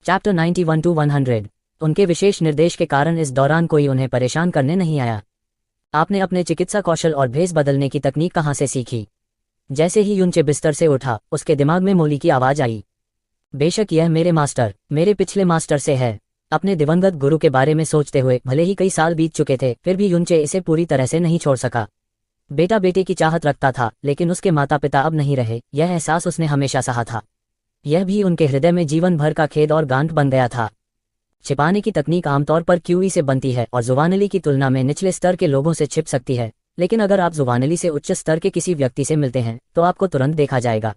Chapter 91 to 100। उनके विशेष निर्देश के कारण इस दौरान कोई उन्हें परेशान करने नहीं आया। आपने अपने चिकित्सा कौशल और भेष बदलने की तकनीक कहाँ से सीखी? जैसे ही युनचे बिस्तर से उठा, उसके दिमाग में मोली की आवाज आई। बेशक यह मेरे पिछले मास्टर से है। अपने दिवंगत गुरु के बारे में सोचते हुए भले ही कई साल बीत चुके थे, फिर भी युनचे इसे पूरी तरह से नहीं छोड़ सका। बेटा बेटे की चाहत रखता था, लेकिन उसके माता पिता अब नहीं रहे, यह एहसास उसने हमेशा सहा था। यह भी उनके हृदय में जीवन भर का खेद और गांठ बन गया था। छिपाने की तकनीक आमतौर पर क्यूई से बनती है और जुबानली की तुलना में निचले स्तर के लोगों से छिप सकती है, लेकिन अगर आप जुबानली से उच्च स्तर के किसी व्यक्ति से मिलते हैं तो आपको तुरंत देखा जाएगा।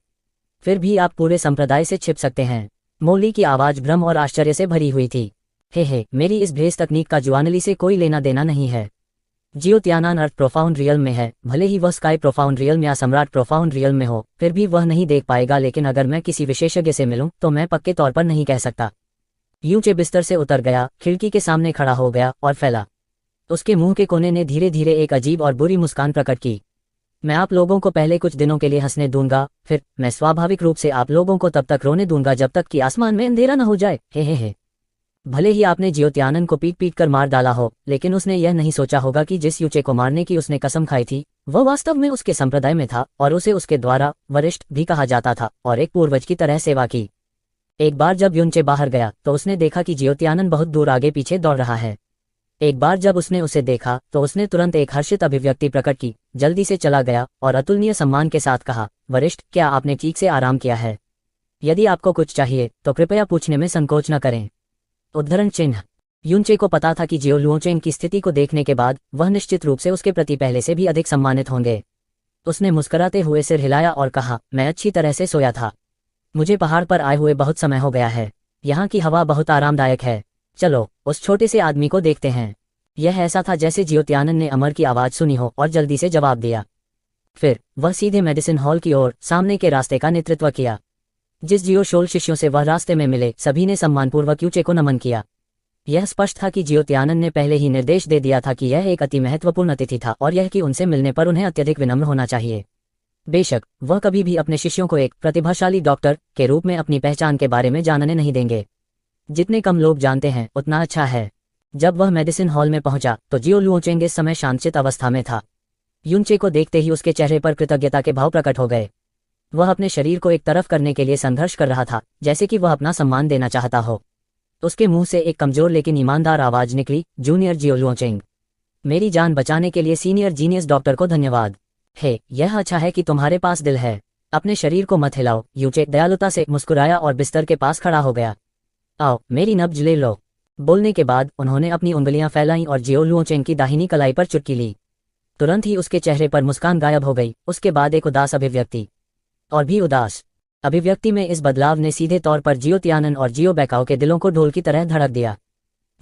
फिर भी आप पूरे संप्रदाय से छिप सकते हैं। मोली की आवाज भ्रम और आश्चर्य से भरी हुई थी। हे, मेरी इस भेष तकनीक का जुबानली से कोई लेना देना नहीं है। जियो त्यानान अर्थ प्रोफाउंड रियल में है, भले ही वह स्काई प्रोफाउंड रियल में या सम्राट प्रोफाउंड रियल में हो, फिर भी वह नहीं देख पाएगा। लेकिन अगर मैं किसी विशेषज्ञ से मिलूं तो मैं पक्के तौर पर नहीं कह सकता। यूचे बिस्तर से उतर गया, खिड़की के सामने खड़ा हो गया और फैला। उसके मुंह के कोने ने धीरे धीरे एक अजीब और बुरी मुस्कान प्रकट की। मैं आप लोगों को पहले कुछ दिनों के लिए हंसने दूंगा, फिर मैं स्वाभाविक रूप से आप लोगों को तब तक रोने दूंगा जब तक कि आसमान में अंधेरा न हो जाए। हे। भले ही आपने जियो त्यानन को पीट पीट कर मार डाला हो, लेकिन उसने यह नहीं सोचा होगा कि जिस यूचे को मारने की उसने कसम खाई थी वह वास्तव में उसके संप्रदाय में था और उसे उसके द्वारा वरिष्ठ भी कहा जाता था और एक पूर्वज की तरह सेवा की। एक बार जब युनचे बाहर गया तो उसने देखा कि जियो त्यानन बहुत दूर आगे पीछे दौड़ रहा है। एक बार जब उसने उसे देखा तो उसने तुरंत एक हर्षित अभिव्यक्ति प्रकट की, जल्दी से चला गया और अतुलनीय सम्मान के साथ कहा, वरिष्ठ, क्या आपने ठीक से आराम किया है? यदि आपको कुछ चाहिए तो कृपया पूछने में संकोच न करें। उद्धरण चिन्ह। युनचे को पता था कि जियो लुओचेंग की स्थिति को देखने के बाद वह निश्चित रूप से उसके प्रति पहले से भी अधिक सम्मानित होंगे। उसने मुस्कुराते हुए सिर हिलाया और कहा, मैं अच्छी तरह से सोया था। मुझे पहाड़ पर आए हुए बहुत समय हो गया है। यहाँ की हवा बहुत आरामदायक है। चलो उस छोटे से आदमी को देखते हैं। यह ऐसा था जैसे जियो त्यानन ने अमर की आवाज सुनी हो और जल्दी से जवाब दिया। फिर वह सीधे मेडिसिन हॉल की ओर सामने के रास्ते का नेतृत्व किया। जिस जियो शोल शिष्यों से वह रास्ते में मिले, सभी ने सम्मानपूर्वक यूचे को नमन किया। यह स्पष्ट था कि जियो त्यानन ने पहले ही निर्देश दे दिया था कि यह एक अति महत्वपूर्ण अतिथि था और यह कि उनसे मिलने पर उन्हें अत्यधिक विनम्र होना चाहिए। बेशक वह कभी भी अपने शिष्यों को एक प्रतिभाशाली डॉक्टर के रूप में अपनी पहचान के बारे में जानने नहीं देंगे। जितने कम लोग जानते हैं उतना अच्छा है। जब वह मेडिसिन हॉल में पहुंचा तो जियो लुओचेंग इस समय शांतचित्त अवस्था में था। युनचे को देखते ही उसके चेहरे पर कृतज्ञता के भाव प्रकट हो गए। वह अपने शरीर को एक तरफ करने के लिए संघर्ष कर रहा था, जैसे कि वह अपना सम्मान देना चाहता हो। उसके मुंह से एक कमजोर लेकिन ईमानदार आवाज निकली, जूनियर जियो लुओचेंग, मेरी जान बचाने के लिए सीनियर जीनियस डॉक्टर को धन्यवाद। हे, यह अच्छा है कि तुम्हारे पास दिल है। अपने शरीर को मत हिलाओ। यूचे दयालुता से मुस्कुराया और बिस्तर के पास खड़ा हो गया। आओ, मेरी नब्ज ले लो। बोलने के बाद उन्होंने अपनी उंगलियां फैलाईं और जियो लुओचेंग की दाहिनी कलाई पर चुटकी ली। तुरंत ही उसके चेहरे पर मुस्कान गायब हो गई। उसके बाद एक उदास अभिव्यक्ति, और भी उदास अभिव्यक्ति में इस बदलाव ने सीधे तौर पर जियो त्यानन और जियो बैकाओ के दिलों को ढोल की तरह धड़क दिया।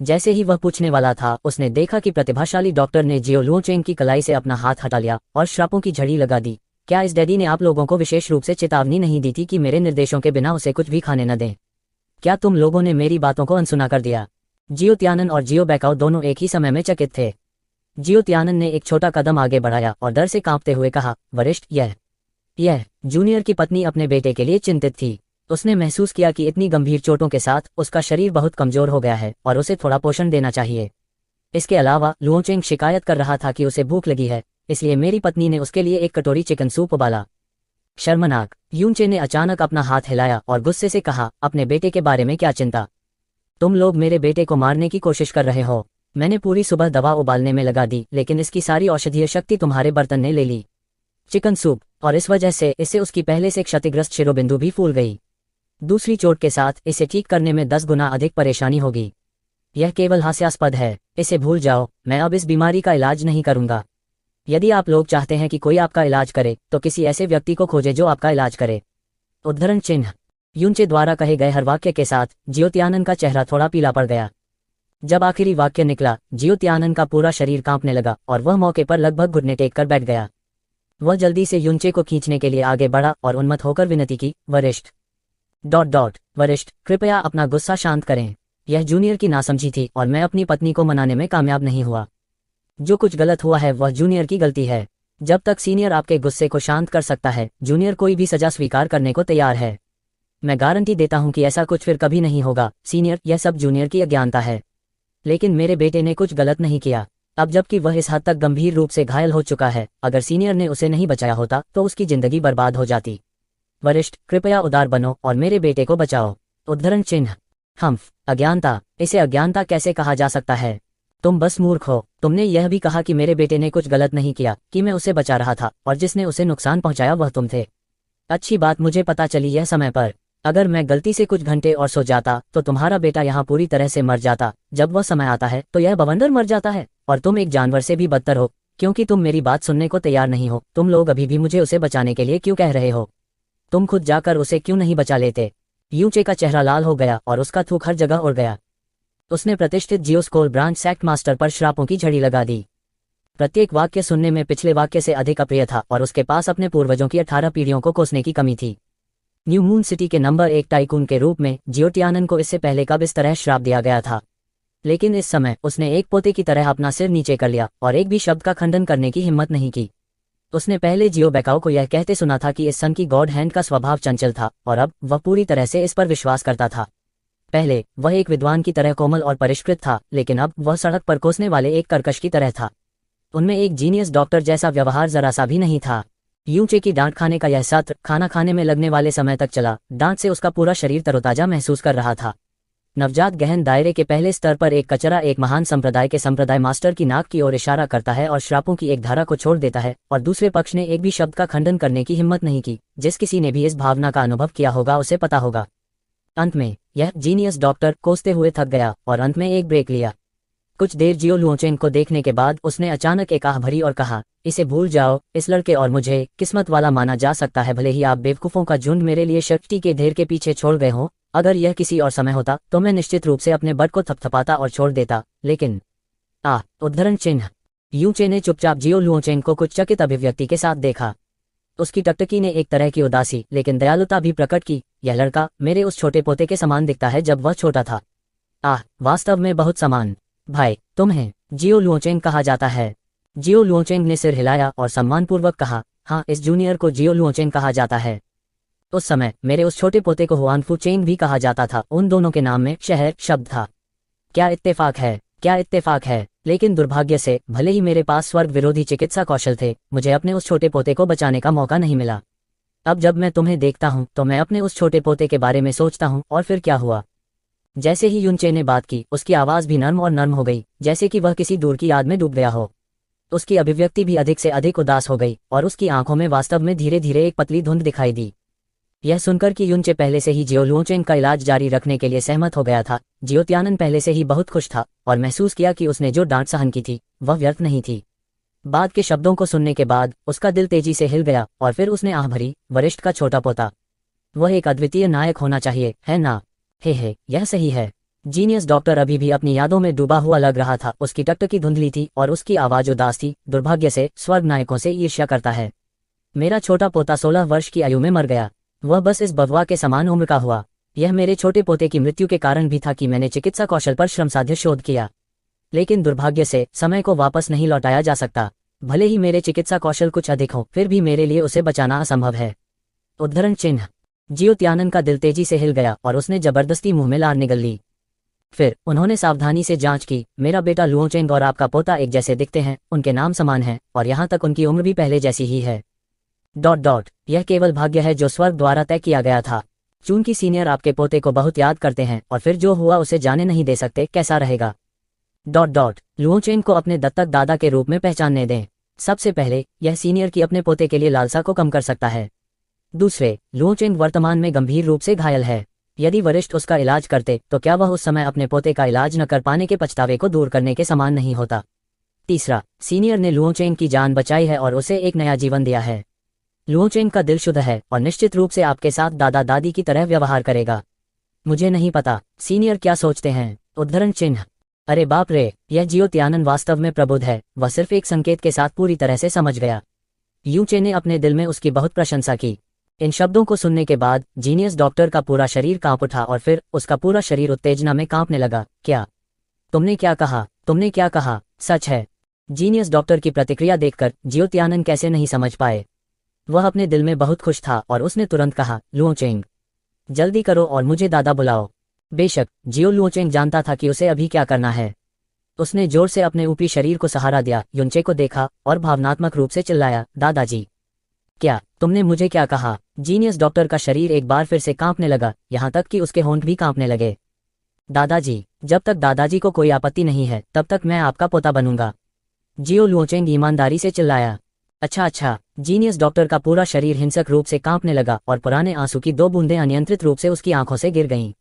जैसे ही वह पूछने वाला था, उसने देखा कि प्रतिभाशाली डॉक्टर ने जियो लुओचेंग की कलाई से अपना हाथ हटा लिया और श्रापों की झड़ी लगा दी। क्या इस डैडी ने आप लोगों को विशेष रूप से चेतावनी नहीं दी थी कि मेरे निर्देशों के बिना उसे कुछ भी खाने न दें? क्या तुम लोगों ने मेरी बातों को अनसुना कर दिया? जियो त्यानन और जियो बैकाओ दोनों एक ही समय में चकित थे। जियो त्यानन ने एक छोटा कदम आगे बढ़ाया और डर से कांपते हुए कहा, वरिष्ठ, यह जूनियर की पत्नी अपने बेटे के लिए चिंतित थी। उसने महसूस किया कि इतनी गंभीर चोटों के साथ उसका शरीर बहुत कमजोर हो गया है और उसे थोड़ा पोषण देना चाहिए। इसके अलावा लुओचेंग शिकायत कर रहा था कि उसे भूख लगी है, इसलिए मेरी पत्नी ने उसके लिए एक कटोरी चिकन सूप उबाला। शर्मनाक। यूचे ने अचानक अपना हाथ हिलाया और गुस्से से कहा, अपने बेटे के बारे में क्या चिंता? तुम लोग मेरे बेटे को मारने की कोशिश कर रहे हो। मैंने पूरी सुबह दवा उबालने में लगा दी, लेकिन इसकी सारी औषधीय शक्ति तुम्हारे बर्तन ने ले ली, चिकन सूप, और इस वजह से इससे उसकी पहले से क्षतिग्रस्त शिरोबिंदु भी फूल गई। दूसरी चोट के साथ इसे ठीक करने में 10 गुना अधिक परेशानी होगी। यह केवल हास्यास्पद है, इसे भूल जाओ। मैं अब इस बीमारी का इलाज नहीं करूंगा। यदि आप लोग चाहते हैं कि कोई आपका इलाज करे तो किसी ऐसे व्यक्ति को खोजें जो आपका इलाज करे। उद्धरण चिन्ह। यूचे द्वारा कहे गए हर वाक्य के साथ जियो त्यानन का चेहरा थोड़ा पीला पड़ गया। जब आखिरी वाक्य निकला, जियो त्यानन का पूरा शरीर कांपने लगा और वह मौके पर लगभग घुटने टेक कर बैठ गया। वह जल्दी से यूचे को खींचने के लिए आगे बढ़ा और उन्मत्त होकर विनती की, वरिष्ठ, वरिष्ठ, कृपया अपना गुस्सा शांत करें। यह जूनियर की नासमझी थी और मैं अपनी पत्नी को मनाने में कामयाब नहीं हुआ। जो कुछ गलत हुआ है वह जूनियर की गलती है। जब तक सीनियर आपके गुस्से को शांत कर सकता है, जूनियर कोई भी सजा स्वीकार करने को तैयार है। मैं गारंटी देता हूं कि ऐसा कुछ फिर कभी नहीं होगा सीनियर, यह सब जूनियर की अज्ञानता है। लेकिन मेरे बेटे ने कुछ गलत नहीं किया। अब जबकि वह इस हद तक गंभीर रूप से घायल हो चुका है, अगर सीनियर ने उसे नहीं बचाया होता तो उसकी जिंदगी बर्बाद हो जाती। वरिष्ठ, कृपया उदार बनो और मेरे बेटे को बचाओ। उद्धरण चिन्ह। हम्फ, अज्ञानता, इसे अज्ञानता कैसे कहा जा सकता है? तुम बस मूर्ख हो। तुमने यह भी कहा कि मेरे बेटे ने कुछ गलत नहीं किया, कि मैं उसे बचा रहा था और जिसने उसे नुकसान पहुंचाया वह तुम थे। अच्छी बात, मुझे पता चली यह समय पर। अगर मैं गलती से कुछ घंटे और सो जाता तो तुम्हारा बेटा यहाँ पूरी तरह से मर जाता। जब वह समय आता है तो यह बवंडर मर जाता है और तुम एक जानवर से भी बदतर हो, क्योंकि तुम मेरी बात सुनने को तैयार नहीं हो। तुम लोग अभी भी मुझे उसे बचाने के लिए क्यों कह रहे हो? तुम खुद जाकर उसे क्यों नहीं बचा लेते? यूचे का चेहरा लाल हो गया और उसका थूक हर जगह उड़ गया। उसने प्रतिष्ठित जियोस्कोल ब्रांच सेक्ट मास्टर पर श्रापों की झड़ी लगा दी। प्रत्येक वाक्य सुनने में पिछले वाक्य से अधिक अप्रिय था और उसके पास अपने पूर्वजों की 18 पीढ़ियों को कोसने की कमी थी। न्यू मून सिटी के नंबर 1 टाइकून के रूप में जियो टियानन को इससे पहले कब इस तरह श्राप दिया गया था? लेकिन इस समय उसने एक पोते की तरह अपना सिर नीचे कर लिया और एक भी शब्द का खंडन करने की हिम्मत नहीं की। उसने पहले जियो बेकाओ को यह कहते सुना था कि इस सन की गॉड हैंड का स्वभाव चंचल था और अब वह पूरी तरह से इस पर विश्वास करता था। पहले वह एक विद्वान की तरह कोमल और परिष्कृत था, लेकिन अब वह सड़क पर कोसने वाले एक कर्कश की तरह था। उनमें एक जीनियस डॉक्टर जैसा व्यवहार जरा सा भी नहीं था। यूचे की डांट खाने का यह सत्र खाना खाने में लगने वाले समय तक चला। डांट से उसका पूरा शरीर तरोताजा महसूस कर रहा था। नवजात गहन दायरे के पहले स्तर पर एक कचरा एक महान संप्रदाय के संप्रदाय मास्टर की नाक की ओर इशारा करता है और श्रापों की एक धारा को छोड़ देता है, और दूसरे पक्ष ने एक भी शब्द का खंडन करने की हिम्मत नहीं की। जिस किसी ने भी इस भावना का अनुभव किया होगा उसे पता होगा। अंत में यह जीनियस डॉक्टर कोसते हुए थक गया और अंत में एक ब्रेक लिया। कुछ देर जियो लुओचेंग को देखने के बाद उसने अचानक एक आह भरी और कहा, इसे भूल जाओ। इस लड़के और मुझे किस्मत वाला माना जा सकता है, भले ही आप बेवकूफ़ों का झुंड मेरे लिए शक्ति के ढेर के पीछे छोड़ गए हो। अगर यह किसी और समय होता तो मैं निश्चित रूप से अपने बट को थपथपाता और छोड़ देता, लेकिन उद्धरण चिन्ह। यूचे ने चुपचाप जियो लुओचेंग को कुछ चकित अभिव्यक्ति के साथ देखा। उसकी टकटकी ने एक तरह की उदासी लेकिन दयालुता भी प्रकट की। यह लड़का मेरे उस छोटे पोते के समान दिखता है जब वह छोटा था। वास्तव में बहुत समान। भाई, तुम्हें जियो लुओचेंग कहा जाता है? जियो लुओचेंग ने सिर हिलाया और सम्मानपूर्वक कहा, हाँ, इस जूनियर को जियो लुओचेंग कहा जाता है। उस समय मेरे उस छोटे पोते को हुआनफू चेंग भी कहा जाता था। उन दोनों के नाम में शहर शब्द था। क्या इत्तेफाक है, क्या इत्तेफाक है। लेकिन दुर्भाग्य से भले ही मेरे पास स्वर्ग विरोधी चिकित्सा कौशल थे, मुझे अपने उस छोटे पोते को बचाने का मौका नहीं मिला। अब जब मैं तुम्हें देखता हूं तो मैं अपने उस छोटे पोते के बारे में सोचता हूं। और फिर क्या हुआ? जैसे ही यूनचे ने बात की उसकी आवाज भी नर्म और नर्म हो गई, जैसे कि वह किसी दूर की याद में डूब गया हो। उसकी अभिव्यक्ति भी अधिक से अधिक उदास हो गई और उसकी आंखों में वास्तव में धीरे धीरे एक पतली धुंध दिखाई दी। यह सुनकर कि यूनचे पहले से ही जियो लुओचेंग का इलाज जारी रखने के लिए सहमत हो गया था, जियो तियानन पहले से ही बहुत खुश था और महसूस किया कि उसने जो डांट सहन की थी वह व्यर्थ नहीं थी। बाद के शब्दों को सुनने के बाद उसका दिल तेजी से हिल गया और फिर उसने आह भरी, वरिष्ठ का छोटा पोता, वह एक अद्वितीय नायक होना चाहिए, है ना? हे, यह सही है। जीनियस डॉक्टर अभी भी अपनी यादों में डूबा हुआ लग रहा था। उसकी टकटकी धुंधली थी और उसकी आवाज उदास थी। दुर्भाग्य से स्वर्ग नायकों से ईर्ष्या करता है। मेरा छोटा पोता 16 वर्ष की आयु में मर गया। वह बस इस बववा के समान उम्र का हुआ। यह मेरे छोटे पोते की मृत्यु के कारण भी था कि मैंने चिकित्सा कौशल पर श्रमसाध्य शोध किया, लेकिन दुर्भाग्य से समय को वापस नहीं लौटाया जा सकता। भले ही मेरे चिकित्सा कौशल कुछ अधिक हो, फिर भी मेरे लिए उसे बचाना असंभव है। उद्धरण चिन्ह। जियो तियानन का दिल तेजी से हिल गया और उसने जबरदस्ती मुंह में लार निगल ली। फिर उन्होंने सावधानी से जांच की। मेरा बेटा लुओचेंग और आपका पोता एक जैसे दिखते हैं, उनके नाम समान हैं और यहाँ तक उनकी उम्र भी पहले जैसी ही है। ... यह केवल भाग्य है जो स्वर्ग द्वारा तय किया गया था। चूंकि सीनियर आपके पोते को बहुत याद करते हैं और फिर जो हुआ उसे जाने नहीं दे सकते, कैसा रहेगा? ... लुओचेंग को अपने दत्तक दादा के रूप में पहचानने दें। सबसे पहले यह सीनियर की अपने पोते के लिए लालसा को कम कर सकता है। दूसरे, लुओचेंग वर्तमान में गंभीर रूप से घायल है। यदि वरिष्ठ उसका इलाज करते तो क्या वह उस समय अपने पोते का इलाज न कर पाने के पछतावे को दूर करने के समान नहीं होता? तीसरा, सीनियर ने लुओचेंग की जान बचाई है और उसे एक नया जीवन दिया है। लुओचेंग का दिल शुद्ध है और निश्चित रूप से आपके साथ दादा दादी की तरह व्यवहार करेगा। मुझे नहीं पता सीनियर क्या सोचते हैं। उद्धरण चिन्ह। अरे बाप रे, यह जियो तियानन वास्तव में प्रबुद्ध है। वह सिर्फ एक संकेत के साथ पूरी तरह से समझ गया। यूचे ने अपने दिल में उसकी बहुत प्रशंसा की। इन शब्दों को सुनने के बाद जीनियस डॉक्टर का पूरा शरीर कांप उठा और फिर उसका पूरा शरीर उत्तेजना में कांपने लगा। क्या? तुमने क्या कहा? तुमने क्या कहा? सच है? जीनियस डॉक्टर की प्रतिक्रिया देखकर जियो तियानन कैसे नहीं समझ पाए। वह अपने दिल में बहुत खुश था और उसने तुरंत कहा, लुओचेंग, जल्दी करो और मुझे दादा बुलाओ। बेशक जियो लुओचेंग जानता था कि उसे अभी क्या करना है। उसने जोर से अपने ऊपरी शरीर को सहारा दिया, युनचे को देखा और भावनात्मक रूप से चिल्लाया, दादाजी। क्या तुमने मुझे क्या कहा? जीनियस डॉक्टर का शरीर एक बार फिर से कांपने लगा, यहाँ तक कि उसके होंठ भी कांपने लगे। दादाजी, जब तक दादाजी को कोई आपत्ति नहीं है तब तक मैं आपका पोता बनूंगा, जियो लुओचेंग ईमानदारी से चिल्लाया। अच्छा अच्छा। जीनियस डॉक्टर का पूरा शरीर हिंसक रूप से कांपने लगा और पुराने आंसू की 2 बूंदें अनियंत्रित रूप से उसकी आंखों से गिर गईं।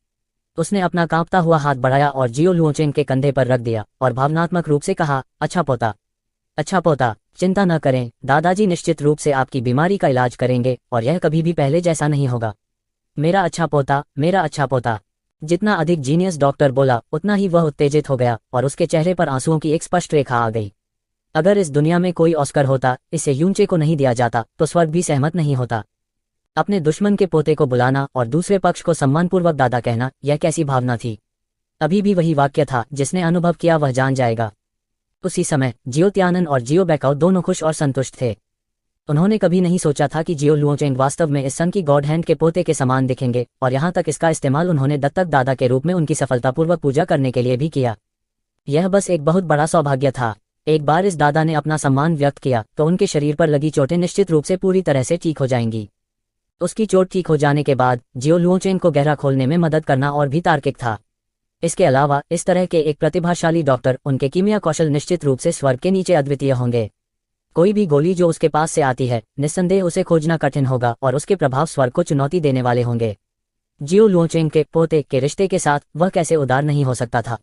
उसने अपना कांपता हुआ हाथ बढ़ाया और जियो लुओचेंग के कंधे पर रख दिया और भावनात्मक रूप से कहा, अच्छा पोता, अच्छा पोता, चिंता न करें, दादाजी निश्चित रूप से आपकी बीमारी का इलाज करेंगे और यह कभी भी पहले जैसा नहीं होगा। मेरा अच्छा पोता, मेरा अच्छा पोता। जितना अधिक जीनियस डॉक्टर बोला उतना ही वह उत्तेजित हो गया और उसके चेहरे पर आंसुओं की एक स्पष्ट रेखा आ गई। अगर इस दुनिया में कोई ऑस्कर होता, इसे यूनचे को नहीं दिया जाता तो स्वर्ग भी सहमत नहीं होता। अपने दुश्मन के पोते को बुलाना और दूसरे पक्ष को सम्मानपूर्वक दादा कहना, यह कैसी भावना थी? अभी भी वही वाक्य था, जिसने अनुभव किया वह जान जाएगा। उसी समय जियो त्यानन और जियो बेकाओ दोनों खुश और संतुष्ट थे। उन्होंने कभी नहीं सोचा था कि जियो लुओचेंग वास्तव में इस सन की गॉड हैंड के पोते के समान दिखेंगे, और यहाँ तक इसका इस्तेमाल उन्होंने दत्तक दादा के रूप में उनकी सफलतापूर्वक पूजा करने के लिए भी किया। यह बस एक बहुत बड़ा सौभाग्य था। एक बार इस दादा ने अपना सम्मान व्यक्त किया तो उनके शरीर पर लगी चोटें निश्चित रूप से पूरी तरह से ठीक हो जाएंगी। उसकी चोट ठीक हो जाने के बाद जियो लुओचेंग को गहरा खोलने में मदद करना और भी तार्किक था। इसके अलावा इस तरह के एक प्रतिभाशाली डॉक्टर, उनके कीमिया कौशल निश्चित रूप से स्वर्ग के नीचे अद्वितीय होंगे। कोई भी गोली जो उसके पास से आती है, निस्संदेह उसे खोजना कठिन होगा और उसके प्रभाव स्वर्ग को चुनौती देने वाले होंगे। जियो लुओचेंग के पोते के रिश्ते के साथ वह कैसे उदार नहीं हो सकता था?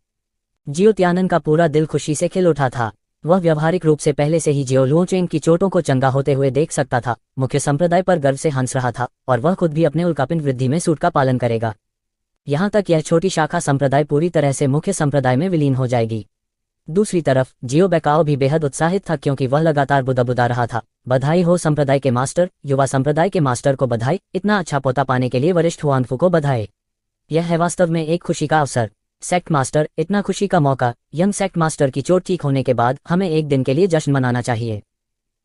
जियो त्यानन का पूरा दिल खुशी से खिल उठा था। वह व्यवहारिक रूप से पहले से ही जियो लुओचेंग की चोटों को चंगा होते हुए देख सकता था, मुख्य संप्रदाय पर गर्व से हंस रहा था और वह खुद भी अपने उल्कापिंड वृद्धि में सूट का पालन करेगा। यहाँ तक यह छोटी शाखा संप्रदाय पूरी तरह से मुख्य संप्रदाय में विलीन हो जाएगी। दूसरी तरफ जियो बेकाओ भी बेहद उत्साहित था, क्योंकि वह लगातार बुदबुदा रहा था, बधाई हो संप्रदाय के मास्टर, युवा संप्रदाय के मास्टर को बधाई, इतना अच्छा पोता पाने के लिए वरिष्ठ हुआनफू को बधाई। यह है वास्तव में एक खुशी का अवसर। सेक्ट मास्टर, इतना खुशी का मौका। यंग सेक्ट मास्टर की चोट ठीक होने के बाद हमें एक दिन के लिए जश्न मनाना चाहिए।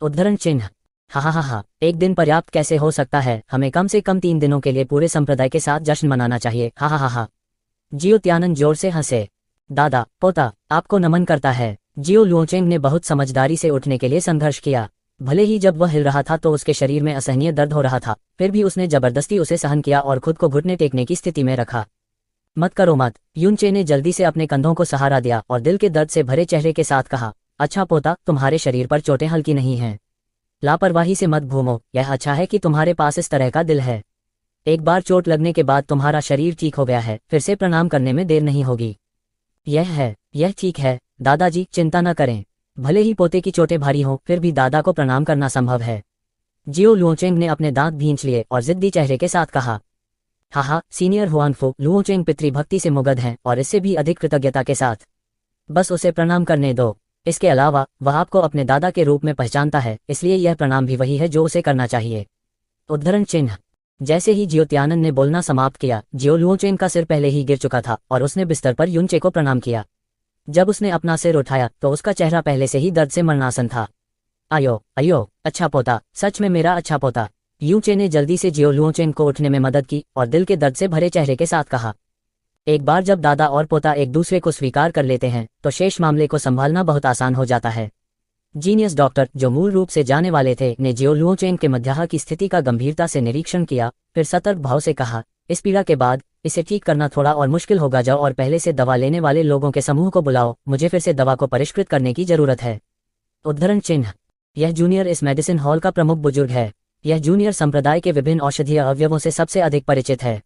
उद्धरण चिन्ह। हा, एक दिन पर्याप्त कैसे हो सकता है? हमें कम से कम 3 दिनों के लिए पूरे संप्रदाय के साथ जश्न मनाना चाहिए। हा। जियो त्यानन जोर से हंसे। दादा, पोता, आपको नमन करता है। जियो लुओचेंग ने बहुत समझदारी से उठने के लिए संघर्ष किया। भले ही जब वह हिल रहा था तो उसके शरीर में असहनीय दर्द हो रहा था, फिर भी उसने जबरदस्ती उसे सहन किया और खुद को घुटने टेकने की स्थिति में रखा। मत करो मत, यूनचे ने जल्दी से अपने कंधों को सहारा दिया और दिल के दर्द से भरे चेहरे के साथ कहा, अच्छा पोता, तुम्हारे शरीर पर चोटें हल्की नहीं हैं। लापरवाही से मत घूमो, यह अच्छा है कि तुम्हारे पास इस तरह का दिल है। एक बार चोट लगने के बाद तुम्हारा शरीर ठीक हो गया है, फिर से प्रणाम करने में देर नहीं होगी। यह ठीक है दादाजी, चिंता न करें। भले ही पोते की चोटें भारी हों, फिर भी दादा को प्रणाम करना संभव है। जियो लुओचेंग ने अपने दांत भींच लिए और जिद्दी चेहरे के साथ कहा, हा, सीनियर हुआनफू, लुओचेंग पितृभक्ति से मुग्ध हैं और इससे भी अधिक कृतज्ञता के साथ। बस उसे प्रणाम करने दो। इसके अलावा वह आपको अपने दादा के रूप में पहचानता है, इसलिए यह प्रणाम भी वही है जो उसे करना चाहिए। उद्धरण चिन्ह। जैसे ही जियो त्यानन ने बोलना समाप्त किया, जियो लुओचेंग का सिर पहले ही गिर चुका था और उसने बिस्तर पर यूनचे को प्रणाम किया। जब उसने अपना सिर उठाया तो उसका चेहरा पहले से ही दर्द से मरणासन था। अयो, अच्छा पोता, सच में मेरा अच्छा पोता। यूनचे ने जल्दी से जियो लुओचेंग को उठने में मदद की और दिल के दर्द से भरे चेहरे के साथ कहा, एक बार जब दादा और पोता एक दूसरे को स्वीकार कर लेते हैं तो शेष मामले को संभालना बहुत आसान हो जाता है। जीनियस डॉक्टर, जो मूल रूप से जाने वाले थे, ने जियो लुओचेंग के मध्याह्न की स्थिति का गंभीरता से निरीक्षण किया, फिर सतर्क भाव से कहा, इस पीड़ा के बाद इसे ठीक करना थोड़ा और मुश्किल होगा। जाओ और पहले से दवा लेने वाले लोगों के समूह को बुलाओ, मुझे फिर से दवा को परिष्कृत करने की जरूरत है। उद्धरण चिन्ह। यह जूनियर इस मेडिसिन हॉल का प्रमुख बुजुर्ग है। यह जूनियर संप्रदाय के विभिन्न औषधीय अवयवों से सबसे अधिक परिचित है।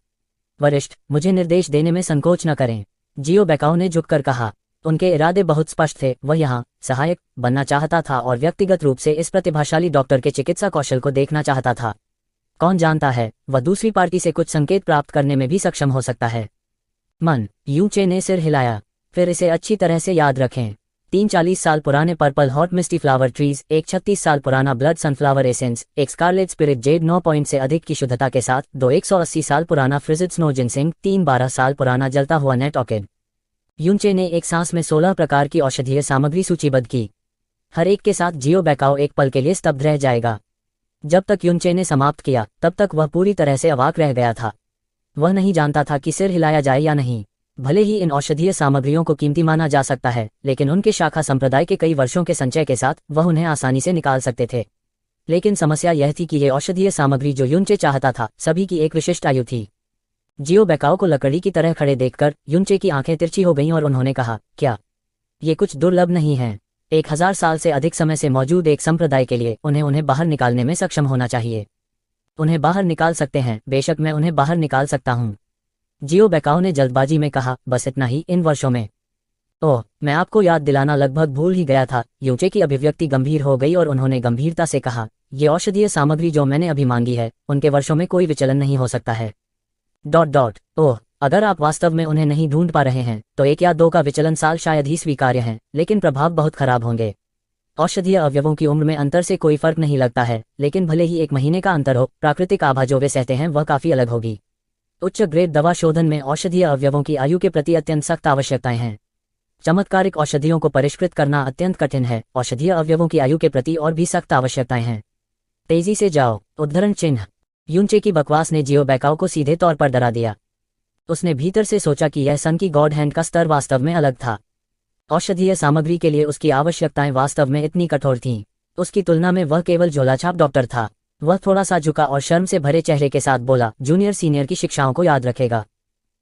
वरिष्ठ, मुझे निर्देश देने में संकोच न करें, जियो बेकाओ ने झुककर कहा। उनके इरादे बहुत स्पष्ट थे, वह यहाँ सहायक बनना चाहता था और व्यक्तिगत रूप से इस प्रतिभाशाली डॉक्टर के चिकित्सा कौशल को देखना चाहता था। कौन जानता है, वह दूसरी पार्टी से कुछ संकेत प्राप्त करने में भी सक्षम हो सकता है। मन, यूनचे ने सिर हिलाया। फिर इसे अच्छी तरह से याद रखें। 40 साल पुराने पर्पल हॉट मिस्टी फ्लावर ट्रीज, एक 36 साल पुराना ब्लड सनफ्लावर एसेंस, एक स्कारलेट स्पिरिट जेड 9 पॉइंट से अधिक की शुद्धता के साथ, 2 180 साल पुराना फ्रिजिड स्नो जिनसिंग, 3 12 साल पुराना जलता हुआ नेट ऑर्किड। यूनचे ने एक सांस में 16 प्रकार की औषधीय सामग्री सूचीबद्ध की। हर एक के साथ जियो बेकाओ एक पल के लिए स्तब्ध रह जाएगा। जब तक यूनचे ने समाप्त किया तब तक वह पूरी तरह से अवाक रह गया था। वह नहीं जानता था कि सिर हिलाया जाए या नहीं। भले ही इन औषधीय सामग्रियों को कीमती माना जा सकता है, लेकिन उनके शाखा संप्रदाय के कई वर्षों के संचय के साथ वह उन्हें आसानी से निकाल सकते थे। लेकिन समस्या यह थी कि ये औषधीय सामग्री जो युनचे चाहता था, सभी की एक विशिष्ट आयु थी। जियो बेकाओ को लकड़ी की तरह खड़े देखकर युनचे की आंखें तिरछी हो गईं और उन्होंने कहा, क्या ये कुछ दुर्लभ नहीं है? 1000 साल से अधिक समय से मौजूद एक संप्रदाय के लिए उन्हें बाहर निकालने में सक्षम होना चाहिए। उन्हें बाहर निकाल सकते हैं, बेशक मैं उन्हें बाहर निकाल सकता हूँ। जियो बेकाओ ने जल्दबाजी में कहा, बस इतना ही इन वर्षों में। ओह, मैं आपको याद दिलाना लगभग भूल ही गया था। युनचे की अभिव्यक्ति गंभीर हो गई और उन्होंने गंभीरता से कहा, ये औषधीय सामग्री जो मैंने अभी मांगी है, उनके वर्षों में कोई विचलन नहीं हो सकता है। ... ओह, अगर आप वास्तव में उन्हें नहीं ढूंढ पा रहे हैं तो 1 या 2 का विचलन साल शायद ही स्वीकार्य है, लेकिन प्रभाव बहुत खराब होंगे। औषधीय अवयवों की उम्र में अंतर से कोई फर्क नहीं लगता है, लेकिन भले ही 1 महीने का अंतर हो, प्राकृतिक आभा जो वे सहते हैं वह काफी अलग होगी। उच्च ग्रेड दवा शोधन में औषधीय अवयवों की आयु के प्रति अत्यंत सख्त आवश्यकताएं हैं। चमत्कारिक औषधियों को परिष्कृत करना अत्यंत कठिन है। औषधीय अवयवों की आयु के प्रति और भी सख्त आवश्यकताएं हैं। तेजी से जाओ! उद्धरण चिन्ह। युनचे की बकवास ने जियो बेकाओ को सीधे तौर पर डरा दिया। उसने भीतर से सोचा कि यह सन की गॉड हैंड का स्तर वास्तव में अलग था। औषधीय सामग्री के लिए उसकी आवश्यकताएं वास्तव में इतनी कठोर थीं। उसकी तुलना में वह केवल झोलाछाप डॉक्टर था। वह थोड़ा सा झुका और शर्म से भरे चेहरे के साथ बोला, जूनियर सीनियर की शिक्षाओं को याद रखेगा।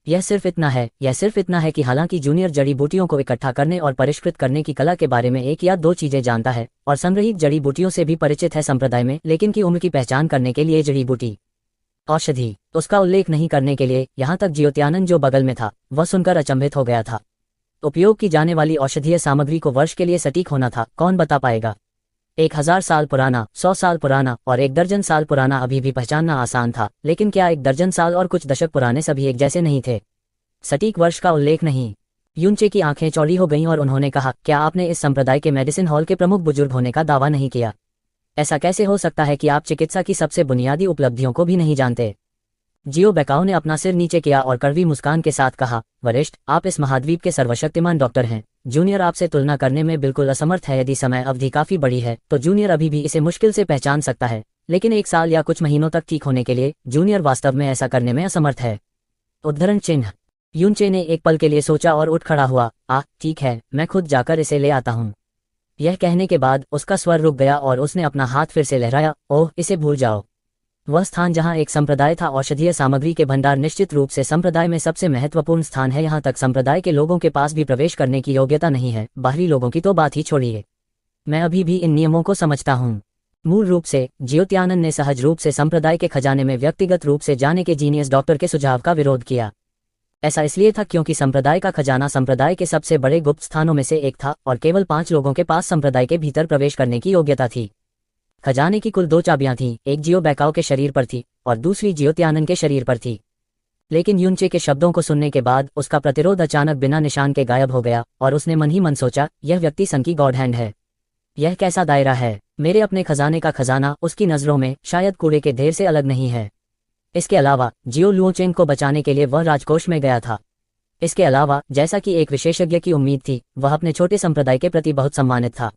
यह सिर्फ इतना है कि हालांकि जूनियर जड़ी बूटियों को इकट्ठा करने और परिष्कृत करने की कला के बारे में 1 या 2 चीजें जानता है और संग्रहित जड़ी बूटियों से भी परिचित है संप्रदाय में, लेकिन की उम्र की पहचान करने के लिए जड़ी बूटी औषधि उसका उल्लेख नहीं करने के लिए, यहाँ तक जियोत्यानन जो बगल में था वह सुनकर अचंभित हो गया था। उपयोग की जाने वाली औषधीय सामग्री को वर्ष के लिए सटीक होना था, कौन बता पाएगा? 1000 साल पुराना, 100 साल पुराना और 1 दर्जन साल पुराना अभी भी पहचानना आसान था, लेकिन क्या 1 दर्जन साल और कुछ दशक पुराने सभी एक जैसे नहीं थे? सटीक वर्ष का उल्लेख नहीं। युनचे की आंखें चौड़ी हो गईं और उन्होंने कहा, क्या आपने इस संप्रदाय के मेडिसिन हॉल के प्रमुख बुजुर्ग होने का दावा नहीं किया? ऐसा कैसे हो सकता है कि आप चिकित्सा की सबसे बुनियादी उपलब्धियों को भी नहीं जानते? जियो बेकाओ ने अपना सिर नीचे किया और कड़वी मुस्कान के साथ कहा, वरिष्ठ, आप इस महाद्वीप के सर्वशक्तिमान डॉक्टर हैं। जूनियर आपसे तुलना करने में बिल्कुल असमर्थ है। यदि समय अवधि काफी बड़ी है तो जूनियर अभी भी इसे मुश्किल से पहचान सकता है, लेकिन 1 साल या कुछ महीनों तक ठीक होने के लिए जूनियर वास्तव में ऐसा करने में असमर्थ है। उद्धरण चिन्ह। युनचे ने एक पल के लिए सोचा और उठ खड़ा हुआ। ठीक है, मैं खुद जाकर इसे ले आता हूँ। यह कहने के बाद उसका स्वर रुक गया और उसने अपना हाथ फिर से लहराया। ओह, इसे भूल जाओ। वह स्थान जहां एक संप्रदाय था, औषधीय सामग्री के भंडार निश्चित रूप से संप्रदाय में सबसे महत्वपूर्ण स्थान है। यहाँ तक संप्रदाय के लोगों के पास भी प्रवेश करने की योग्यता नहीं है, बाहरी लोगों की तो बात ही छोड़िए। मैं अभी भी इन नियमों को समझता हूँ। मूल रूप से जियोत्यानन ने सहज रूप से संप्रदाय के खजाने में व्यक्तिगत रूप से जाने के जीनियस डॉक्टर के सुझाव का विरोध किया। ऐसा इसलिए था क्योंकि संप्रदाय का खजाना संप्रदाय के सबसे बड़े गुप्त स्थानों में से एक था और केवल 5 लोगों के पास संप्रदाय के भीतर प्रवेश करने की योग्यता थी। खजाने की कुल 2 चाबियां थीं, एक जियो बेकाओ के शरीर पर थी और दूसरी जियोत्यानन के शरीर पर थी। लेकिन युनचे के शब्दों को सुनने के बाद उसका प्रतिरोध अचानक बिना निशान के गायब हो गया और उसने मन ही मन सोचा, यह व्यक्ति सन की गॉड हैंड है। यह कैसा दायरा है? मेरे अपने खजाने का खजाना उसकी नजरों में शायद कूड़े के ढेर से अलग नहीं है। इसके अलावा जियो लुओचेंग को बचाने के लिए वह राजकोष में गया था। इसके अलावा, जैसा कि एक विशेषज्ञ की उम्मीद थी, वह अपने छोटे संप्रदाय के प्रति बहुत सम्मानित था।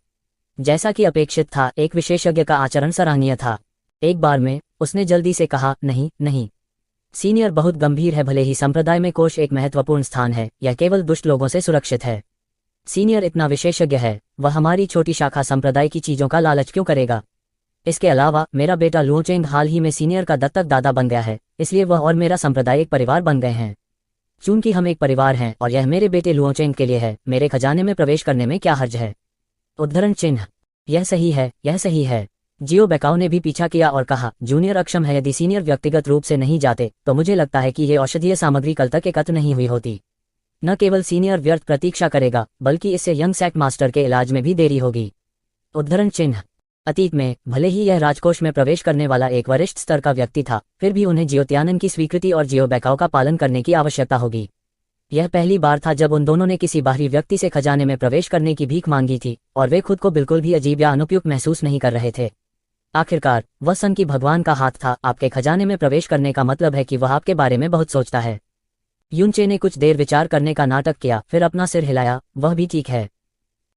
जैसा कि अपेक्षित था, एक विशेषज्ञ का आचरण सराहनीय था। एक बार में उसने जल्दी से कहा, नहीं, सीनियर बहुत गंभीर है। भले ही संप्रदाय में कोष एक महत्वपूर्ण स्थान है, यह केवल दुष्ट लोगों से सुरक्षित है। सीनियर इतना विशेषज्ञ है, वह हमारी छोटी शाखा संप्रदाय की चीजों का लालच क्यों करेगा? इसके अलावा मेरा बेटा लुओचेंग हाल ही में सीनियर का दत्तक दादा बन गया है, इसलिए वह और मेरा संप्रदाय एक परिवार बन गए हैं। चूंकि हम एक परिवार हैं और यह मेरे बेटे लुओचेंग के लिए है, मेरे खजाने में प्रवेश करने में क्या हर्ज है? उद्धरण चिन्ह। यह सही है। जियो बेकाओ ने भी पीछा किया और कहा, जूनियर अक्षम है। यदि सीनियर व्यक्तिगत रूप से नहीं जाते तो मुझे लगता है कि ये औषधीय सामग्री कल तक एकत्र नहीं हुई होती। न केवल सीनियर व्यर्थ प्रतीक्षा करेगा, बल्कि इससे यंग सैक मास्टर के इलाज में भी देरी होगी। उद्धरण चिन्ह। अतीत में भले ही यह राजकोष में प्रवेश करने वाला एक वरिष्ठ स्तर का व्यक्ति था, फिर भी उन्हें जियोत्यानन की स्वीकृति और जियो बेकाओ का पालन करने की आवश्यकता होगी। यह पहली बार था जब उन दोनों ने किसी बाहरी व्यक्ति से खजाने में प्रवेश करने की भीख मांगी थी और वे खुद को बिल्कुल भी अजीब या अनुपयुक्त महसूस नहीं कर रहे थे। आखिरकार वह सन की भगवान का हाथ था। आपके खजाने में प्रवेश करने का मतलब है कि वह आपके बारे में बहुत सोचता है। युनचे ने कुछ देर विचार करने का नाटक किया, फिर अपना सिर हिलाया। वह भी ठीक है।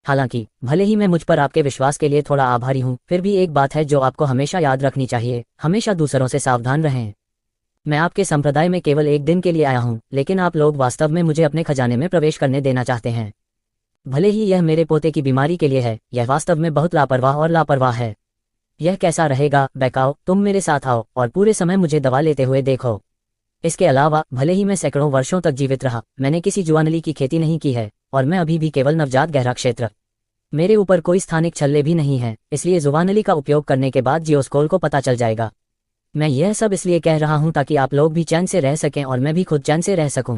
हालांकि भले ही मैं मुझ पर आपके विश्वास के लिए थोड़ा आभारी हूँ, फिर भी एक बात है जो आपको हमेशा याद रखनी चाहिए, हमेशा दूसरों से सावधान रहें। मैं आपके संप्रदाय में केवल एक दिन के लिए आया हूँ, लेकिन आप लोग वास्तव में मुझे अपने खजाने में प्रवेश करने देना चाहते हैं। भले ही यह मेरे पोते की बीमारी के लिए है, यह वास्तव में बहुत लापरवाह है। यह कैसा रहेगा बैकाओ, तुम मेरे साथ आओ और पूरे समय मुझे दवा लेते हुए देखो। इसके अलावा भले ही मैं सैकड़ों वर्षों तक जीवित रहा, मैंने किसी जुआनली की खेती नहीं की है और मैं अभी भी केवल नवजात गहरा क्षेत्र, मेरे ऊपर कोई स्थानिक छल्ले भी नहीं है, इसलिए जुआनली का उपयोग करने के बाद जियोस्कोल को पता चल जाएगा। मैं यह सब इसलिए कह रहा हूं ताकि आप लोग भी चैन से रह सकें और मैं भी खुद चैन से रह सकूं।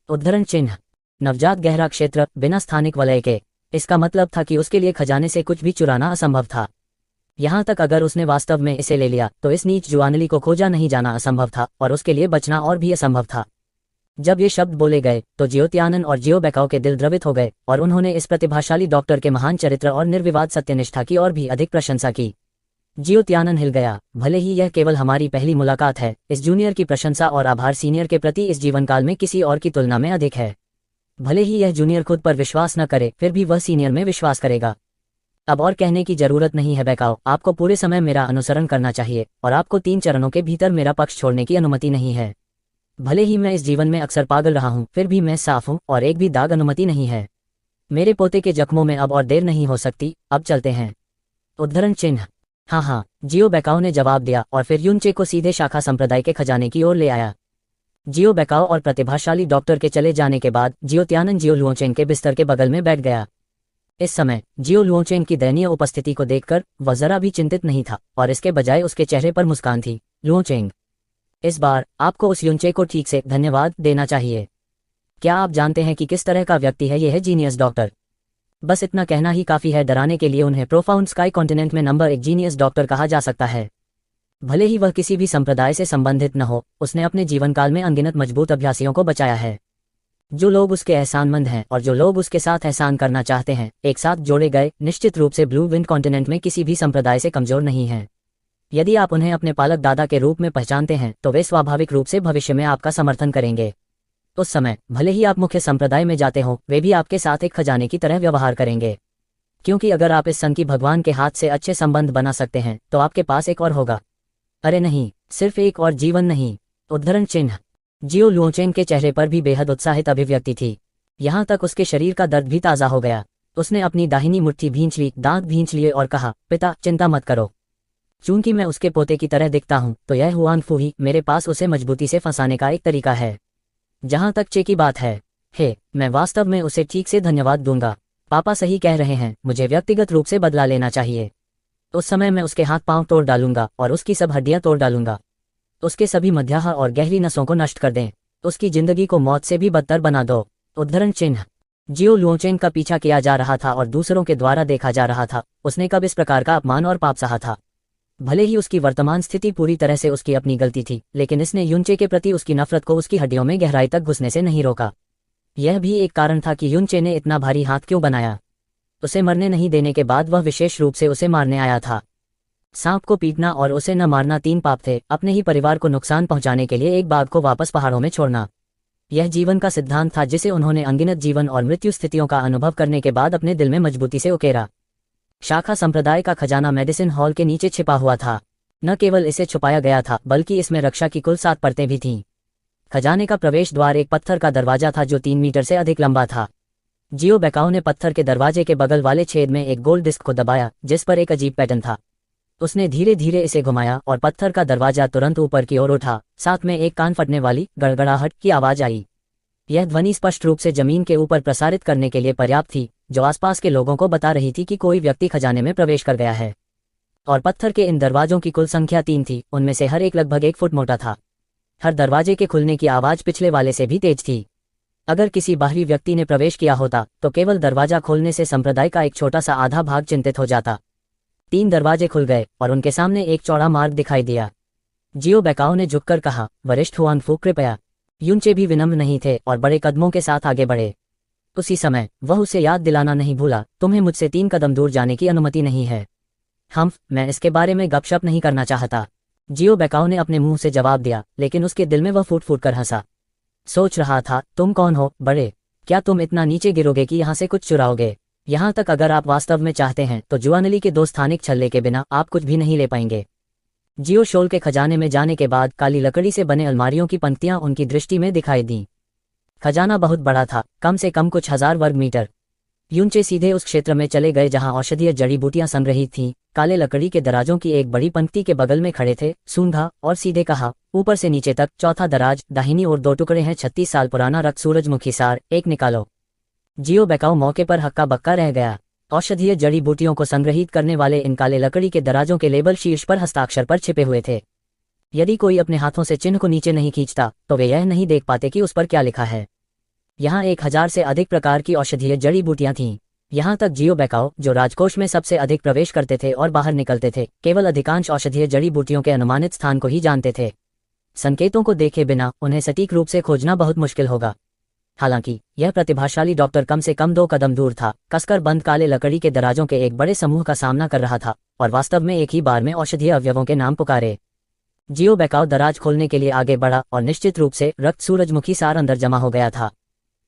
उद्धरण चिन्ह नवजात गहरा क्षेत्र बिना स्थानिक वलय के। इसका मतलब था कि उसके लिए खजाने से कुछ भी चुराना असंभव था। यहां तक अगर उसने वास्तव में इसे ले लिया तो इस नीच जुआनली को खोजा नहीं जाना असंभव था और उसके लिए बचना और भी असंभव था। जब ये शब्द बोले गए तो जियो त्यानन और जियो बैकाओ के दिल द्रवित हो गए और उन्होंने इस प्रतिभाशाली डॉक्टर के महान चरित्र और निर्विवाद सत्यनिष्ठा की और भी अधिक प्रशंसा की। जियो त्यानन हिल गया। भले ही यह केवल हमारी पहली मुलाकात है, इस जूनियर की प्रशंसा और आभार सीनियर के प्रति इस जीवनकाल में किसी और की तुलना में अधिक है। भले ही यह जूनियर खुद पर विश्वास न करे, फिर भी वह सीनियर में विश्वास करेगा। अब और कहने की जरूरत नहीं है बैकाओ, आपको पूरे समय मेरा अनुसरण करना चाहिए और आपको 3 चरणों के भीतर मेरा पक्ष छोड़ने की अनुमति नहीं है। भले ही मैं इस जीवन में अक्सर पागल रहा हूं, फिर भी मैं साफ हूं और एक भी दाग अनुमति नहीं है। मेरे पोते के जख्मों में अब और देर नहीं हो सकती, अब चलते हैं। उद्धरण चिन्ह हाँ, जियो बैकाओ ने जवाब दिया और फिर युनचे को सीधे शाखा संप्रदाय के खजाने की ओर ले आया। जियो बैकाओ और प्रतिभाशाली डॉक्टर के चले जाने के बाद जियो त्यानन जियो लुओचेंग के बिस्तर के बगल में बैठ गया। इस समय जियो लुओचेंग की दयनीय उपस्थिति को देखकर वह जरा भी चिंतित नहीं था और इसके बजाय उसके चेहरे पर मुस्कान थी। लुओचेंग, इस बार आपको उस युनचे को ठीक से धन्यवाद देना चाहिए। क्या आप जानते हैं कि किस तरह का व्यक्ति है यह जीनियस डॉक्टर? बस इतना कहना ही काफी है डराने के लिए उन्हें प्रोफाउंड स्काई कॉन्टिनेंट में नंबर 1 जीनियस डॉक्टर कहा जा सकता है। भले ही वह किसी भी संप्रदाय से संबंधित न हो, उसने अपने जीवनकाल में अनगिनत मजबूत अभ्यासियों को बचाया है। जो लोग उसके एहसानमंद हैं और जो लोग उसके साथ एहसान करना चाहते हैं, एक साथ जोड़े गए, निश्चित रूप से ब्लू विंड कॉन्टिनेंट में किसी भी संप्रदाय से कमजोर नहीं हैं। यदि आप उन्हें अपने पालक दादा के रूप में पहचानते हैं तो वे स्वाभाविक रूप से भविष्य में आपका समर्थन करेंगे। उस समय भले ही आप मुख्य संप्रदाय में जाते हो, वे भी आपके साथ एक खजाने की तरह व्यवहार करेंगे, क्योंकि अगर आप इस सन की भगवान के हाथ से अच्छे संबंध बना सकते हैं तो आपके पास एक और होगा। अरे नहीं, सिर्फ एक और जीवन नहीं। उद्धरण चिन्ह जियो लुओचेंग के चेहरे पर भी बेहद उत्साहित अभिव्यक्ति थी। यहाँ तक उसके शरीर का दर्द भी ताज़ा हो गया। उसने अपनी दाहिनी मुट्ठी भींच ली, दांत भींच लिए और कहा, पिता चिंता मत करो। चूंकि मैं उसके पोते की तरह दिखता हूँ तो यह हुआनफू ही मेरे पास उसे मजबूती से फंसाने का एक तरीका है। जहां तक चे की बात है, मैं वास्तव में उसे ठीक से धन्यवाद दूंगा। पापा सही कह रहे हैं, मुझे व्यक्तिगत रूप से बदला लेना चाहिए। उस समय मैं उसके हाथ पांव तोड़ डालूंगा और उसकी सब हड्डियां तोड़ डालूंगा। उसके सभी मध्याह्न और गहरी नसों को नष्ट कर दें। उसकी जिंदगी को मौत से भी बदतर बना दो। उद्धरण चिन्ह जियो लुओचेंग का पीछा किया जा रहा था और दूसरों के द्वारा देखा जा रहा था। उसने कब इस प्रकार का अपमान और पाप सहा था? भले ही उसकी वर्तमान स्थिति पूरी तरह से उसकी अपनी गलती थी, लेकिन इसने युनचे के प्रति उसकी नफरत को उसकी हड्डियों में गहराई तक घुसने से नहीं रोका। यह भी एक कारण था कि युनचे ने इतना भारी हाथ क्यों बनाया। उसे मरने नहीं देने के बाद वह विशेष रूप से उसे मारने आया था। सांप को पीटना और उसे न मारना 3 पाप थे। अपने ही परिवार को नुकसान पहुंचाने के लिए एक बाघ को वापस पहाड़ों में छोड़ना, यह जीवन का सिद्धांत था जिसे उन्होंने अनगिनत जीवन और मृत्यु स्थितियों का अनुभव करने के बाद अपने दिल में मजबूती से उकेरा। शाखा संप्रदाय का खजाना मेडिसिन हॉल के नीचे छिपा हुआ था। न केवल इसे छुपाया गया था, बल्कि इसमें रक्षा की कुल 7 परतें भी थीं। खजाने का प्रवेश द्वार एक पत्थर का दरवाजा था जो 3 मीटर से अधिक लंबा था। जियो बैकाओ ने पत्थर के दरवाजे के बगल वाले छेद में एक गोल्ड डिस्क को दबाया जिस पर एक अजीब पैटर्न था। उसने धीरे धीरे इसे घुमाया और पत्थर का दरवाजा तुरंत ऊपर की ओर उठा। साथ में एक कान फटने वाली गड़गड़ाहट की आवाज आई। यह ध्वनि स्पष्ट रूप से जमीन के ऊपर प्रसारित करने के लिए पर्याप्त थी, जो आसपास के लोगों को बता रही थी कि कोई व्यक्ति खजाने में प्रवेश कर गया है। और पत्थर के इन दरवाजों की कुल संख्या 3 थी, उनमें से हर एक लगभग 1 फुट मोटा था। हर दरवाजे के खुलने की आवाज पिछले वाले से भी तेज थी। अगर किसी बाहरी व्यक्ति ने प्रवेश किया होता तो केवल दरवाजा खोलने से संप्रदाय का एक छोटा सा आधा भाग चिंतित हो जाता। 3 दरवाजे खुल गए और उनके सामने एक चौड़ा मार्ग दिखाई दिया। जियो बैकाओ ने झुककर कहा, वरिष्ठ हुआनफू कृपया। युनचे भी विनम्र नहीं थे और बड़े कदमों के साथ आगे बढ़े। उसी समय वह उसे याद दिलाना नहीं भूला, तुम्हें मुझसे 3 कदम दूर जाने की अनुमति नहीं है। मैं इसके बारे में गपशप नहीं करना चाहता। जियो बैकाओ ने अपने मुंह से जवाब दिया, लेकिन उसके दिल में वह फूट फूट कर हंसा। सोच रहा था, तुम कौन हो बड़े? क्या तुम इतना नीचे गिरोगे कि यहाँ से कुछ चुराओगे? यहाँ तक अगर आप वास्तव में चाहते हैं तो जुआनली के 2 स्थानिक छल्ले के बिना आप कुछ भी नहीं ले पाएंगे। जियो शोल के खजाने में जाने के बाद काली लकड़ी से बने अलमारियों की पंक्तियां उनकी दृष्टि में दिखाई दीं। खजाना बहुत बड़ा था, कम से कम कुछ 1000 वर्ग मीटर। यूनचे सीधे उस क्षेत्र में चले गए जहां औषधीय जड़ी बूटियां संग्रहित थीं। काले लकड़ी के दराजों की एक बड़ी पंक्ति के बगल में खड़े थे, सूंघा और सीधे कहा, ऊपर से नीचे तक चौथा दराज, दाहिनी ओर 2 टुकड़े हैं, 36 साल पुराना रक्त सूरजमुखी सार, एक निकालो। जियो बेकाओ मौके पर हक्का बक्का रह गया। औषधीय जड़ी बूटियों को संग्रहित करने वाले इन काले लकड़ी के दराजों के लेबल शीर्ष पर हस्ताक्षर पर छिपे हुए थे। यदि कोई अपने हाथों से चिन्ह को नीचे नहीं खींचता तो वे यह नहीं देख पाते कि उस पर क्या लिखा है। यहाँ 1000 से अधिक प्रकार की औषधीय जड़ी बूटियां थीं। यहाँ तक जियो बेकाओ, जो राजकोष में सबसे अधिक प्रवेश करते थे और बाहर निकलते थे, केवल अधिकांश औषधीय जड़ी बूटियों के अनुमानित स्थान को ही जानते थे। संकेतों को देखे बिना उन्हें सटीक रूप से खोजना बहुत मुश्किल होगा। हालांकि यह प्रतिभाशाली डॉक्टर कम से कम 2 कदम दूर था, कसकर बंद काले लकड़ी के दराजों के एक बड़े समूह का सामना कर रहा था और वास्तव में एक ही बार में औषधीय अवयवों के नाम पुकारे। जियो बेकाओ दराज खोलने के लिए आगे बढ़ा और निश्चित रूप से रक्त सूरजमुखी सार अंदर जमा हो गया था।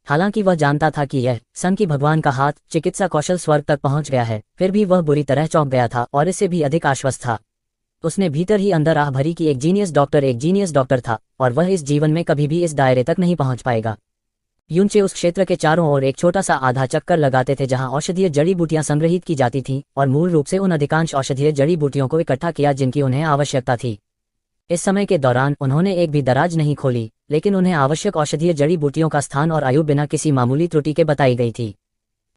हालांकि वह जानता था कि यह सन की भगवान का हाथ, चिकित्सा कौशल स्वर्ग तक पहुंच गया है, फिर भी वह बुरी तरह चौंक गया था और इससे भी अधिक आश्वस्त था। उसने भीतर ही अंदर आह भरी कि एक जीनियस डॉक्टर था और वह इस जीवन में कभी भी इस दायरे तक नहीं पहुंच पाएगा। यूनचे उस क्षेत्र के चारों ओर एक छोटा सा आधा चक्कर लगाते थे जहां औषधीय जड़ी बूटियां संग्रहित की जाती थीं और मूल रूप से उन अधिकांश औषधीय जड़ी बूटियों को इकट्ठा किया जिनकी उन्हें आवश्यकता थी। इस समय के दौरान उन्होंने एक भी दराज नहीं खोली, लेकिन उन्हें आवश्यक औषधीय जड़ी बूटियों का स्थान और आयु बिना किसी मामूली त्रुटि के बताई गई थी।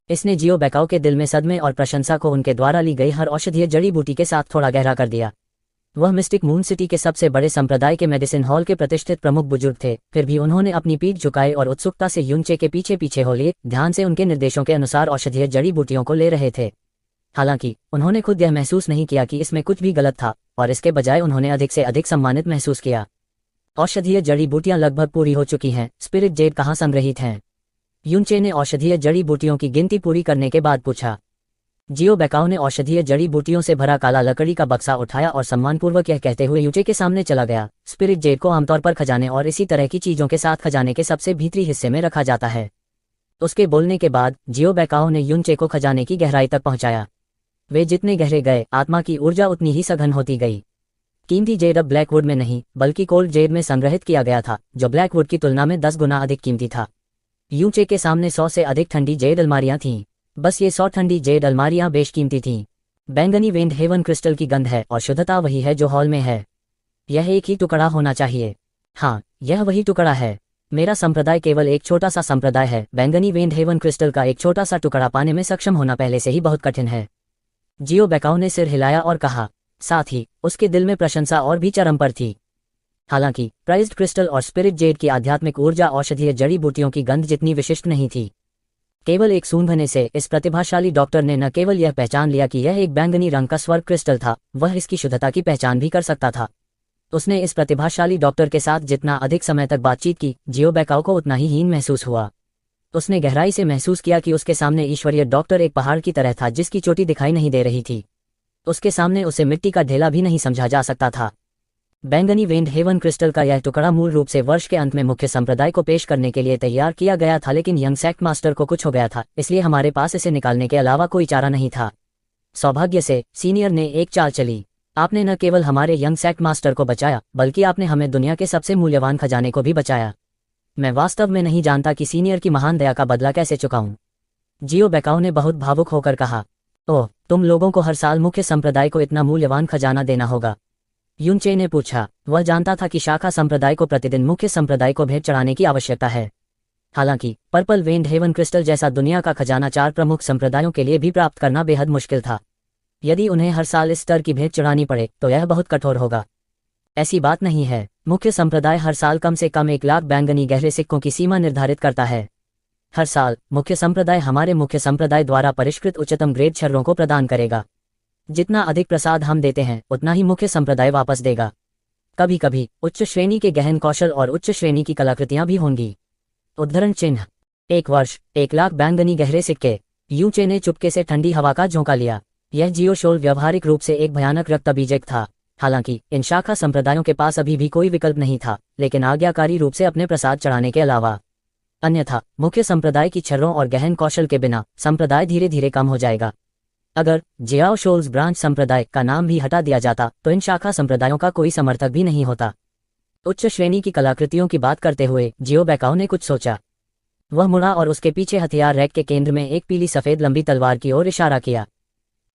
इसने जियो बेकाओ के दिल में सदमे और प्रशंसा को उनके द्वारा ली गई हर औषधीय जड़ी बूटी के साथ थोड़ा गहरा कर दिया। वह मिस्टिक मून सिटी के सबसे बड़े संप्रदाय के मेडिसिन हॉल के प्रतिष्ठित प्रमुख बुजुर्ग थे, फिर भी उन्होंने अपनी पीठ झुकाई और उत्सुकता से यूनचे के पीछे पीछे हो लिए, ध्यान से उनके निर्देशों के अनुसार औषधीय जड़ी बूटियों को ले रहे थे। हालांकि उन्होंने खुद यह महसूस नहीं किया कि इसमें कुछ भी गलत था और इसके बजाय उन्होंने अधिक से अधिक सम्मानित महसूस किया। औषधीय जड़ी बूटियां लगभग पूरी हो चुकी हैं, स्पिरिट जेड कहाँ संग्रहित हैं? यूनचे ने औषधीय जड़ी बूटियों की गिनती पूरी करने के बाद पूछा। जियो बेकाओ ने औषधीय जड़ी बूटियों से भरा काला लकड़ी का बक्सा उठाया और सम्मानपूर्वक यह कहते हुए यूनचे के सामने चला गया, स्पिरिट जेड को आमतौर पर खजाने और इसी तरह की चीजों के साथ खजाने के सबसे भीतरी हिस्से में रखा जाता है। उसके बोलने के बाद जियो बेकाओ ने यूनचे को खजाने की गहराई तक पहुंचाया। वे जितने गहरे गए, आत्मा की ऊर्जा उतनी ही सघन होती गई। कीमती जेड अब ब्लैकवुड में नहीं बल्कि कोल्ड जेड में संग्रहित किया गया था, जो ब्लैकवुड की तुलना में 10 गुना अधिक कीमती था। यूनचे के सामने 100 से अधिक ठंडी जेड अलमारियां थीं। बस ये 100 ठंडी जेड अलमारियां बेशकीमती थीं। बैंगनी वेंड हेवन क्रिस्टल की गंध है और शुद्धता वही है जो हॉल में है। यह एक ही टुकड़ा होना चाहिए। हाँ, यह वही टुकड़ा है। मेरा संप्रदाय केवल एक छोटा सा संप्रदाय है। बैंगनी वेंड हेवन क्रिस्टल का एक छोटा सा टुकड़ा पाने में सक्षम होना पहले से ही बहुत कठिन है। जियो बेकाओ ने सिर हिलाया और कहा। साथ ही उसके दिल में प्रशंसा और भी चरम पर थी। हालांकि प्राइज्ड क्रिस्टल और स्पिरिट जेड की आध्यात्मिक ऊर्जा औषधीय जड़ी बूटियों की गंध जितनी विशिष्ट नहीं थी। केवल एक सूंघने से इस प्रतिभाशाली डॉक्टर ने न केवल यह पहचान लिया कि यह एक बैंगनी रंग का स्वर्ग क्रिस्टल था, वह इसकी शुद्धता की पहचान भी कर सकता था। उसने इस प्रतिभाशाली डॉक्टर के साथ जितना अधिक समय तक बातचीत की, जियो बेकाओ को उतना ही हीन महसूस हुआ। उसने गहराई से महसूस किया कि उसके सामने ईश्वरीय डॉक्टर एक पहाड़ की तरह था जिसकी चोटी दिखाई नहीं दे रही थी। उसके सामने उसे मिट्टी का ढेला भी नहीं समझा जा सकता था। बैंगनी वेंड हेवन क्रिस्टल का यह टुकड़ा मूल रूप से वर्ष के अंत में मुख्य संप्रदाय को पेश करने के लिए तैयार किया गया था, लेकिन यंग सेक्ट मास्टर को कुछ हो गया था, इसलिए हमारे पास इसे निकालने के अलावा कोई चारा नहीं था। सौभाग्य से सीनियर ने एक चाल चली। आपने न केवल हमारे यंग सेक्ट मास्टर को बचाया, बल्कि आपने हमें दुनिया के सबसे मूल्यवान खजाने को भी बचाया। मैं वास्तव में नहीं जानता कि सीनियर की महान दया का बदला कैसे चुकाऊं। जियो बेकाओ ने बहुत भावुक होकर कहा। ओह, तुम लोगों को हर साल मुख्य संप्रदाय को इतना मूल्यवान खजाना देना होगा? यूनचे ने पूछा। वह जानता था कि शाखा संप्रदाय को प्रतिदिन मुख्य संप्रदाय को भेंट चढ़ाने की आवश्यकता है। हालांकि पर्पल वेंड हेवन क्रिस्टल जैसा दुनिया का खजाना 4 प्रमुख संप्रदायों के लिए भी प्राप्त करना बेहद मुश्किल था। यदि उन्हें हर साल इस स्तर की भेंट चढ़ानी पड़े तो यह बहुत कठोर होगा। ऐसी बात नहीं है। मुख्य संप्रदाय हर साल कम से कम 1 लाख बैंगनी गहरे सिक्कों की सीमा निर्धारित करता है। हर साल मुख्य संप्रदाय हमारे मुख्य संप्रदाय द्वारा परिष्कृत उच्चतम ग्रेड छर्रों को प्रदान करेगा। जितना अधिक प्रसाद हम देते हैं उतना ही मुख्य संप्रदाय वापस देगा। कभी कभी उच्च श्रेणी के गहन कौशल और उच्च श्रेणी की कलाकृतियां भी होंगी। उद्धरण चिन्ह 1 वर्ष 1 लाख बैंगनी गहरे सिक्के। यूचे ने चुपके से ठंडी हवा का झोंका लिया। यह जियो शोल व्यावहारिक रूप से एक भयानक रक्तबीजक था। हालांकि इन शाखा संप्रदायों के पास अभी भी कोई विकल्प नहीं था, लेकिन आज्ञाकारी रूप से अपने प्रसाद चढ़ाने के अलावा। अन्यथा मुख्य संप्रदाय की छर्रों और गहन कौशल के बिना संप्रदाय धीरे धीरे कम हो जाएगा। अगर जियाओ शोल्स ब्रांच संप्रदाय का नाम भी हटा दिया जाता तो इन शाखा संप्रदायों का कोई समर्थक भी नहीं होता। उच्च श्रेणी की कलाकृतियों की बात करते हुए जियो बेकाओ ने कुछ सोचा। वह मुड़ा और उसके पीछे हथियार रैक के केंद्र में एक पीली सफेद लंबी तलवार की ओर इशारा किया।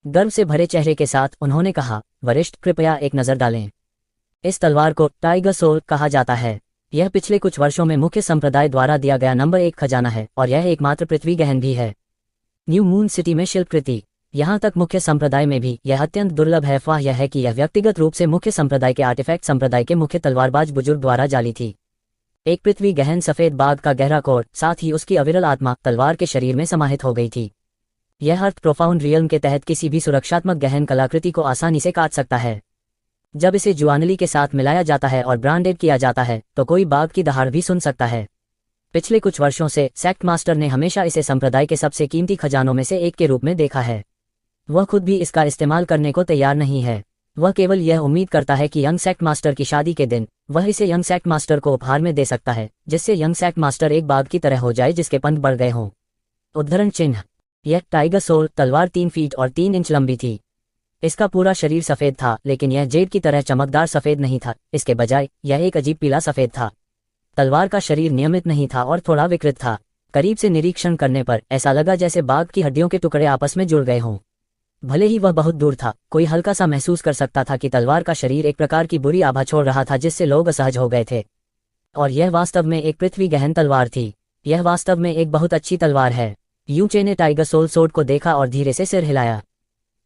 गर्व से भरे चेहरे के साथ उन्होंने कहा, वरिष्ठ कृपया एक नजर डालें। इस तलवार को टाइगर सोल कहा जाता है। यह पिछले कुछ वर्षों में मुख्य संप्रदाय द्वारा दिया गया नंबर 1 खजाना है और यह एकमात्र पृथ्वी गहन भी है। न्यू मून सिटी में शिल्पकृति, यहाँ तक मुख्य संप्रदाय में भी यह अत्यंत दुर्लभ है। अफवाह यह है कि यह व्यक्तिगत रूप से मुख्य संप्रदाय के आर्टिफैक्ट संप्रदाय के मुख्य तलवारबाज बुजुर्ग द्वारा जाली थी। एक पृथ्वी गहन सफेद बाघ का गहरा कोट, साथ ही उसकी अविरल आत्मा तलवार के शरीर में समाहित हो गई थी। यह अर्थ प्रोफाउंड रियल्म के तहत किसी भी सुरक्षात्मक गहन कलाकृति को आसानी से काट सकता है। जब इसे जुआनली के साथ मिलाया जाता है और ब्रांडेड किया जाता है तो कोई बाघ की दहाड़ भी सुन सकता है। पिछले कुछ वर्षों से सेक्ट मास्टर ने हमेशा इसे संप्रदाय के सबसे कीमती खजानों में से एक के रूप में देखा है। वह खुद भी इसका इस्तेमाल करने को तैयार नहीं है। वह केवल यह उम्मीद करता है कि यंग सेक्ट मास्टर की शादी के दिन वह इसे यंग सेक्ट मास्टर को उपहार में दे सकता है, जिससे यंग सेक्ट मास्टर एक बाघ की तरह हो जाए जिसके पंख बढ़ गए हों। उद्धरण चिन्ह, यह टाइगर सोल तलवार 3 फीट और 3 इंच लंबी थी। इसका पूरा शरीर सफेद था, लेकिन यह जेड की तरह चमकदार सफेद नहीं था। इसके बजाय यह एक अजीब पीला सफेद था। तलवार का शरीर नियमित नहीं था और थोड़ा विकृत था। करीब से निरीक्षण करने पर ऐसा लगा जैसे बाघ की हड्डियों के टुकड़े आपस में जुड़ गए हों। भले ही वह बहुत दूर था, कोई हल्का सा महसूस कर सकता था कि तलवार का शरीर एक प्रकार की बुरी आभा छोड़ रहा था जिससे लोग असहज हो गए थे। और यह वास्तव में एक पृथ्वी गहन तलवार थी। यह वास्तव में एक बहुत अच्छी तलवार है। यूचे ने टाइगर सोल सोर्ड को देखा और धीरे से सिर हिलाया।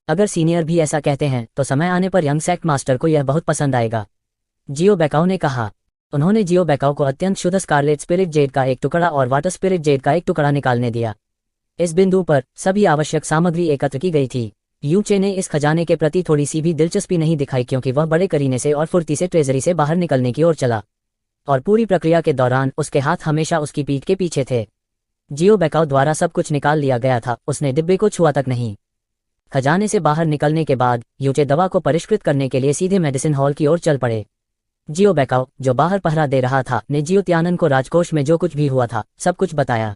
अगर सीनियर भी ऐसा कहते हैं तो समय आने पर यंग सेक्ट मास्टर को यह बहुत पसंद आएगा, जियो बेकाओ ने कहा। उन्होंने जियो बेकाओ को अत्यंत शुद्ध स्कारलेट स्पिरिट जेड का एक टुकड़ा और वाटर स्पिरिट जेड का एक टुकड़ा निकालने दिया। इस बिंदु पर सभी आवश्यक सामग्री एकत्र की गई थी। यूचे ने इस खजाने के प्रति थोड़ी सी भी दिलचस्पी नहीं दिखाई, क्योंकि वह बड़े करीने से और फुर्ती से ट्रेजरी से बाहर निकलने की ओर चला, और पूरी प्रक्रिया के दौरान उसके हाथ हमेशा उसकी पीठ के पीछे थे। जियो बेकाओ द्वारा सब कुछ निकाल लिया गया था, उसने डिब्बे को छुआ तक नहीं। खजाने से बाहर निकलने के बाद यूचे दवा को परिष्कृत करने के लिए सीधे मेडिसिन हॉल की ओर चल पड़े। जियो बेकाओ, जो बाहर पहरा दे रहा था, ने जियो त्यानन को राजकोष में जो कुछ भी हुआ था सब कुछ बताया।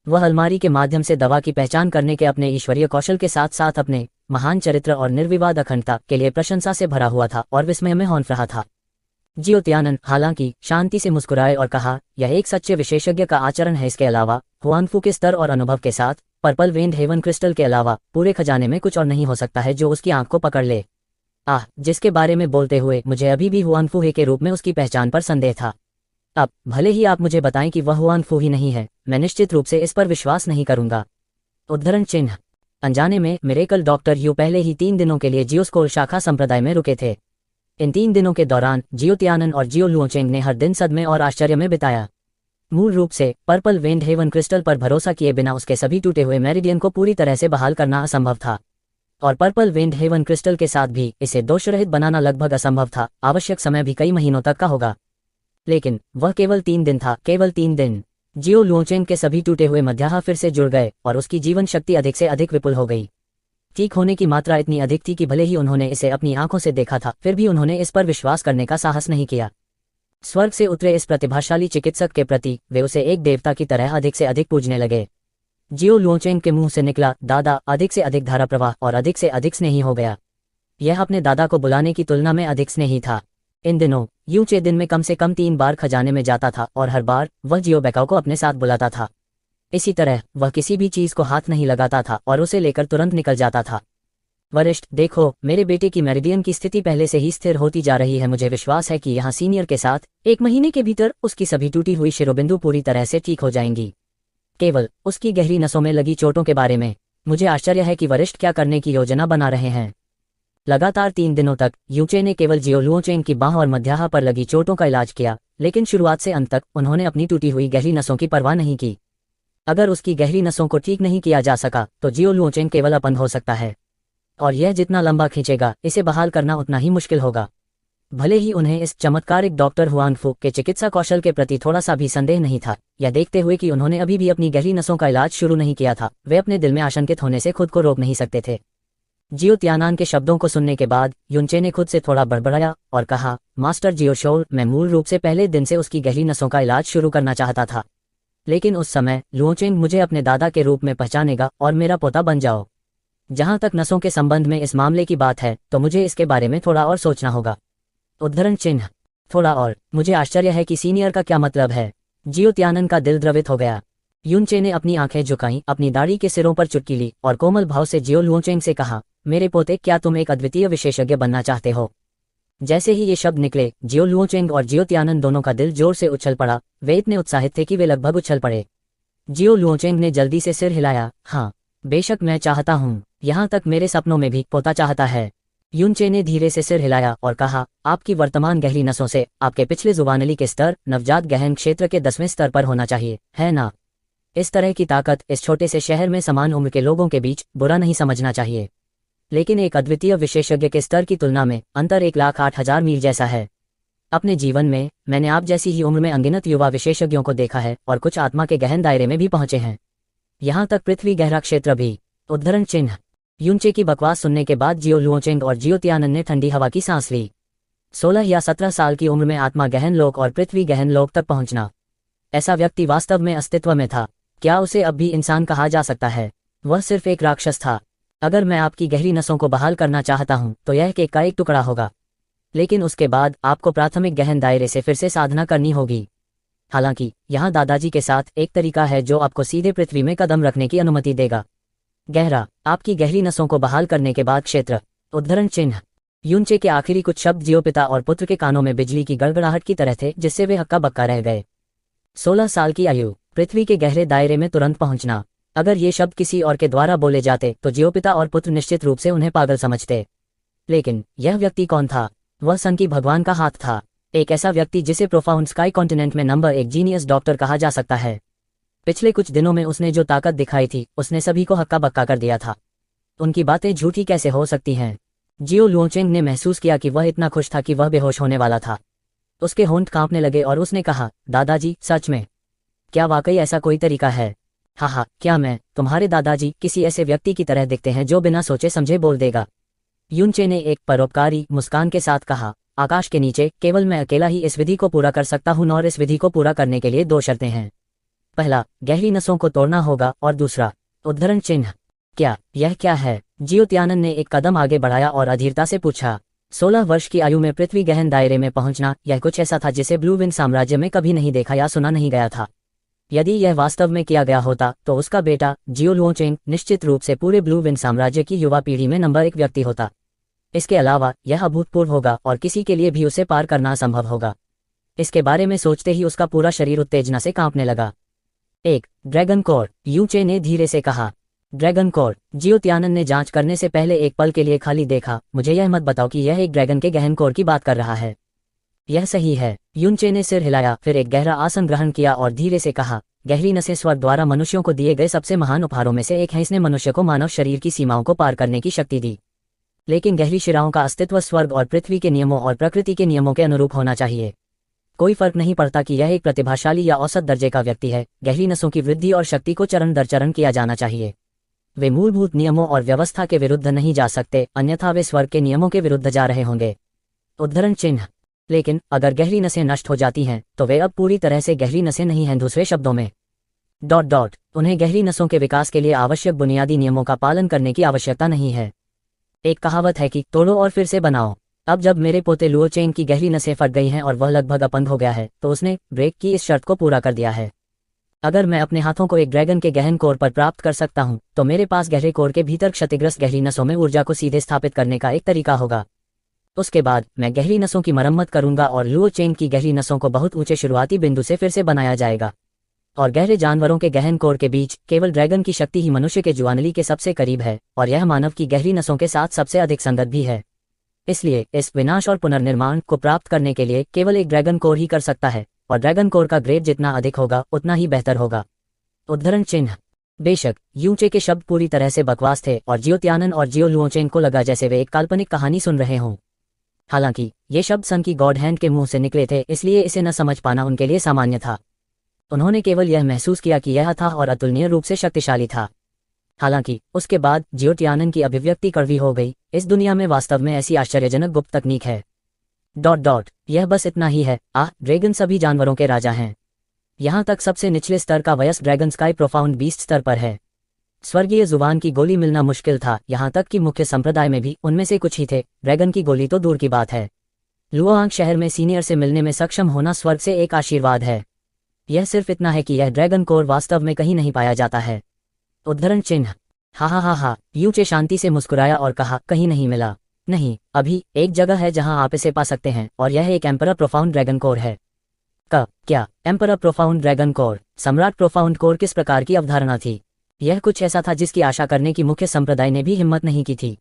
वह अलमारी के माध्यम से दवा की पहचान करने के अपने ईश्वरीय कौशल के साथ साथ अपने महान चरित्र और निर्विवाद अखंडता के लिए प्रशंसा से भरा हुआ था और विस्मय में हौंफ रहा था। जियो त्यानन हालांकि शांति से मुस्कुराए और कहा, यह एक सच्चे विशेषज्ञ का आचरण है। इसके अलावा हुआनफू के स्तर और अनुभव के साथ पर्पल वेंड हेवन क्रिस्टल के अलावा पूरे खजाने में कुछ और नहीं हो सकता है जो उसकी आंख को पकड़ ले। जिसके बारे में बोलते हुए मुझे अभी भी हुआनफू हे के रूप में उसकी पहचान पर संदेह था। अब भले ही आप मुझे बताएं कि वह हुआनफू ही नहीं है, मैं निश्चित रूप से इस पर विश्वास नहीं करूंगा। उद्धरण चिन्ह, अनजाने में मिरेकल डॉक्टर यू पहले ही 3 दिनों के लिए जियोस्कोल शाखा संप्रदाय में रुके थे। इन 3 दिनों के दौरान जियो त्यानन और जियो लुओचेंग ने हर दिन सदमे और आश्चर्य में बिताया। मूल रूप से पर्पल वेंड हेवन क्रिस्टल पर भरोसा किए बिना उसके सभी टूटे हुए मेरिडियन को पूरी तरह से बहाल करना असंभव था, और पर्पल वेंड हेवन क्रिस्टल के साथ भी इसे दोषरहित बनाना लगभग असंभव था। आवश्यक समय भी कई महीनों तक का होगा, लेकिन वह केवल 3 दिन था, केवल 3 दिन। जियो लुओचेंग के सभी टूटे हुए मध्याह्न फिर से जुड़ गए और उसकी जीवन शक्ति अधिक से अधिक विपुल हो गई। ठीक होने की मात्रा इतनी अधिक थी कि भले ही उन्होंने इसे अपनी आंखों से देखा था, फिर भी उन्होंने इस पर विश्वास करने का साहस नहीं किया। स्वर्ग से उतरे इस प्रतिभाशाली चिकित्सक के प्रति वे उसे एक देवता की तरह अधिक से अधिक पूजने लगे। जियो लुओचेंग के मुंह से निकला, दादा, अधिक से अधिक धारा प्रवाह और अधिक से अधिक स्नेही हो गया। यह अपने दादा को बुलाने की तुलना में अधिक स्नेही था। इन दिनों यूचे दिन में कम से कम 3 बार खजाने में जाता था और हर बार वह जियो बेकाओ को अपने साथ बुलाता था। इसी तरह वह किसी भी चीज को हाथ नहीं लगाता था और उसे लेकर तुरंत निकल जाता था। वरिष्ठ, देखो, मेरे बेटे की मेरिडियन की स्थिति पहले से ही स्थिर होती जा रही है। मुझे विश्वास है कि यहाँ सीनियर के साथ 1 महीने के भीतर उसकी सभी टूटी हुई शिरोबिंदु पूरी तरह से ठीक हो जाएंगी। केवल उसकी गहरी नसों में लगी चोटों के बारे में मुझे आश्चर्य है कि वरिष्ठ क्या करने की योजना बना रहे हैं। लगातार 3 दिनों तक यूचे ने केवल जियो लुओचेंग की बाह और मध्याह्न पर लगी चोटों का इलाज किया, लेकिन शुरुआत से अंत तक उन्होंने अपनी टूटी हुई गहरी नसों की परवाह नहीं की। अगर उसकी गहरी नसों को ठीक नहीं किया जा सका तो जियो लुओचेंग केवल अपंग हो सकता है, और यह जितना लंबा खींचेगा इसे बहाल करना उतना ही मुश्किल होगा। भले ही उन्हें इस चमत्कारिक डॉक्टर हुआनफू के चिकित्सा कौशल के प्रति थोड़ा सा भी संदेह नहीं था, यह देखते हुए कि उन्होंने अभी भी अपनी गहरी नसों का इलाज शुरू नहीं किया था, वे अपने दिल में आशंकित होने से खुद को रोक नहीं सकते थे। जियो त्यानान के शब्दों को सुनने के बाद युनचे ने खुद से थोड़ा बड़बड़ाया और कहा, मास्टर जियो शोल, मैं मूल रूप से पहले दिन से उसकी गहरी नसों का इलाज शुरू करना चाहता था, लेकिन उस समय लुओचेंग मुझे अपने दादा के रूप में पहचानेगा और मेरा पोता बन जाओ। जहां तक नसों के संबंध में इस मामले की बात है तो मुझे इसके बारे में थोड़ा और सोचना होगा। उद्धरण चिन्ह। थोड़ा और, मुझे आश्चर्य है कि सीनियर का क्या मतलब है। जियो त्यानन का दिल द्रवित हो गया। युनचे ने अपनी आंखें झुकाईं, अपनी दाढ़ी के सिरों पर चुटकी ली और कोमल भाव से जियो लुओचेंग से कहा, मेरे पोते, क्या तुम एक अद्वितीय विशेषज्ञ बनना चाहते हो? जैसे ही ये शब्द निकले, जियो लुओचेंग और जियो त्यानन दोनों का दिल जोर से उछल पड़ा। वे इतने उत्साहित थे कि वे लगभग उछल पड़े। जियो लुओचेंग ने जल्दी से सिर हिलाया। हाँ, बेशक मैं चाहता हूँ, यहाँ तक मेरे सपनों में भी पोता चाहता है। युनचे ने धीरे से सिर हिलाया और कहा, आपकी वर्तमान गहरी नसों से आपके पिछले जुबानली के स्तर नवजात गहन क्षेत्र के 10वें स्तर पर होना चाहिए, है ना? इस तरह की ताकत इस छोटे से शहर में समान उम्र के लोगों के बीच बुरा नहीं समझना चाहिए, लेकिन एक अद्वितीय विशेषज्ञ के स्तर की तुलना में अंतर 1,08,000 मील जैसा है। अपने जीवन में मैंने आप जैसी ही उम्र में अनगिनत युवा विशेषज्ञों को देखा है और कुछ आत्मा के गहन दायरे में भी पहुंचे हैं, यहाँ तक पृथ्वी गहरा क्षेत्र भी। उद्धरण चिन्ह। युनचे की बकवास सुनने के बाद जियो लुओचेंग और जियो त्यानन ने ठंडी हवा की सांस ली। 16 या 17 साल की उम्र में आत्मा गहन लोक और पृथ्वी गहन लोक तक पहुंचना, ऐसा व्यक्ति वास्तव में अस्तित्व में था। क्या उसे अब भी इंसान कहा जा सकता है? वह सिर्फ एक राक्षस था। अगर मैं आपकी गहरी नसों को बहाल करना चाहता हूं तो यह केक का एक टुकड़ा होगा, लेकिन उसके बाद आपको प्राथमिक गहन दायरे से फिर से साधना करनी होगी। हालांकि यहाँ दादाजी के साथ एक तरीका है जो आपको सीधे पृथ्वी में कदम रखने की अनुमति देगा। गहरा, आपकी गहरी नसों को बहाल करने के बाद क्षेत्र। उद्धरण चिन्ह। युनचे के आखिरी कुछ शब्द जियो पिता और पुत्र के कानों में बिजली की गड़गड़ाहट की तरह थे, जिससे वे हक्का बक्का रह गए। 16 साल की आयु, पृथ्वी के गहरे दायरे में तुरंत पहुंचना। अगर ये शब्द किसी और के द्वारा बोले जाते तो जियो पिता और पुत्र निश्चित रूप से उन्हें पागल समझते, लेकिन यह व्यक्ति कौन था? वह सन की भगवान का हाथ था, एक ऐसा व्यक्ति जिसे प्रोफाउंड स्काई कॉन्टिनेंट में नंबर 1 जीनियस डॉक्टर कहा जा सकता है। पिछले कुछ दिनों में उसने जो ताकत दिखाई थी उसने सभी को हक्का बक्का कर दिया था। उनकी बातें झूठी कैसे हो सकती हैं? जियो लुओचेंग ने महसूस किया कि वह इतना खुश था कि वह बेहोश होने वाला था। उसके होंठ कांपने लगे और उसने कहा, दादाजी, सच में? क्या वाकई ऐसा कोई तरीका है? हाँ, क्या मैं, तुम्हारे दादाजी, किसी ऐसे व्यक्ति की तरह दिखते हैं जो बिना सोचे समझे बोल देगा? युनचे ने एक परोपकारी मुस्कान के साथ कहा, आकाश के नीचे केवल मैं अकेला ही इस विधि को पूरा कर सकता हूं और इस विधि को पूरा करने के लिए 2 शर्तें हैं। पहला, गहरी नसों को तोड़ना होगा और दूसरा। उद्धरण चिन्ह। क्या, यह क्या है? जियो त्यानन ने एक कदम आगे बढ़ाया और अधीरता से पूछा। 16 वर्ष की आयु में पृथ्वी गहन दायरे में पहुंचना, यह कुछ ऐसा था जिसे ब्लू विंग साम्राज्य में कभी नहीं देखा या सुना नहीं गया था। यदि यह वास्तव में किया गया होता तो उसका बेटा जियो लुओचेंग निश्चित रूप से पूरे ब्लू विंग साम्राज्य की युवा पीढ़ी में नंबर 1 व्यक्ति होता। इसके अलावा यह अभूतपूर्व होगा और किसी के लिए भी उसे पार करना असंभव होगा। इसके बारे में सोचते ही उसका पूरा शरीर उत्तेजना से कांपने लगा। एक ड्रैगन कोर, युनचे ने धीरे से कहा। Dragon core. जियो त्यानन ने जांच करने से पहले एक पल के लिए खाली देखा। मुझे यह मत बताओ कि यह एक ड्रैगन के गहन कोर की बात कर रहा है। यह सही है। युनचे ने सिर हिलाया, फिर एक गहरा आसन ग्रहण किया और धीरे से कहा, गहरी नसें स्वर्ग द्वारा मनुष्यों को दिए गए सबसे महान उपहारों में से एक है। इसने मनुष्य को मानव शरीर की सीमाओं को पार करने की शक्ति दी, लेकिन गहरी शिराओं का अस्तित्व स्वर्ग और पृथ्वी के नियमों और प्रकृति के नियमों के अनुरूप होना चाहिए। कोई फर्क नहीं पड़ता कि यह एक प्रतिभाशाली या औसत दर्जे का व्यक्ति है, गहरी नसों की वृद्धि और शक्ति को चरण दर चरण किया जाना चाहिए। वे मूलभूत नियमों और व्यवस्था के विरुद्ध नहीं जा सकते, अन्यथा वे स्वर्ग के नियमों के विरुद्ध जा रहे होंगे। उद्धरण चिन्ह। लेकिन अगर गहरी नसें नष्ट हो जाती हैं तो वे अब पूरी तरह से गहरी नसें नहीं हैं। दूसरे शब्दों में उन्हें गहरी नसों के विकास के लिए आवश्यक बुनियादी नियमों का पालन करने की आवश्यकता नहीं है। एक कहावत है कि तोड़ो और फिर से बनाओ। अब जब मेरे पोते लुओचेंग की गहरी नसें फट गई हैं और वह लगभग अपंग हो गया है तो उसने ब्रेक की इस शर्त को पूरा कर दिया है। अगर मैं अपने हाथों को एक ड्रैगन के गहन कोर पर प्राप्त कर सकता हूं तो मेरे पास गहरे कोर के भीतर क्षतिग्रस्त गहरी नसों में ऊर्जा को सीधे स्थापित करने का एक तरीका होगा। उसके बाद मैं गहरी नसों की मरम्मत करूंगा और लुओचेंग की गहरी नसों को बहुत ऊंचे शुरुआती बिंदु से फिर से बनाया जाएगा। और गहरे जानवरों के गहन कोर के बीच केवल ड्रैगन की शक्ति ही मनुष्य के जुआनली के सबसे करीब है, और यह मानव की गहरी नसों के साथ सबसे अधिक संगत भी है। इसलिए इस विनाश और पुनर्निर्माण को प्राप्त करने के लिए केवल एक ड्रैगन कोर ही कर सकता है, और ड्रैगन कोर का ग्रेड जितना अधिक होगा उतना ही बेहतर होगा। उद्धरण चिन्ह। बेशक युनचे के शब्द पूरी तरह से बकवास थे और जियो त्यानन और जियो लुओचेंग को लगा जैसे वे एक काल्पनिक कहानी सुन रहे हों। हालांकि ये शब्द सन की गॉड हैंड के मुंह से निकले थे, इसलिए इसे न समझ पाना उनके लिए सामान्य था। उन्होंने केवल यह महसूस किया कि यह था और अतुलनीय रूप से शक्तिशाली था। हालांकि उसके बाद जियो त्यानन की अभिव्यक्ति कड़वी हो गई। इस दुनिया में वास्तव में ऐसी आश्चर्यजनक गुप्त तकनीक है। यह बस इतना ही है। ड्रैगन सभी जानवरों के राजा हैं। यहाँ तक सबसे निचले स्तर का वयस्क ड्रैगन स्काई प्रोफाउंड बीस्ट स्तर पर है। स्वर्गीय जुबान की गोली मिलना मुश्किल था, यहाँ तक कि मुख्य संप्रदाय में भी उनमें से कुछ ही थे। ड्रैगन की गोली तो दूर की बात है। लुओआंग शहर में सीनियर से मिलने में सक्षम होना स्वर्ग से एक आशीर्वाद है। यह सिर्फ इतना है कि यह ड्रैगन कोर वास्तव में कहीं नहीं पाया जाता है। उद्धरण चिन्ह। हा हा हा हा। यूचे शांति से मुस्कुराया और कहा, कहीं नहीं मिला। नहीं, अभी एक जगह है जहां आप इसे पा सकते हैं, और यह एक एम्परर प्रोफाउंड ड्रैगन कोर है। क्या एम्परर प्रोफाउंड ड्रैगन कोर? सम्राट प्रोफाउंड कोर किस प्रकार की अवधारणा थी? यह कुछ ऐसा था जिसकी आशा करने की मुख्य संप्रदाय ने भी हिम्मत नहीं की थी।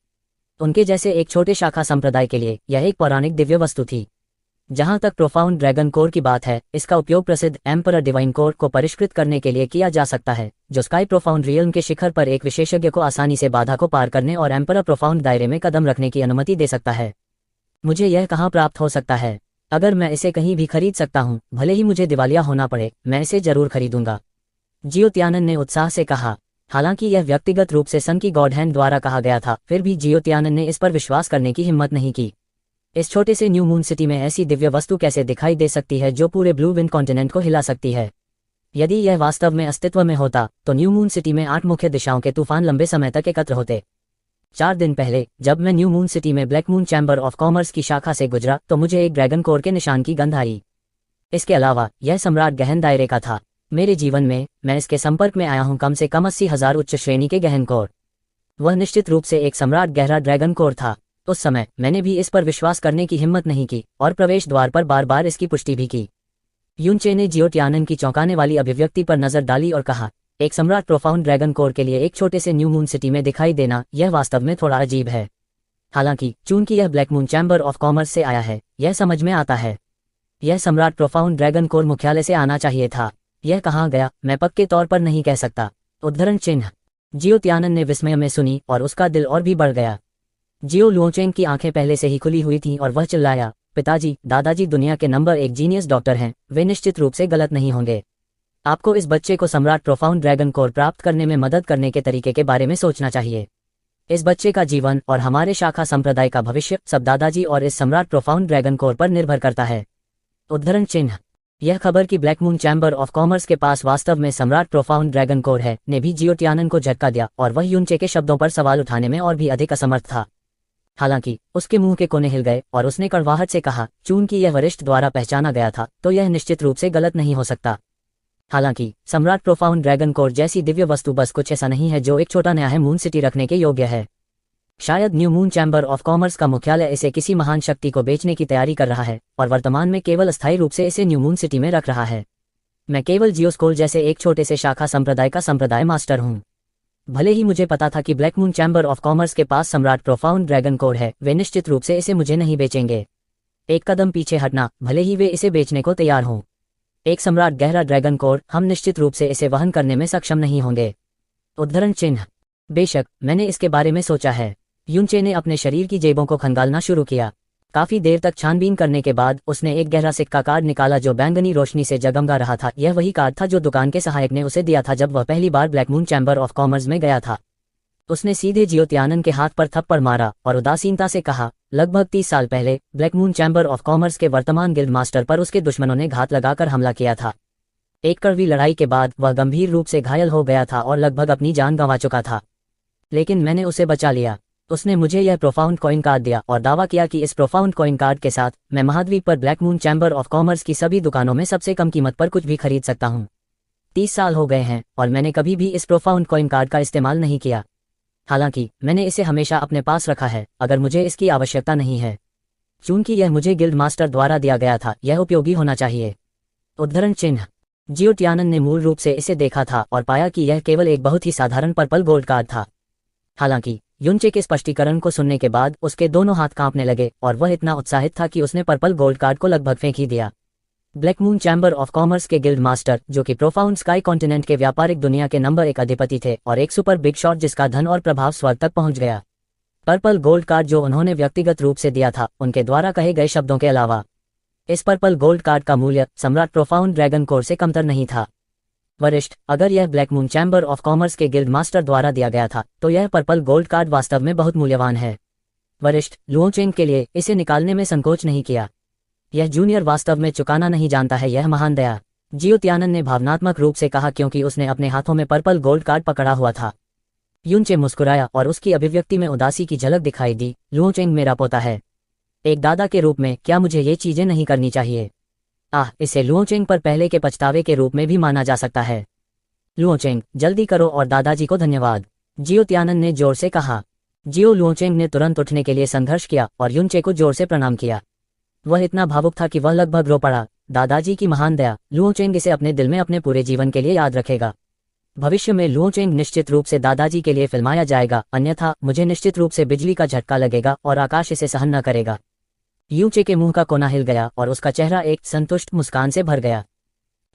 उनके जैसे एक छोटे शाखा संप्रदाय के लिए यह एक पौराणिक दिव्य वस्तु थी। जहां तक प्रोफाउंड ड्रैगन कोर की बात है, इसका उपयोग प्रसिद्ध एम्परर डिवाइन कोर को परिष्कृत करने के लिए किया जा सकता है, जो स्काई प्रोफाउंड रियल्म के शिखर पर एक विशेषज्ञ को आसानी से बाधा को पार करने और एम्परर प्रोफाउंड दायरे में कदम रखने की अनुमति दे सकता है। मुझे यह कहाँ प्राप्त हो सकता है? अगर मैं इसे कहीं भी खरीद सकता हूँ, भले ही मुझे दिवालिया होना पड़े, मैं इसे जरूर खरीदूंगा, जियो त्यानन ने उत्साह से कहा। हालांकि यह व्यक्तिगत रूप से सन की गॉड हैंड द्वारा कहा गया था, फिर भी जियो त्यानन ने इस पर विश्वास करने की हिम्मत नहीं की। इस छोटे से न्यू मून सिटी में ऐसी दिव्य वस्तु कैसे दिखाई दे सकती है जो पूरे ब्लू विंड कॉन्टिनेंट को हिला सकती है? यदि यह वास्तव में अस्तित्व में होता, तो न्यू मून सिटी में 8 मुख्य दिशाओं के तूफान लंबे समय तक एकत्र होते। 4 दिन पहले जब मैं न्यू मून सिटी में black Moon Chamber of commerce की शाखा से गुजरा, तो मुझे एक ड्रैगन कोर के निशान की गंध आई। इसके अलावा यह सम्राट गहन दायरे का था। मेरे जीवन में मैं इसके संपर्क में आया हूं कम से कम 80,000 उच्च श्रेणी के गहन कोर। वह निश्चित रूप से एक सम्राट गहरा ड्रैगन कोर था। उस समय मैंने भी इस पर विश्वास करने की हिम्मत नहीं की, और प्रवेश द्वार पर बार बार इसकी पुष्टि भी की। यूनचे ने जियो त्यानन की चौंकाने वाली अभिव्यक्ति पर नजर डाली और कहा, एक सम्राट प्रोफाउंड ड्रैगन कोर के लिए एक छोटे से न्यू मून सिटी में दिखाई देना, यह वास्तव में थोड़ा अजीब है। हालांकि चूंकि यह black Moon Chamber of commerce से आया है, यह समझ में आता है। यह सम्राट प्रोफाउंड ड्रैगन कोर मुख्यालय से आना चाहिए था। यह कहाँ गया, मैं पक्के तौर पर नहीं कह सकता। उद्धरण चिन्ह। जियो त्यानन ने विस्मय में सुनी और उसका दिल और भी बढ़ गया। जियो लुओचेंग की आंखें पहले से ही खुली हुई थीं और वह चिल्लाया, पिताजी, दादाजी दुनिया के नंबर 1 जीनियस डॉक्टर हैं, वे निश्चित रूप से गलत नहीं होंगे। आपको इस बच्चे को सम्राट प्रोफाउंड ड्रैगन कोर प्राप्त करने में मदद करने के तरीके के बारे में सोचना चाहिए। इस बच्चे का जीवन और हमारे शाखा संप्रदाय का भविष्य सब दादाजी और इस सम्राट प्रोफाउंड ड्रैगन कोर पर निर्भर करता है। उद्धरण चिन्ह। यह खबर कि black Moon Chamber of commerce के पास वास्तव में सम्राट प्रोफाउंड ड्रैगन कोर है ने भी जियो त्यानन को झटका दिया, और वह यूनचे के शब्दों पर सवाल उठाने में और भी अधिक असमर्थ था। हालांकि उसके मुंह के कोने हिल गए और उसने कड़वाहट से कहा, चूंकि यह वरिष्ठ द्वारा पहचाना गया था, तो यह निश्चित रूप से गलत नहीं हो सकता। हालांकि सम्राट प्रोफाउंड ड्रैगन कोर जैसी दिव्य वस्तु बस कुछ ऐसा नहीं है जो एक छोटा नया है मून सिटी रखने के योग्य है। शायद new moon Chamber of commerce का मुख्यालय इसे किसी महान शक्ति को बेचने की तैयारी कर रहा है, और वर्तमान में केवल अस्थायी रूप से इसे न्यू मून सिटी में रख रहा है। मैं केवल जियोस्कोल जैसे एक छोटे से शाखा संप्रदाय का संप्रदाय मास्टर हूँ। भले ही मुझे पता था कि black Moon Chamber of commerce के पास सम्राट प्रोफाउंड ड्रैगन कोर है, वे निश्चित रूप से इसे मुझे नहीं बेचेंगे। एक कदम पीछे हटना, भले ही वे इसे बेचने को तैयार हों। एक सम्राट गहरा ड्रैगन कोर, हम निश्चित रूप से इसे वहन करने में सक्षम नहीं होंगे। उद्धरण चिन्ह। बेशक, मैंने इसके बारे में सोचा है। यूनचे ने अपने शरीर की जेबों को खंगालना शुरू किया। काफी देर तक छानबीन करने के बाद उसने एक गहरा सिक्का कार्ड निकाला जो बैंगनी रोशनी से जगमगा रहा था। यह वही कार्ड था जो दुकान के सहायक ने उसे दिया था जब वह पहली बार Black Moon Chamber of Commerce में गया था। उसने सीधे जियो त्यानन के हाथ पर थप्पड़ मारा और उदासीनता से कहा, लगभग 30 साल पहले black Moon Chamber of commerce के वर्तमान गिल्ड मास्टर पर उसके दुश्मनों ने घात लगाकर हमला किया था। एक कड़वी लड़ाई के बाद वह गंभीर रूप से घायल हो गया था और लगभग अपनी जान गंवा चुका था, लेकिन मैंने उसे बचा लिया। उसने मुझे यह प्रोफाउंड कॉइन कार्ड दिया और दावा किया कि इस प्रोफाउंड कॉइन कार्ड के साथ मैं महाद्वीप पर black Moon Chamber of commerce की सभी दुकानों में सबसे कम कीमत पर कुछ भी खरीद सकता हूँ। 30 साल हो गए हैं और मैंने कभी भी इस प्रोफाउंड कॉइन कार्ड का इस्तेमाल नहीं किया। हालांकि मैंने इसे हमेशा अपने पास रखा है अगर मुझे इसकी आवश्यकता नहीं है। चूंकि यह मुझे गिल्ड मास्टर द्वारा दिया गया था, यह उपयोगी होना चाहिए। उद्धरण चिन्ह। जियो त्यानन ने मूल रूप से इसे देखा था और पाया कि यह केवल एक बहुत ही साधारण पर्पल गोल्ड कार्ड था। हालांकि यूनचे के स्पष्टीकरण को सुनने के बाद उसके दोनों हाथ कांपने लगे और वह इतना उत्साहित था कि उसने पर्पल गोल्ड कार्ड को लगभग फेंक ही दिया। Black Moon Chamber of commerce के गिल्ड मास्टर, जो कि प्रोफाउंड स्काई कॉन्टिनेंट के व्यापारिक दुनिया के नंबर 1 अधिपति थे और एक सुपर बिग शॉट जिसका धन और प्रभाव स्वर्ग तक पहुंच गया। पर्पल गोल्ड कार्ड जो उन्होंने व्यक्तिगत रूप से दिया था, उनके द्वारा कहे गए शब्दों के अलावा, इस पर्पल गोल्ड कार्ड का मूल्य सम्राट प्रोफाउंड ड्रैगन कोर से कमतर नहीं था। वरिष्ठ, अगर यह black Moon Chamber of commerce के गिल्ड मास्टर द्वारा दिया गया था, तो यह पर्पल गोल्ड कार्ड वास्तव में बहुत मूल्यवान है। वरिष्ठ लुओचेंग के लिए इसे निकालने में संकोच नहीं किया। यह जूनियर वास्तव में चुकाना नहीं जानता है, यह महान दया। जियो त्यानन ने भावनात्मक रूप से कहा क्योंकि उसने अपने हाथों में पर्पल गोल्ड कार्ड पकड़ा हुआ था। यूनचे मुस्कुराया और उसकी अभिव्यक्ति में उदासी की झलक दिखाई दी। लुओचेंग मेरा पोता है। एक दादा के रूप में क्या मुझे ये चीजें नहीं करनी चाहिए? इसे लुओचेंग पर पहले के पछतावे के रूप में भी माना जा सकता है। लुओचेंग, जल्दी करो और दादाजी को धन्यवाद, जियो त्यानन ने जोर से कहा। जियो लुओचेंग ने तुरंत उठने के लिए संघर्ष किया और यूनचे को जोर से प्रणाम किया। वह इतना भावुक था कि वह लगभग रो पड़ा। दादाजी की महान दया, लुओचेंग इसे अपने दिल में अपने पूरे जीवन के लिए याद रखेगा। भविष्य में लुओचेंग निश्चित रूप से दादाजी के लिए फिल्माया जाएगा, अन्यथा मुझे निश्चित रूप से बिजली का झटका लगेगा और आकाश इसे सहन न करेगा। यूचे के मुंह का कोना हिल गया और उसका चेहरा एक संतुष्ट मुस्कान से भर गया।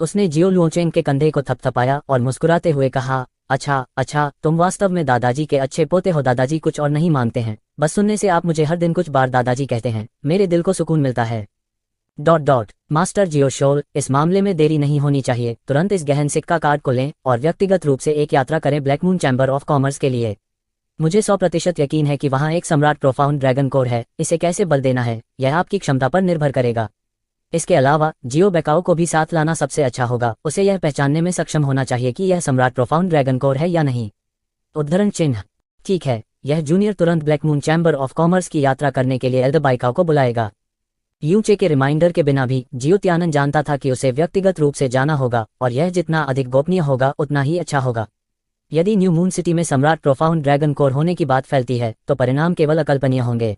उसने जियो लुओचेंग के कंधे को थपथपाया और मुस्कुराते हुए कहा, अच्छा, तुम वास्तव में दादाजी के अच्छे पोते हो। दादाजी कुछ और नहीं मांगते हैं, बस सुनने से आप मुझे हर दिन कुछ बार दादाजी कहते हैं, मेरे दिल को सुकून मिलता है। मास्टर जियो शोल, इस मामले में देरी नहीं होनी चाहिए। तुरंत इस गहन सिक्का कार्ड को लें और व्यक्तिगत रूप से एक यात्रा करें black Moon Chamber of commerce के लिए। मुझे 100% यकीन है कि वहाँ एक सम्राट प्रोफाउंड ड्रैगन कोर है। इसे कैसे बल देना है, यह आपकी क्षमता पर निर्भर करेगा। इसके अलावा जियो बेकाओ को भी साथ लाना सबसे अच्छा होगा। उसे यह पहचानने में सक्षम होना चाहिए कि यह सम्राट प्रोफाउंड ड्रैगन कोर है या नहीं। उद्धरण चिन्ह। ठीक है, यह जूनियर तुरंत black Moon Chamber of commerce की यात्रा करने के लिए एल्डर बाइकाओ को बुलाएगा। यूचे के रिमाइंडर के बिना भी जियो त्यानन जानता था कि उसे व्यक्तिगत रूप से जाना होगा और यह जितना अधिक गोपनीय होगा उतना ही अच्छा होगा। यदि न्यू मून सिटी में सम्राट प्रोफाउंड ड्रैगन कोर होने की बात फैलती है तो परिणाम केवल अकल्पनीय होंगे।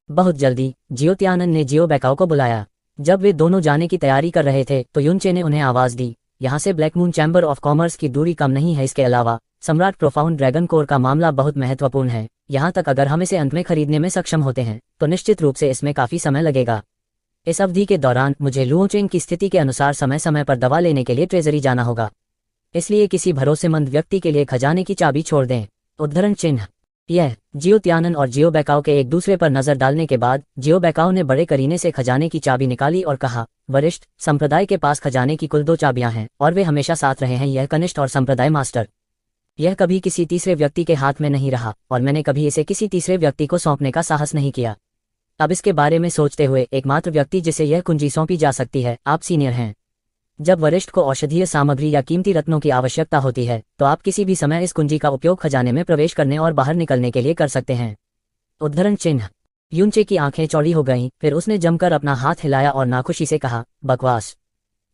बहुत जल्दी जियो त्यानन ने जियो बेकाओ को बुलाया। जब वे दोनों जाने की तैयारी कर रहे थे तो यूनचे ने उन्हें आवाज दी, यहाँ से black Moon Chamber of commerce की दूरी कम नहीं है। इसके अलावा सम्राट प्रोफाउंड ड्रैगन कोर का मामला बहुत महत्वपूर्ण है। यहाँ तक अगर हम इसे अंत में खरीदने में सक्षम होते हैं तो निश्चित रूप से इसमें काफी समय लगेगा। इस अवधि के दौरान मुझे लुओचेंग की स्थिति के अनुसार समय समय पर दवा लेने के लिए ट्रेजरी जाना होगा, इसलिए किसी भरोसेमंद व्यक्ति के लिए खजाने की चाबी छोड़ दें। उद्धरण चिन्ह। यह जियो त्यानन और जियो बेकाओ के एक दूसरे पर नजर डालने के बाद जियो बेकाओ ने बड़े करीने से खजाने की चाबी निकाली और कहा, वरिष्ठ, संप्रदाय के पास खजाने की कुल 2 चाबियां हैं और वे हमेशा साथ रहे हैं, यह कनिष्ठ और संप्रदाय मास्टर। यह कभी किसी तीसरे व्यक्ति के हाथ में नहीं रहा और मैंने कभी इसे किसी तीसरे व्यक्ति को सौंपने का साहस नहीं किया। अब इसके बारे में सोचते हुए एकमात्र व्यक्ति जिसे यह कुंजी सौंपी जा सकती है, आप सीनियर हैं। जब वरिष्ठ को औषधीय सामग्री या कीमती रत्नों की आवश्यकता होती है तो आप किसी भी समय इस कुंजी का उपयोग खजाने में प्रवेश करने और बाहर निकलने के लिए कर सकते हैं। उद्धरण चिन्ह। यूनचे की आंखें चौड़ी हो गईं, फिर उसने जमकर अपना हाथ हिलाया और नाखुशी से कहा, बकवास।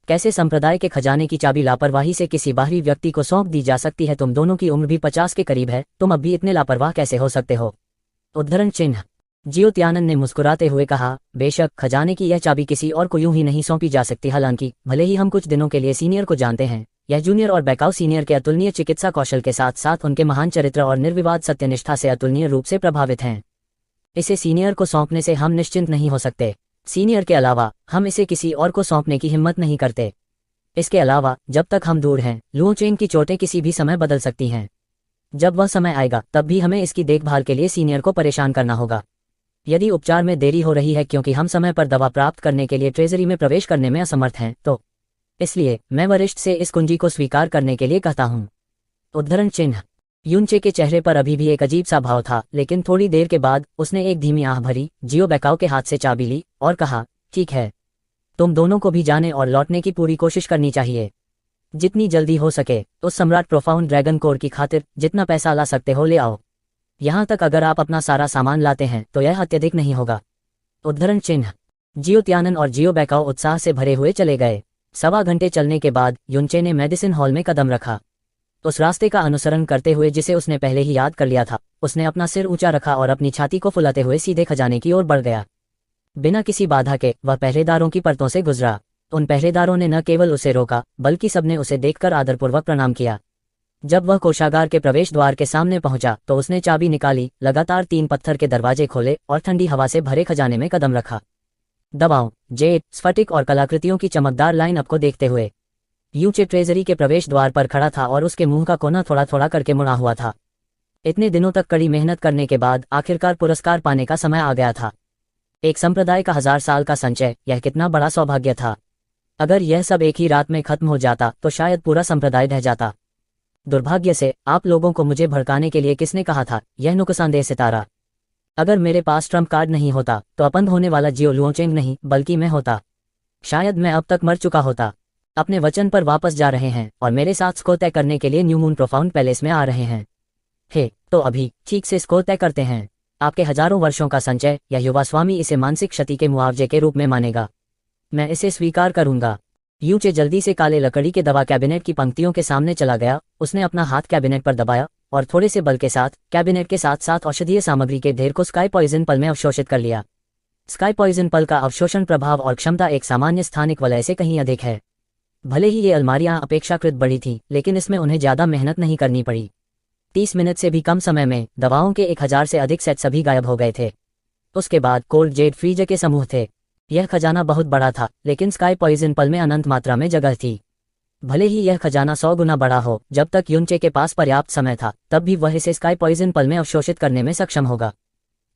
कैसे संप्रदाय के खजाने की चाबी लापरवाही से किसी बाहरी व्यक्ति को सौंप दी जा सकती है? तुम दोनों की उम्र भी 50 के करीब है, तुम अब भी इतने लापरवाह कैसे हो सकते हो? उद्धरण चिन्ह। जियो त्यानन ने मुस्कुराते हुए कहा, बेशक खजाने की यह चाबी किसी और को यूं ही नहीं सौंपी जा सकती। हालांकि भले ही हम कुछ दिनों के लिए सीनियर को जानते हैं, यह जूनियर और बेकाओ सीनियर के अतुलनीय चिकित्सा कौशल के साथ साथ उनके महान चरित्र और निर्विवाद सत्यनिष्ठा से अतुलनीय रूप से प्रभावित हैं। इसे सीनियर को सौंपने से हम निश्चिंत नहीं हो सकते। सीनियर के अलावा हम इसे किसी और को सौंपने की हिम्मत नहीं करते। इसके अलावा जब तक हम दूर हैं, लुओचेंग की चोटें किसी भी समय बदल सकती हैं। जब वह समय आएगा तब भी हमें इसकी देखभाल के लिए सीनियर को परेशान करना होगा। यदि उपचार में देरी हो रही है क्योंकि हम समय पर दवा प्राप्त करने के लिए ट्रेजरी में प्रवेश करने में असमर्थ हैं, तो इसलिए मैं वरिष्ठ से इस कुंजी को स्वीकार करने के लिए कहता हूं। उद्धरण चिन्ह। यूनचे के चेहरे पर अभी भी एक अजीब सा भाव था, लेकिन थोड़ी देर के बाद उसने एक धीमी आह भरी, जियो बेकाओ के हाथ से चाबी ली और कहा, ठीक है, तुम दोनों को भी जाने और लौटने की पूरी कोशिश करनी चाहिए। जितनी जल्दी हो सके उस सम्राट प्रोफाउंड ड्रैगन कोर की खातिर जितना पैसा ला सकते हो ले आओ। यहाँ तक अगर आप अपना सारा सामान लाते हैं तो यह अत्यधिक नहीं होगा। उद्धरण चिन्ह। जियो त्यानन और जियो बेकाओ उत्साह से भरे हुए चले गए। 1.25 घंटे चलने के बाद यूनचे ने मेडिसिन हॉल में कदम रखा। उस रास्ते का अनुसरण करते हुए जिसे उसने पहले ही याद कर लिया था, उसने अपना सिर ऊंचा रखा और अपनी छाती को फुलाते हुए सीधे खजाने की ओर बढ़ गया। बिना किसी बाधा के वह पहरेदारों की परतों से गुजरा। उन पहरेदारों ने न केवल उसे रोका बल्कि सबने उसे देखकर आदरपूर्वक प्रणाम किया। जब वह कोषागार के प्रवेश द्वार के सामने पहुंचा तो उसने चाबी निकाली, लगातार 3 पत्थर के दरवाजे खोले और ठंडी हवा से भरे खजाने में कदम रखा। दवाओं, जेट, स्फटिक और कलाकृतियों की चमकदार लाइनअप को देखते हुए यूचे ट्रेजरी के प्रवेश द्वार पर खड़ा था और उसके मुंह का कोना थोड़ा थोड़ा करके मुड़ा हुआ था। इतने दिनों तक कड़ी मेहनत करने के बाद आखिरकार पुरस्कार पाने का समय आ गया था। एक संप्रदाय का 1000 साल का संचय, यह कितना बड़ा सौभाग्य था। अगर यह सब एक ही रात में खत्म हो जाता तो शायद पूरा संप्रदाय ढह जाता। दुर्भाग्य से आप लोगों को मुझे भड़काने के लिए किसने कहा था, यह नुकसानदेह सितारा। अगर मेरे पास ट्रम्प कार्ड नहीं होता तो अपंग होने वाला जियो लुओचेंग नहीं बल्कि मैं होता। शायद मैं अब तक मर चुका होता। अपने वचन पर वापस जा रहे हैं और मेरे साथ स्कोर तय करने के लिए न्यू मून प्रोफाउंड पैलेस में आ रहे हैं। तो अभी ठीक से स्कोर तय करते हैं। आपके हजारों वर्षों का संचय या युवा स्वामी इसे मानसिक क्षति के मुआवजे के रूप में मानेगा। मैं इसे स्वीकार करूंगा। यूचे जल्दी से काले लकड़ी के दवा कैबिनेट की पंक्तियों के सामने चला गया। उसने अपना हाथ कैबिनेट पर दबाया और थोड़े से बल के साथ कैबिनेट के साथ साथ औषधीय सामग्री के ढेर को स्काई पॉइजन पल में अवशोषित कर लिया। स्काई पॉइजन पल का अवशोषण प्रभाव और क्षमता एक सामान्य स्थानिक वलय से कहीं अधिक है। भले ही ये अलमारियां अपेक्षाकृत बड़ी थीं, लेकिन इसमें उन्हें ज्यादा मेहनत नहीं करनी पड़ी। 30 मिनट से भी कम समय में दवाओं के 1000 से अधिक सेट सभी गायब हो गए थे। उसके बाद कोल्ड जेड फ्रीजर के समूह थे। यह खजाना बहुत बड़ा था, लेकिन स्काई पॉइजन पल में अनंत मात्रा में जगह थी। भले ही यह खजाना 100 गुना बड़ा हो, जब तक यूनचे के पास पर्याप्त समय था, तब भी वह इसे स्काई पॉइजन पल में अवशोषित करने में सक्षम होगा।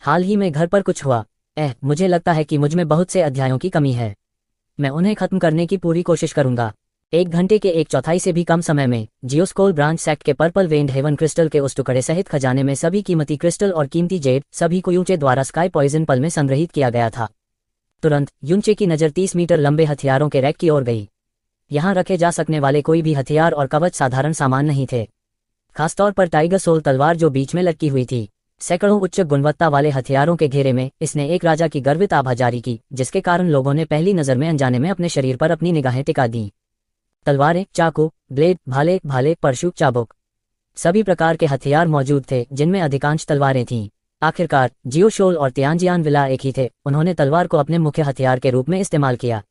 हाल ही में घर पर कुछ हुआ। मुझे लगता है कि मुझमें बहुत से अध्यायों की कमी है। मैं उन्हें खत्म करने की पूरी कोशिश करूंगा। 1 घंटे के 1/4 से भी कम समय में जियोस्कोल ब्रांच सेक्ट के पर्पल वेन्ड हेवन क्रिस्टल के उस टुकड़े सहित खजाने में सभी कीमती क्रिस्टल और कीमती जेड सभी को यूचे द्वारा स्काई पॉइजन पल में संग्रहित किया गया था। तुरंत यूचे की नज़र 30 मीटर लंबे हथियारों के रैक की ओर गई। यहाँ रखे जा सकने वाले कोई भी हथियार और कवच साधारण सामान नहीं थे, खासतौर पर टाइगर सोल तलवार जो बीच में लटकी हुई थी। सैकड़ों उच्च गुणवत्ता वाले हथियारों के घेरे में इसने एक राजा की गर्वित आभा जारी की, जिसके कारण लोगों ने पहली नज़र में अनजाने में अपने शरीर पर अपनी निगाहें टिका दी। तलवारें, चाकू, ब्लेड, भाले, परशु, चाबुक, सभी प्रकार के हथियार मौजूद थे, जिनमें अधिकांश तलवारें थीं। आखिरकार जियोशोल और तियानजियान विला एक ही थे। उन्होंने तलवार को अपने मुख्य हथियार के रूप में इस्तेमाल किया।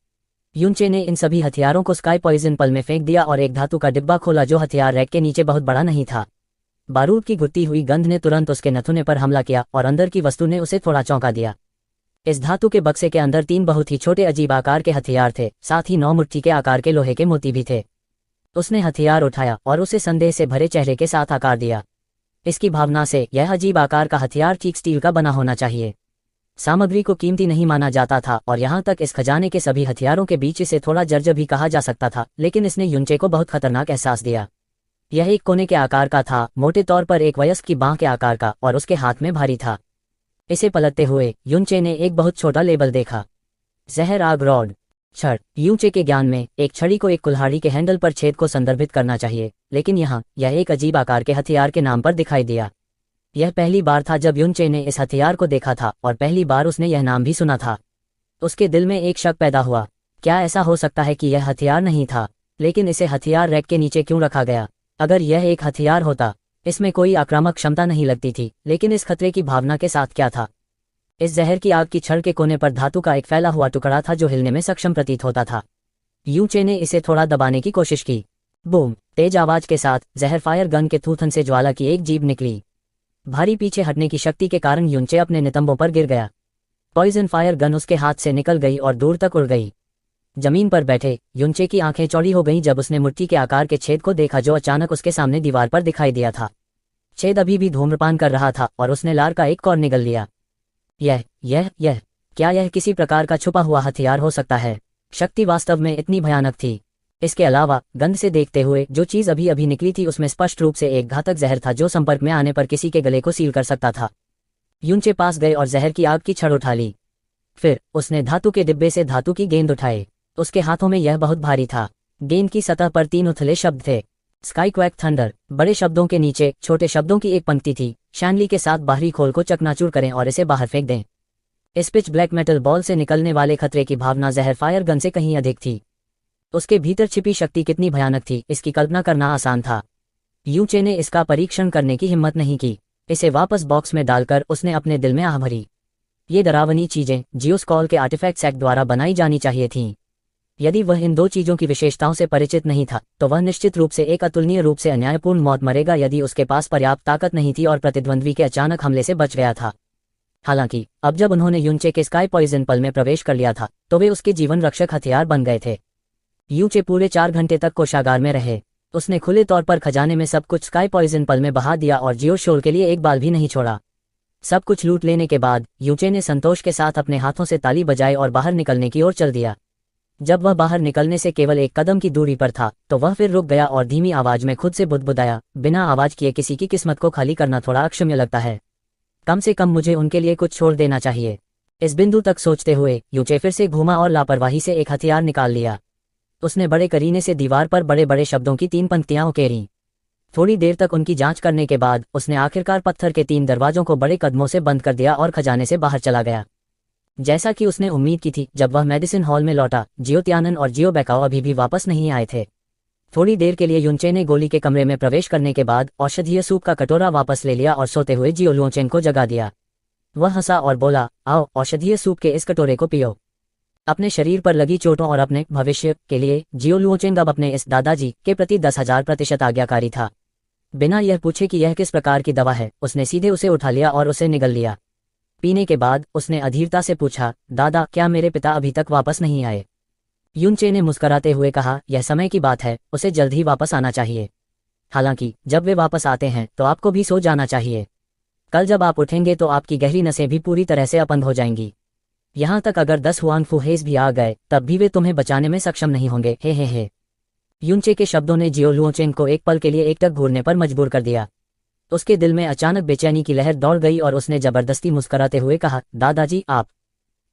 यूनचे ने इन सभी हथियारों को स्काई पॉइजन पल में फेंक दिया और एक धातु का डिब्बा खोला जो हथियार रैक के नीचे बहुत बड़ा नहीं था। बारूद की घुटती हुई गंध ने तुरंत उसके नथुने पर हमला किया और अंदर की वस्तु ने उसे थोड़ा चौंका दिया। इस धातु के बक्से के अंदर 3 बहुत ही छोटे अजीब आकार के हथियार थे, साथ ही 9 मुट्ठी के आकार के लोहे के मोती भी थे। उसने हथियार उठाया और उसे संदेह से भरे चेहरे के साथ आकार दिया। इसकी भावना से यह अजीब आकार का हथियार ठीक स्टील का बना होना चाहिए। सामग्री को कीमती नहीं माना जाता था और यहाँ तक इस खजाने के सभी हथियारों के बीच इसे थोड़ा जर्जर भी कहा जा सकता था, लेकिन इसने यूनचे को बहुत खतरनाक एहसास दिया। यह एक कोने के आकार का था, मोटे तौर पर एक वयस्क की बांह के आकार का, और उसके हाथ में भारी था। इसे पलटते हुए यूनचे ने एक बहुत छोटा लेबल देखा, जहर आग रॉड छड़। यूनचे के ज्ञान में एक छड़ी को एक कुल्हाड़ी के हैंडल पर छेद को संदर्भित करना चाहिए, लेकिन यहाँ यह एक अजीब आकार के हथियार के नाम पर दिखाई दिया। यह पहली बार था जब यूनचे ने इस हथियार को देखा था और पहली बार उसने यह नाम भी सुना था। उसके दिल में एक शक पैदा हुआ, क्या ऐसा हो सकता है कि यह हथियार नहीं था, लेकिन इसे हथियार रैक के नीचे क्यों रखा गया? अगर यह एक हथियार होता, इसमें कोई आक्रामक क्षमता नहीं लगती थी, लेकिन इस खतरे की भावना के साथ क्या था? इस जहर की आग की छड़ के कोने पर धातु का एक फैला हुआ टुकड़ा था जो हिलने में सक्षम प्रतीत होता था। यूचे ने इसे थोड़ा दबाने की कोशिश की। बूम! तेज आवाज के साथ जहर फायर गन के थूथन से ज्वाला की एक जीभ निकली। भारी पीछे हटने की शक्ति के कारण यूनचे अपने नितंबों पर गिर गया। पॉइजन फायर गन उसके हाथ से निकल गई और दूर तक उड़ गई। जमीन पर बैठे यूनचे की आंखें चौड़ी हो गईं जब उसने मुट्ठी के आकार के छेद को देखा जो अचानक उसके सामने दीवार पर दिखाई दिया था। छेद अभी भी धूम्रपान कर रहा था और उसने लार का एक कौर निगल लिया। यह क्या यह किसी प्रकार का छुपा हुआ हथियार हो सकता है? शक्ति वास्तव में इतनी भयानक थी। इसके अलावा गंध से देखते हुए जो चीज अभी अभी निकली थी उसमें स्पष्ट रूप से एक घातक जहर था जो संपर्क में आने पर किसी के गले को सील कर सकता था। यूनचे पास गए और जहर की आग की छड़ उठा ली। फिर उसने धातु के डिब्बे से धातु की गेंद उठाए। उसके हाथों में यह बहुत भारी था। गेंद की सतह पर 3 उथले शब्द थे, स्काई क्वैक थंडर। बड़े शब्दों के नीचे छोटे शब्दों की एक पंक्ति थी, शैनली के साथ बाहरी खोल को चकनाचूर करें और इसे बाहर फेंक दें। इस पिच ब्लैक मेटल बॉल से निकलने वाले खतरे की भावना जहर फायर गन से कहीं अधिक थी। उसके भीतर छिपी शक्ति कितनी भयानक थी, इसकी कल्पना करना आसान था। यूचे ने इसका परीक्षण करने की हिम्मत नहीं की। इसे वापस बॉक्स में डालकर उसने अपने दिल में आह भरी। ये डरावनी चीजें जियोस्कॉल के आर्टिफैक्ट्स एक्ट द्वारा बनाई जानी चाहिए थीं। यदि वह इन 2 चीजों की विशेषताओं से परिचित नहीं था, तो वह निश्चित रूप से एक अतुलनीय रूप से अन्यायपूर्ण मौत मरेगा यदि उसके पास पर्याप्त ताकत नहीं थी और प्रतिद्वंद्वी के अचानक हमले से बच गया था। हालांकि अब जब उन्होंने यूनचे के स्काई पॉइजन पल में प्रवेश कर लिया था, तो वे उसके जीवन रक्षक हथियार बन गए थे। यूचे पूरे 4 घंटे तक कोषागार में रहे। उसने खुले तौर पर खजाने में सब कुछ स्काई पॉइजन पल में बहा दिया और जियोशोल के लिए एक बाल भी नहीं छोड़ा। सब कुछ लूट लेने के बाद यूचे ने संतोष के साथ अपने हाथों से ताली बजाई और बाहर निकलने की ओर चल दिया। जब वह बाहर निकलने से केवल 1 कदम की दूरी पर था, तो वह फिर रुक गया और धीमी आवाज में खुद से बुदबुदाया, बिना आवाज किए किसी की किस्मत को खाली करना थोड़ा अक्षम्य लगता है। कम से कम मुझे उनके लिए कुछ छोड़ देना चाहिए। इस बिंदु तक सोचते हुए यूचे फिर से घूमा और लापरवाही से एक हथियार निकाल लिया। उसने बड़े करीने से दीवार पर बड़े बड़े शब्दों की 3 पंक्तियां उकेरी। थोड़ी देर तक उनकी जांच करने के बाद उसने आखिरकार पत्थर के 3 दरवाजों को बड़े कदमों से बंद कर दिया और खजाने से बाहर चला गया। जैसा कि उसने उम्मीद की थी, जब वह मेडिसिन हॉल में लौटा, जियो त्यानन और जियो बेकाओ अभी भी वापस नहीं आए थे। थोड़ी देर के लिए युनचे ने गोली के कमरे में प्रवेश करने के बाद औषधीय सूप का कटोरा वापस ले लिया और सोते हुए जियो लुओचेन को जगा दिया। वह हंसा और बोला, आओ औषधीय सूप के इस कटोरे को पियो। अपने शरीर पर लगी चोटों और अपने भविष्य के लिए जियो लुओचेन अब अपने इस दादाजी के प्रति 10,000% आज्ञाकारी था। बिना यह पूछे कि यह किस प्रकार की दवा है, उसने सीधे उसे उठा लिया और उसे निगल लिया। पीने के बाद उसने अधीरता से पूछा, दादा, क्या मेरे पिता अभी तक वापस नहीं आए? युनचे ने मुस्कुराते हुए कहा, यह समय की बात है, उसे जल्द ही वापस आना चाहिए। हालांकि जब वे वापस आते हैं तो आपको भी सो जाना चाहिए। कल जब आप उठेंगे तो आपकी गहरी नसें भी पूरी तरह से अपंग हो जाएंगी। यहाँ तक अगर 10 हुआन फुहेज भी आ गए तब भी वे तुम्हें बचाने में सक्षम नहीं होंगे। हे। युनचे के शब्दों ने जियो लुओचेन को एक पल के लिए एकटक घूरने पर मजबूर कर दिया। उसके दिल में अचानक बेचैनी की लहर दौड़ गई और उसने जबरदस्ती मुस्कुराते हुए कहा, दादाजी,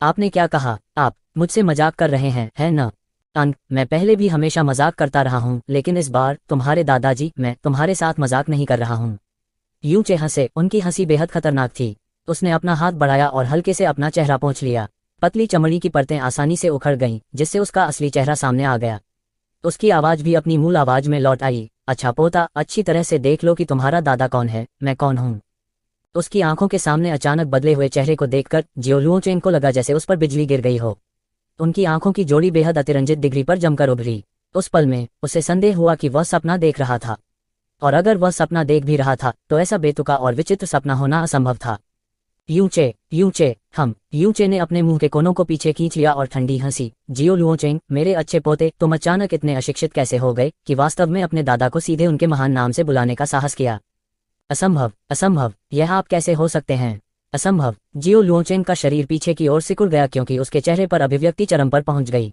आपने क्या कहा? आप मुझसे मजाक कर रहे हैं, है न? मैं पहले भी हमेशा मजाक करता रहा हूँ, लेकिन इस बार तुम्हारे दादाजी, मैं तुम्हारे साथ मजाक नहीं कर रहा हूँ। युनचे हंसे, उनकी हंसी बेहद खतरनाक थी। उसने अपना हाथ बढ़ाया और हल्के से अपना चेहरा पोंछ लिया। पतली चमड़ी की परतें आसानी से उखड़ गईं, जिससे उसका असली चेहरा सामने आ गया। उसकी आवाज भी अपनी मूल आवाज में लौट आई, अच्छा पोता, अच्छी तरह से देख लो कि तुम्हारा दादा कौन है, मैं कौन हूँ। उसकी आंखों के सामने अचानक बदले हुए चेहरे को देखकर जियो लुओचेन को लगा जैसे उस पर बिजली गिर गई हो। उनकी आंखों की जोड़ी बेहद अतिरंजित डिग्री पर जमकर उभरी। उस पल में उसे संदेह हुआ कि वह सपना देख रहा था, और अगर वह सपना देख भी रहा था तो ऐसा बेतुका और विचित्र सपना होना असंभव था। युनचे ने अपने मुंह के कोनों को पीछे खींच लिया और ठंडी हंसी, जियो लुओचेन, मेरे अच्छे पोते, तुम अचानक इतने अशिक्षित कैसे हो गए कि वास्तव में अपने दादा को सीधे उनके महान नाम से बुलाने का साहस किया? असंभव, यह आप कैसे हो सकते हैं? असंभव। जियो लुओचेन का शरीर पीछे की ओर सिकुड़ गया क्योंकि उसके चेहरे पर अभिव्यक्ति चरम पर पहुंच गई।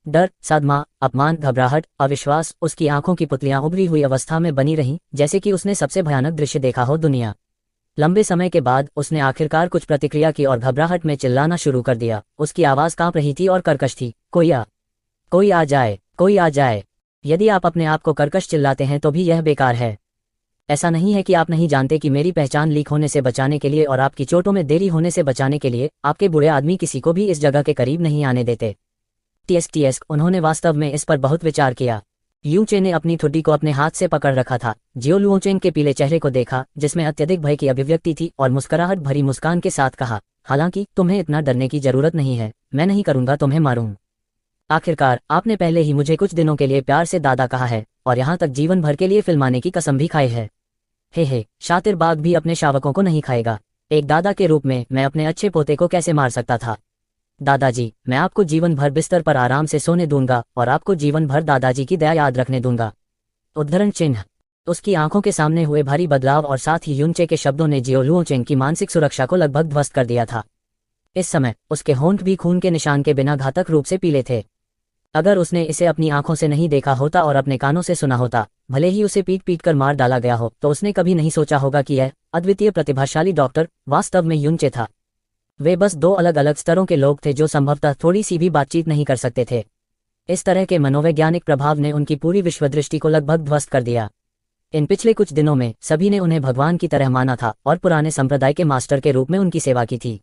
डर, सदमा, अपमान, घबराहट, अविश्वास, उसकी आंखों की पुतलियां उभरी हुई अवस्था में बनी रहीं, जैसे कि उसने सबसे भयानक दृश्य देखा हो दुनिया। लंबे समय के बाद उसने आखिरकार कुछ प्रतिक्रिया की और घबराहट में चिल्लाना शुरू कर दिया। उसकी आवाज कांप रही थी और कर्कश थी, कोई आ जाए। यदि आप अपने आप को कर्कश चिल्लाते हैं तो भी यह बेकार है। ऐसा नहीं है कि आप नहीं जानते कि मेरी पहचान लीक होने से बचाने के लिए और आपकी चोटों में देरी होने से बचाने के लिए आपके बुरे आदमी किसी को भी इस जगह के करीब नहीं आने देते। टीएस, उन्होंने वास्तव में इस पर बहुत विचार किया। युनचे ने अपनी ठुड्डी को अपने हाथ से पकड़ रखा था। जियो लुओचेन के पीले चेहरे को देखा जिसमें अत्यधिक भय की अभिव्यक्ति थी और मुस्कुराहट भरी मुस्कान के साथ कहा, हालांकि तुम्हें इतना डरने की जरूरत नहीं है, मैं नहीं करूंगा तुम्हें मारूं। आखिरकार आपने पहले ही मुझे कुछ दिनों के लिए प्यार से दादा कहा है और यहाँ तक जीवन भर के लिए फिल्माने की कसम भी खाई है। हे, शातिर बाघ भी अपने शावकों को नहीं खाएगा। एक दादा के रूप में मैं अपने अच्छे पोते को कैसे मार सकता था? दादाजी, मैं आपको जीवन भर बिस्तर पर आराम से सोने दूंगा और आपको जीवन भर दादाजी की दया याद रखने दूंगा। उद्धरण चिन्ह। उसकी आंखों के सामने हुए भारी बदलाव और साथ ही युनचे के शब्दों ने जियो लुओचेन की मानसिक सुरक्षा को लगभग ध्वस्त कर दिया था। इस समय उसके होंठ भी खून के निशान के बिना घातक रूप से पीले थे। अगर उसने इसे अपनी आंखों से नहीं देखा होता और अपने कानों से सुना होता, भले ही उसे पीट कर मार डाला गया हो, तो उसने कभी नहीं सोचा होगा कि यह अद्वितीय प्रतिभाशाली डॉक्टर वास्तव में युनचे था। वे बस 2 अलग अलग स्तरों के लोग थे जो संभवतः थोड़ी सी भी बातचीत नहीं कर सकते थे। इस तरह के मनोवैज्ञानिक प्रभाव ने उनकी पूरी विश्वदृष्टि को लगभग ध्वस्त कर दिया। इन पिछले कुछ दिनों में सभी ने उन्हें भगवान की तरह माना था और पुराने संप्रदाय के मास्टर के रूप में उनकी सेवा की थी।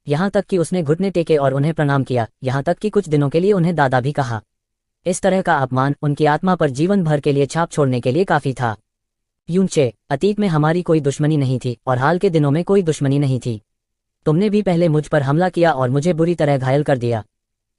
यहाँ तक कि उसने घुटने टेके और उन्हें प्रणाम किया, यहाँ तक कि कुछ दिनों के लिए उन्हें दादा भी कहा। इस तरह का अपमान उनकी आत्मा पर जीवन भर के लिए छाप छोड़ने के लिए काफी था। युनचे, अतीत में हमारी कोई दुश्मनी नहीं थी और हाल के दिनों में कोई दुश्मनी नहीं थी। तुमने भी पहले मुझ पर हमला किया और मुझे बुरी तरह घायल कर दिया।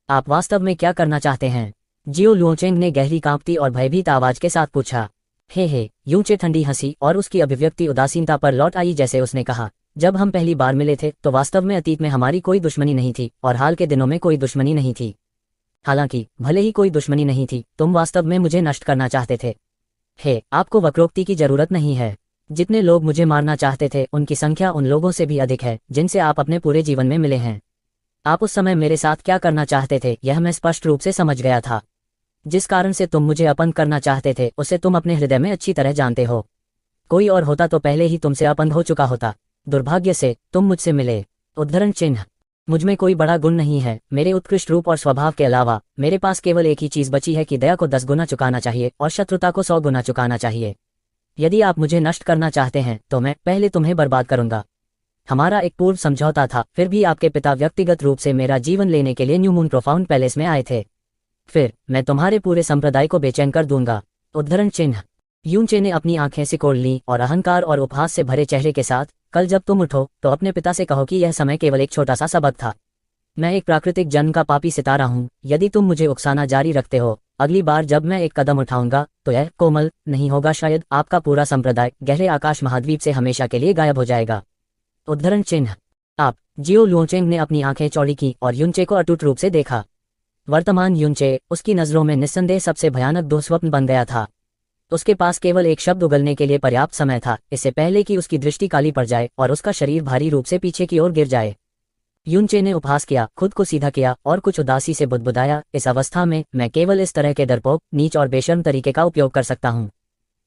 आप वास्तव में क्या करना चाहते हैं? जियो लुओचेन ने गहरी कांपती और भयभीत आवाज के साथ पूछा। हे, युनचे ठंडी हंसी और उसकी अभिव्यक्ति उदासीनता पर लौट आई जैसे उसने कहा, जब हम पहली बार मिले थे तो वास्तव में अतीत में हमारी कोई दुश्मनी नहीं थी और हाल के दिनों में कोई दुश्मनी नहीं थी। हालांकि भले ही कोई दुश्मनी नहीं थी, तुम वास्तव में मुझे नष्ट करना चाहते थे। हे, आपको वक्रोक्ति की जरूरत नहीं है। जितने लोग मुझे मारना चाहते थे उनकी संख्या उन लोगों से भी अधिक है जिनसे आप अपने पूरे जीवन में मिले हैं। आप उस समय मेरे साथ क्या करना चाहते थे यह मैं स्पष्ट रूप से समझ गया था। जिस कारण से तुम मुझे अपंग करना चाहते थे उसे तुम अपने हृदय में अच्छी तरह जानते हो। कोई और होता तो पहले ही तुमसे अपंग हो चुका होता। दुर्भाग्य से तुम मुझसे मिले। उद्धरण चिन्ह। मुझमें कोई बड़ा गुण नहीं है। मेरे उत्कृष्ट रूप और स्वभाव के अलावा मेरे पास केवल एक ही चीज बची है कि दया को 10 गुना चुकाना चाहिए और शत्रुता को 100 गुना चुकाना चाहिए। यदि आप मुझे नष्ट करना चाहते हैं तो मैं पहले तुम्हें बर्बाद करूंगा। हमारा एक पूर्व समझौता था, फिर भी आपके पिता व्यक्तिगत रूप से मेरा जीवन लेने के लिए न्यू मून प्रोफाउंड पैलेस में आए थे। फिर मैं तुम्हारे पूरे संप्रदाय को बेचैन कर दूंगा। उद्धरण चिन्ह। यूनचे ने अपनी आंखें सिकोड़ लीं और अहंकार और उपहास से भरे चेहरे के साथ, कल जब तुम उठो तो अपने पिता से कहो कि यह समय केवल एक छोटा सा सबक था। मैं एक प्राकृतिक जन्म का पापी सितारा हूँ। यदि तुम मुझे उकसाना जारी रखते हो, अगली बार जब मैं एक कदम उठाऊंगा तो यह कोमल नहीं होगा। शायद आपका पूरा संप्रदाय गहरे आकाश महाद्वीप से हमेशा के लिए गायब हो जाएगा। उद्धरण चिन्ह। आप। जियो लुओचेंग ने अपनी आंखें चौड़ी की और युनचे को अटूट रूप से देखा। वर्तमान युनचे उसकी नजरों में निस्संदेह सबसे भयानक दुःस्वप्न बन गया था। उसके पास केवल एक शब्द उगलने के लिए पर्याप्त समय था, इससे पहले कि उसकी दृष्टि काली पड़ जाए और उसका शरीर भारी रूप से पीछे की ओर गिर जाए। युनचे ने उपहास किया, खुद को सीधा किया और कुछ उदासी से बुदबुदाया, इस अवस्था में मैं केवल इस तरह के डरपोक, नीच और बेशर्म तरीके का उपयोग कर सकता हूँ।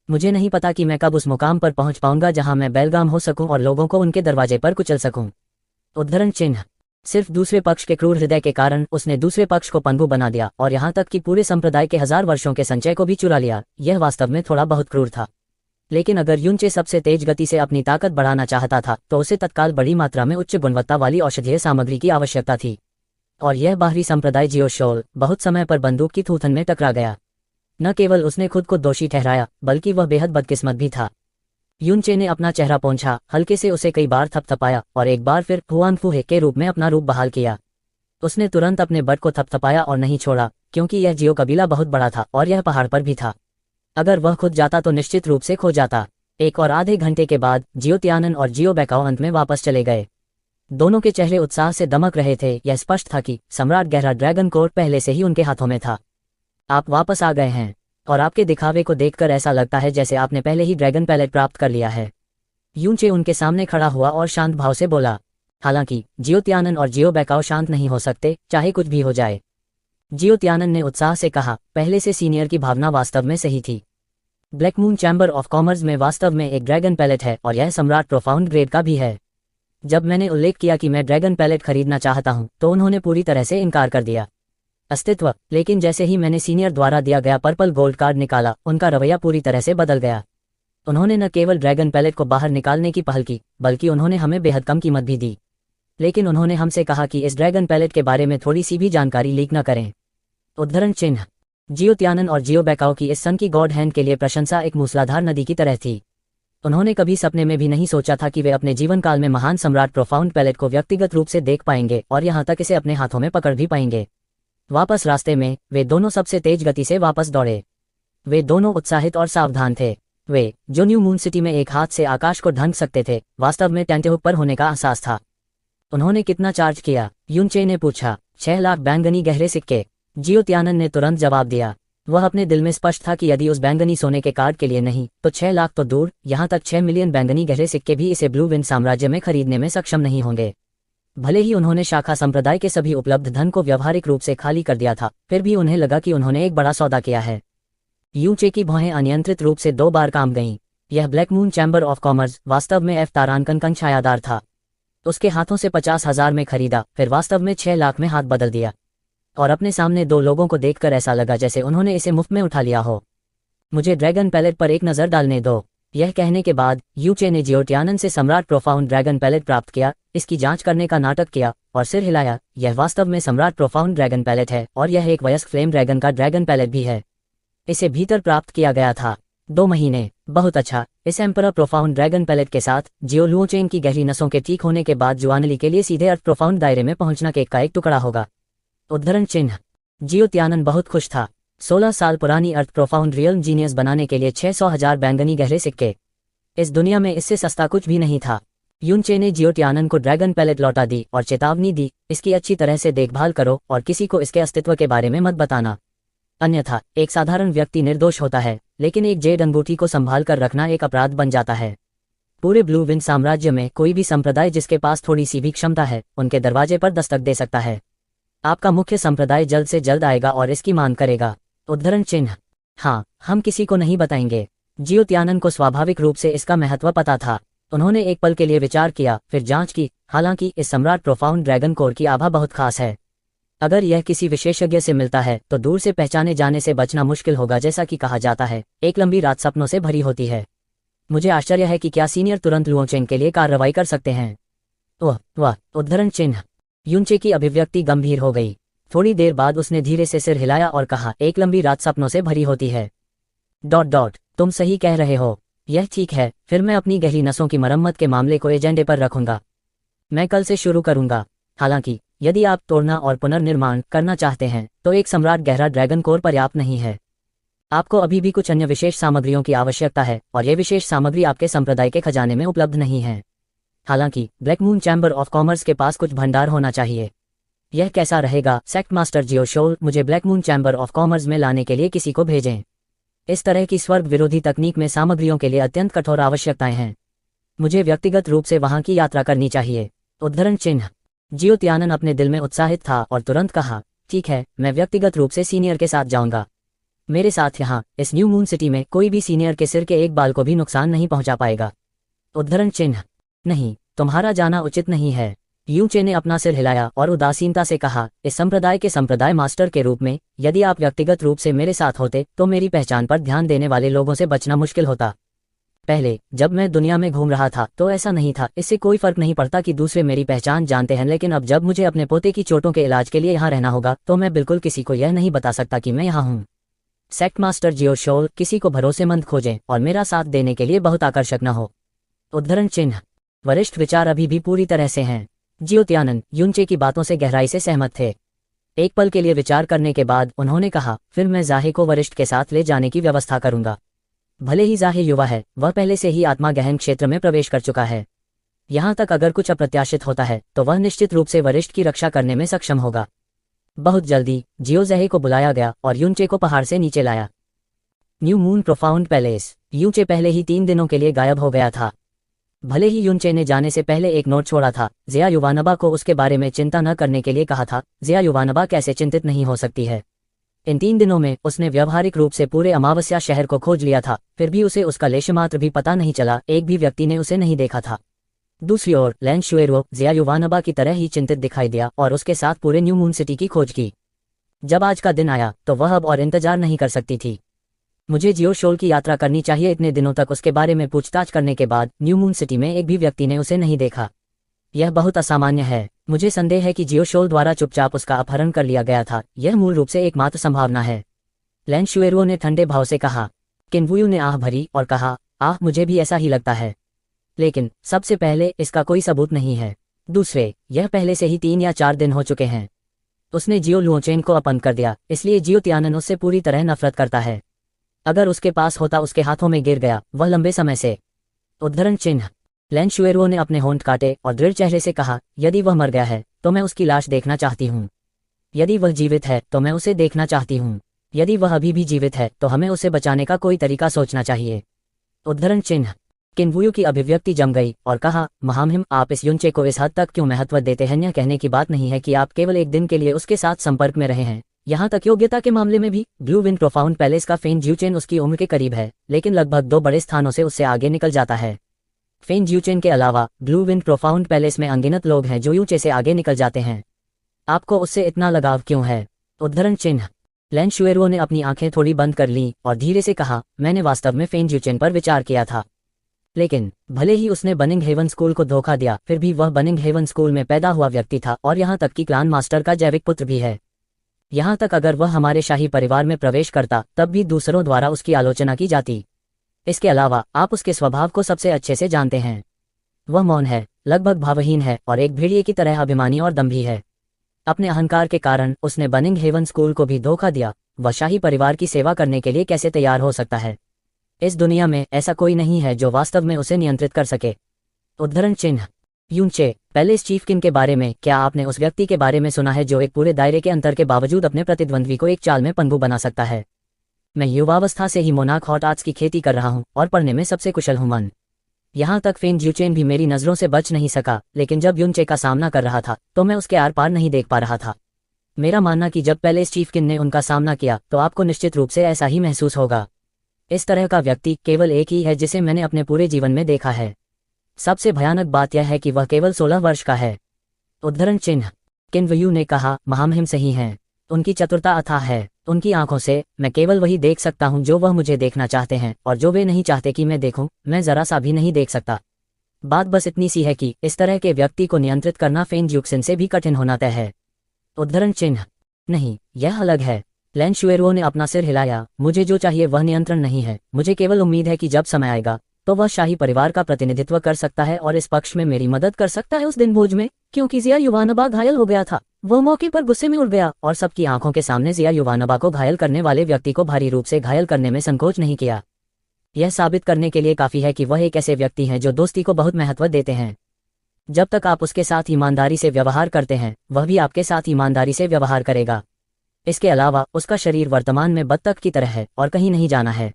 मुझे नहीं पता कि मैं कब उस मुकाम पर पहुंच पाऊंगा जहां मैं बेलगाम हो सकूं और लोगों को उनके दरवाजे पर कुचल सकूं। उद्धरण चिन्ह। सिर्फ दूसरे पक्ष के क्रूर हृदय के कारण उसने दूसरे पक्ष को पंगु बना दिया और यहाँ तक कि पूरे संप्रदाय के 1000 वर्षों के संचय को भी चुरा लिया। यह वास्तव में थोड़ा बहुत क्रूर था। लेकिन अगर युनचे सबसे तेज गति से अपनी ताकत बढ़ाना चाहता था तो उसे तत्काल बड़ी मात्रा में उच्च गुणवत्ता वाली औषधीय सामग्री की आवश्यकता थी। और यह बाहरी संप्रदाय जियोशोल बहुत समय पर बंदूक की थूथन में टकरा गया। न केवल उसने खुद को दोषी ठहराया, बल्कि वह बेहद बदकिस्मत भी था। युनचे ने अपना चेहरा पोंछा, हल्के से उसे कई बार थपथपाया और एक बार फिर हुआनफुहे के रूप में अपना रूप बहाल किया। उसने तुरंत अपने बट को थपथपाया और नहीं छोड़ा, क्योंकि यह जियो कबीला बहुत बड़ा था और यह पहाड़ पर भी था। अगर वह खुद जाता तो निश्चित रूप से खो जाता। 1 और आधे घंटे के बाद जियो त्यानन और जियो बैकाओ अंत में वापस चले गए। दोनों के चेहरे उत्साह से दमक रहे थे। यह स्पष्ट था कि सम्राट गहरा ड्रैगन कोर्ट पहले से ही उनके हाथों में था। आप वापस आ गए हैं और आपके दिखावे को देखकर ऐसा लगता है जैसे आपने पहले ही ड्रैगन पैलेट प्राप्त कर लिया है। यूनचे उनके सामने खड़ा हुआ और शांत भाव से बोला। हालांकि जियो त्यानन और जियो बैकाओ शांत नहीं हो सकते, चाहे कुछ भी हो जाए। जियो त्यानन ने उत्साह से कहा, पहले से सीनियर की भावना वास्तव में सही थी। Black Moon Chamber of Commerce में वास्तव में एक ड्रैगन पैलेट है और यह सम्राट प्रोफाउंड ग्रेड का भी है। जब मैंने उल्लेख किया कि मैं ड्रैगन पैलेट खरीदना चाहता हूं तो उन्होंने पूरी तरह से इनकार कर दिया। अस्तित्व। लेकिन जैसे ही मैंने सीनियर द्वारा दिया गया पर्पल गोल्ड कार्ड निकाला, उनका रवैया पूरी तरह से बदल गया। उन्होंने न केवल ड्रैगन पैलेट को बाहर निकालने की पहल की, बल्कि उन्होंने हमें बेहद कम कीमत भी दी। लेकिन उन्होंने हमसे कहा कि इस ड्रैगन पैलेट के बारे में थोड़ी सी भी जानकारी लीक न करें। उद्धरण चिन्ह। जियो त्यानन और जियो बैकाओ की इस सन की गॉड हैंड के लिए प्रशंसा एक मूसलाधार नदी की तरह थी। उन्होंने कभी सपने में भी नहीं सोचा था कि वे अपने जीवन काल में महान सम्राट प्रोफाउंड पैलेट को व्यक्तिगत रूप से देख पाएंगे और यहाँ तक इसे अपने हाथों में पकड़ भी पाएंगे। वापस रास्ते में वे दोनों सबसे तेज गति से वापस दौड़े। वे दोनों उत्साहित और सावधान थे। वे, जो न्यू मून सिटी में एक हाथ से आकाश को ढंक सकते थे, वास्तव में टेंटेहुक पर होने का एहसास था। उन्होंने कितना चार्ज किया? युनचे ने पूछा। 6 लाख बैंगनी गहरे सिक्के। जियो त्यानन ने तुरंत जवाब दिया। वह अपने दिल में स्पष्ट था कि यदि उस बैंगनी सोने के कार्ड के लिए नहीं तो 6 लाख तो दूर, यहाँ तक 6 मिलियन बैंगनी गहरे सिक्के भी इसे ब्लू विंड साम्राज्य में खरीदने में सक्षम नहीं होंगे। भले ही उन्होंने शाखा संप्रदाय के सभी उपलब्ध धन को व्यावहारिक रूप से खाली कर दिया था, फिर भी उन्हें लगा कि उन्होंने एक बड़ा सौदा किया है। यूचे की भौहें अनियंत्रित रूप से 2 बार काम गईं। यह black Moon Chamber of commerce वास्तव में एफ तारांकन का छायादार था। उसके हाथों से 50,000 में खरीदा, फिर वास्तव में 6 लाख में हाथ बदल दिया। और अपने सामने 2 लोगों को देखकर ऐसा लगा जैसे उन्होंने इसे मुफ्त में उठा लिया हो। मुझे ड्रैगन पैलेट पर एक नज़र डालने दो। यह कहने के बाद यूचे ने जियो त्यानन से सम्राट प्रोफाउंड ड्रैगन पैलेट प्राप्त किया, इसकी जांच करने का नाटक किया और सिर हिलाया। यह वास्तव में सम्राट प्रोफाउंड ड्रैगन पैलेट है और यह एक वयस्क फ्लेम ड्रैगन का ड्रैगन पैलेट भी है। इसे भीतर प्राप्त किया गया था। 2 महीने। बहुत अच्छा। इस एम्परर प्रोफाउंड ड्रैगन पैलेट के साथ जियो लुओचेंग की गहरी नसों के ठीक होने के बाद जुआनली के लिए सीधे अर्थ प्रोफाउंड दायरे में पहुंचना केक का एक टुकड़ा होगा। उद्धरण चिन्ह। जियो त्यानन बहुत खुश था। 16 साल पुरानी अर्थ प्रोफाउंड रियल जीनियस बनाने के लिए 600,000 बैंगनी गहरे सिक्के। इस दुनिया में इससे सस्ता कुछ भी नहीं था। युनचे ने जियो त्यानन को ड्रैगन पैलेट लौटा दी और चेतावनी दी, इसकी अच्छी तरह से देखभाल करो और किसी को इसके अस्तित्व के बारे में मत बताना। अन्यथा एक साधारण व्यक्ति निर्दोष होता है, लेकिन एक जेड अंगूठी को संभाल कर रखना एक अपराध बन जाता है। पूरे ब्लू विंड साम्राज्य में कोई भी संप्रदाय जिसके पास थोड़ी सी भी क्षमता है, उनके दरवाजे पर दस्तक दे सकता है। आपका मुख्य संप्रदाय जल्द से जल्द आएगा और इसकी मांग करेगा। उद्धरण चिन्ह। हाँ, हम किसी को नहीं बताएंगे। जियो त्यानन को स्वाभाविक रूप से इसका महत्व पता था। उन्होंने एक पल के लिए विचार किया, फिर जांच की। हालांकि इस सम्राट प्रोफाउंड ड्रैगन कोर की आभा बहुत खास है। अगर यह किसी विशेषज्ञ से मिलता है तो दूर से पहचाने जाने से बचना मुश्किल होगा। जैसा कि कहा जाता है, एक लंबी रात सपनों से भरी होती है। मुझे आश्चर्य है कि क्या सीनियर तुरंत लुओचेंग के लिए कार्रवाई कर सकते हैं। ओह वाह, उद्धरण चिन्ह। युनचे की अभिव्यक्ति गंभीर हो गई। थोड़ी देर बाद उसने धीरे से सिर हिलाया और कहा, एक लंबी रात सपनों से भरी होती है। तुम सही कह रहे हो। यह ठीक है, फिर मैं अपनी गहरी नसों की मरम्मत के मामले को एजेंडे पर रखूंगा। मैं कल से शुरू करूंगा। हालांकि यदि आप तोड़ना और पुनर्निर्माण करना चाहते हैं तो एक सम्राट गहरा ड्रैगन कोर पर्याप्त नहीं है। आपको अभी भी कुछ अन्य विशेष सामग्रियों की आवश्यकता है और ये विशेष सामग्री आपके संप्रदाय के खजाने में उपलब्ध नहीं है। हालांकि black Moon Chamber of commerce के पास कुछ भंडार होना चाहिए। यह कैसा रहेगा सेक्ट मास्टर जियोशोल, मुझे black Moon Chamber of Commerce में लाने के लिए किसी को भेजें। इस तरह की स्वर्ग विरोधी तकनीक में सामग्रियों के लिए अत्यंत कठोर आवश्यकताएं हैं। मुझे व्यक्तिगत रूप से वहां की यात्रा करनी चाहिए। उद्धरण चिन्ह। जियो त्यानन अपने दिल में उत्साहित था और तुरंत कहा, ठीक है, मैं व्यक्तिगत रूप से सीनियर के साथ जाऊंगा। मेरे साथ यहाँ इस न्यू मून सिटी में कोई भी सीनियर के सिर के एक बाल को भी नुकसान नहीं पहुंचा पाएगा। उद्धरण चिन्ह। नहीं, तुम्हारा जाना उचित नहीं है। यूचे ने अपना सिर हिलाया और उदासीनता से कहा, इस संप्रदाय के संप्रदाय मास्टर के रूप में यदि आप व्यक्तिगत रूप से मेरे साथ होते तो मेरी पहचान पर ध्यान देने वाले लोगों से बचना मुश्किल होता। पहले जब मैं दुनिया में घूम रहा था तो ऐसा नहीं था, इससे कोई फर्क नहीं पड़ता कि दूसरे मेरी पहचान जानते हैं, लेकिन अब जब मुझे अपने पोते की चोटों के इलाज के लिए यहाँ रहना होगा तो मैं बिल्कुल किसी को यह नहीं बता सकता कि मैं यहाँ हूँ। सेक्ट मास्टर जियोशोल, किसी को भरोसेमंद खोजें और मेरा साथ देने के लिए बहुत आकर्षक न हो। उद्धरण चिन्ह। वरिष्ठ विचार अभी भी पूरी तरह से हैं। जियो त्यानन युनचे की बातों से गहराई से सहमत थे। एक पल के लिए विचार करने के बाद उन्होंने कहा, फिर मैं जाहे को वरिष्ठ के साथ ले जाने की व्यवस्था करूंगा। भले ही जाहे युवा है, वह पहले से ही आत्मा गहन क्षेत्र में प्रवेश कर चुका है। यहाँ तक अगर कुछ अप्रत्याशित होता है तो वह निश्चित रूप से वरिष्ठ की रक्षा करने में सक्षम होगा। बहुत जल्दी जियो जहे को बुलाया गया और युनचे को पहाड़ से नीचे लाया। New Moon Profound Palace. Yunche पहले ही 3 दिनों के लिए गायब हो गया था। भले ही युनचे ने जाने से पहले एक नोट छोड़ा था, ज़िया युवानबा को उसके बारे में चिंता न करने के लिए कहा था। ज़िया युवानबा कैसे चिंतित नहीं हो सकती है। इन 3 दिनों में उसने व्यावहारिक रूप से पूरे अमावस्या शहर को खोज लिया था, फिर भी उसे उसका लेशमात्र भी पता नहीं चला, एक भी व्यक्ति ने उसे नहीं देखा था। दूसरी ओर लैन शुएरो ज़िया युवानबा की तरह ही चिंतित दिखाई दिया और उसके साथ पूरे न्यू मून सिटी की खोज की। जब आज का दिन आया तो वह अब और इंतजार नहीं कर सकती थी। मुझे जियोशोल की यात्रा करनी चाहिए। इतने दिनों तक उसके बारे में पूछताछ करने के बाद न्यू मून सिटी में एक भी व्यक्ति ने उसे नहीं देखा। यह बहुत असामान्य है। मुझे संदेह है कि जियोशोल द्वारा चुपचाप उसका अपहरण कर लिया गया था। यह मूल रूप से एकमात्र संभावना है। लैन शुएरो ने ठंडे भाव से कहा। किन्वुयू ने आह भरी और कहा, आह, मुझे भी ऐसा ही लगता है। लेकिन सबसे पहले इसका कोई सबूत नहीं है। दूसरे, यह पहले से ही 3 या 4 दिन हो चुके हैं। उसने जियो लुओचेन को अपहरण कर दिया, इसलिए जियो त्यानन उससे पूरी तरह नफरत करता है। अगर उसके पास होता उसके हाथों में गिर गया, वह लंबे समय से। उद्धरण चिन्ह। लैन शुएरो ने अपने होंठ काटे और दृढ़ चेहरे से कहा, यदि वह मर गया है तो मैं उसकी लाश देखना चाहती हूँ। यदि वह जीवित है तो मैं उसे देखना चाहती हूँ। यदि वह अभी भी जीवित है तो हमें उसे बचाने का कोई तरीका सोचना चाहिए। उद्धरण चिन्ह। किन्वुयू की अभिव्यक्ति जम गई और कहा, महामहिम, आप इस युनचे को इस हद तक क्यों महत्व देते हैं? यह कहने की बात नहीं है कि आप केवल एक दिन के लिए उसके साथ संपर्क में रहे हैं। यहाँ तक योग्यता के मामले में भी ब्लू विंड प्रोफाउंड पैलेस का फेन ज्यूचेन उसकी उम्र के करीब है, लेकिन लगभग 2 बड़े स्थानों से उससे आगे निकल जाता है। फेन ज्यूचेन के अलावा ब्लू विंड प्रोफाउंड पैलेस में अनगिनत लोग हैं जो यूचे से आगे निकल जाते हैं। आपको उससे इतना लगाव क्यों है? उद्धरण चिन्ह। लैन शुएरो ने अपनी आंखें थोड़ी बंद कर लीं और धीरे से कहा, मैंने वास्तव में फेन ज्यूचेन पर विचार किया था। लेकिन भले ही उसने बनिंग हेवन स्कूल को धोखा दिया, फिर भी वह बनिंग हेवन स्कूल में पैदा हुआ व्यक्ति था और यहाँ तक कि क्लान मास्टर का जैविक पुत्र भी है। यहाँ तक अगर वह हमारे शाही परिवार में प्रवेश करता तब भी दूसरों द्वारा उसकी आलोचना की जाती। इसके अलावा आप उसके स्वभाव को सबसे अच्छे से जानते हैं। वह मौन है, लगभग भावहीन है और एक भेड़िए की तरह अभिमानी और दम्भी है। अपने अहंकार के कारण उसने बनिंग हेवन स्कूल को भी धोखा दिया। वह शाही परिवार की सेवा करने के लिए कैसे तैयार हो सकता है? इस दुनिया में ऐसा कोई नहीं है जो वास्तव में उसे नियंत्रित कर सके। उद्धरण चिन्ह। यूनचे, पैलेस चीफकिन के बारे में क्या आपने उस व्यक्ति के बारे में सुना है जो एक पूरे दायरे के अंतर के बावजूद अपने प्रतिद्वंद्वी को एक चाल में पंगु बना सकता है? मैं युवावस्था से ही मोनाक हॉट आर्ट्स की खेती कर रहा हूँ और पढ़ने में सबसे कुशल हूँ। मन यहाँ तक फेन ज्यूचेन भी मेरी नजरों से बच नहीं सका, लेकिन जब यूनचे का सामना कर रहा था तो मैं उसके आर पार नहीं देख पा रहा था। मेरा मानना कि जब पैलेस चीफकिन ने उनका सामना किया तो आपको निश्चित रूप से ऐसा ही महसूस होगा। इस तरह का व्यक्ति केवल एक ही है जिसे मैंने अपने पूरे जीवन में देखा है। सबसे भयानक बात यह है कि वह केवल 16 वर्ष का है। उद्धरण चिन्ह। किन्वुयू ने कहा, महामहिम सही हैं। उनकी चतुरता अथाह है। उनकी आंखों से मैं केवल वही देख सकता हूँ जो वह मुझे देखना चाहते हैं, और जो वे नहीं चाहते कि मैं देखूं, मैं जरा सा भी नहीं देख सकता। बात बस इतनी सी है कि इस तरह के व्यक्ति को नियंत्रित करना फेंग जुक्सिन से भी कठिन होना तय है। उद्धरण चिन्ह। नहीं, यह अलग है। लैन शुएरुओ ने अपना सिर हिलाया। मुझे जो चाहिए वह नियंत्रण नहीं है, मुझे केवल उम्मीद है कि जब समय आएगा तो वह शाही परिवार का प्रतिनिधित्व कर सकता है और इस पक्ष में मेरी मदद कर सकता है। उस दिन भोज में क्योंकि जिया युवानबा घायल हो गया था, वह मौके पर गुस्से में उड़ गया और सबकी आंखों के सामने जिया युवानबा को घायल करने वाले व्यक्ति को भारी रूप से घायल करने में संकोच नहीं किया। यह साबित करने के लिए काफी है कि वह एक ऐसे व्यक्ति हैं जो दोस्ती को बहुत महत्व देते हैं। जब तक आप उसके साथ ईमानदारी से व्यवहार करते हैं, वह भी आपके साथ ईमानदारी से व्यवहार करेगा। इसके अलावा उसका शरीर वर्तमान में बत्तख की तरह है और कहीं नहीं जाना है।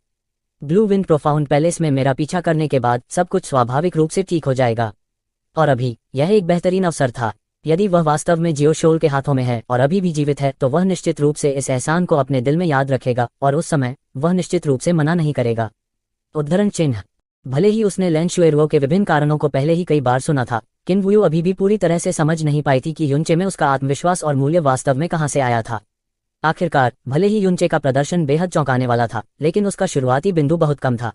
ब्लू विंड प्रोफाउंड पैलेस में मेरा पीछा करने के बाद सब कुछ स्वाभाविक रूप से ठीक हो जाएगा। और अभी यह एक बेहतरीन अवसर था। यदि वह वास्तव में जियो शोल के हाथों में है और अभी भी जीवित है, तो वह निश्चित रूप से इस एहसान को अपने दिल में याद रखेगा और उस समय वह निश्चित रूप से मना नहीं करेगा। उद्धरण चिन्ह। भले ही उसने लैन शुएरुओ के विभिन्न कारणों को पहले ही कई बार सुना था, किन वुयू अभी भी पूरी तरह से समझ नहीं पाई थी कि युनचे में उसका आत्मविश्वास और मूल्य वास्तव में कहां से आया था। आखिरकार भले ही युनचे का प्रदर्शन बेहद चौंकाने वाला था, लेकिन उसका शुरुआती बिंदु बहुत कम था।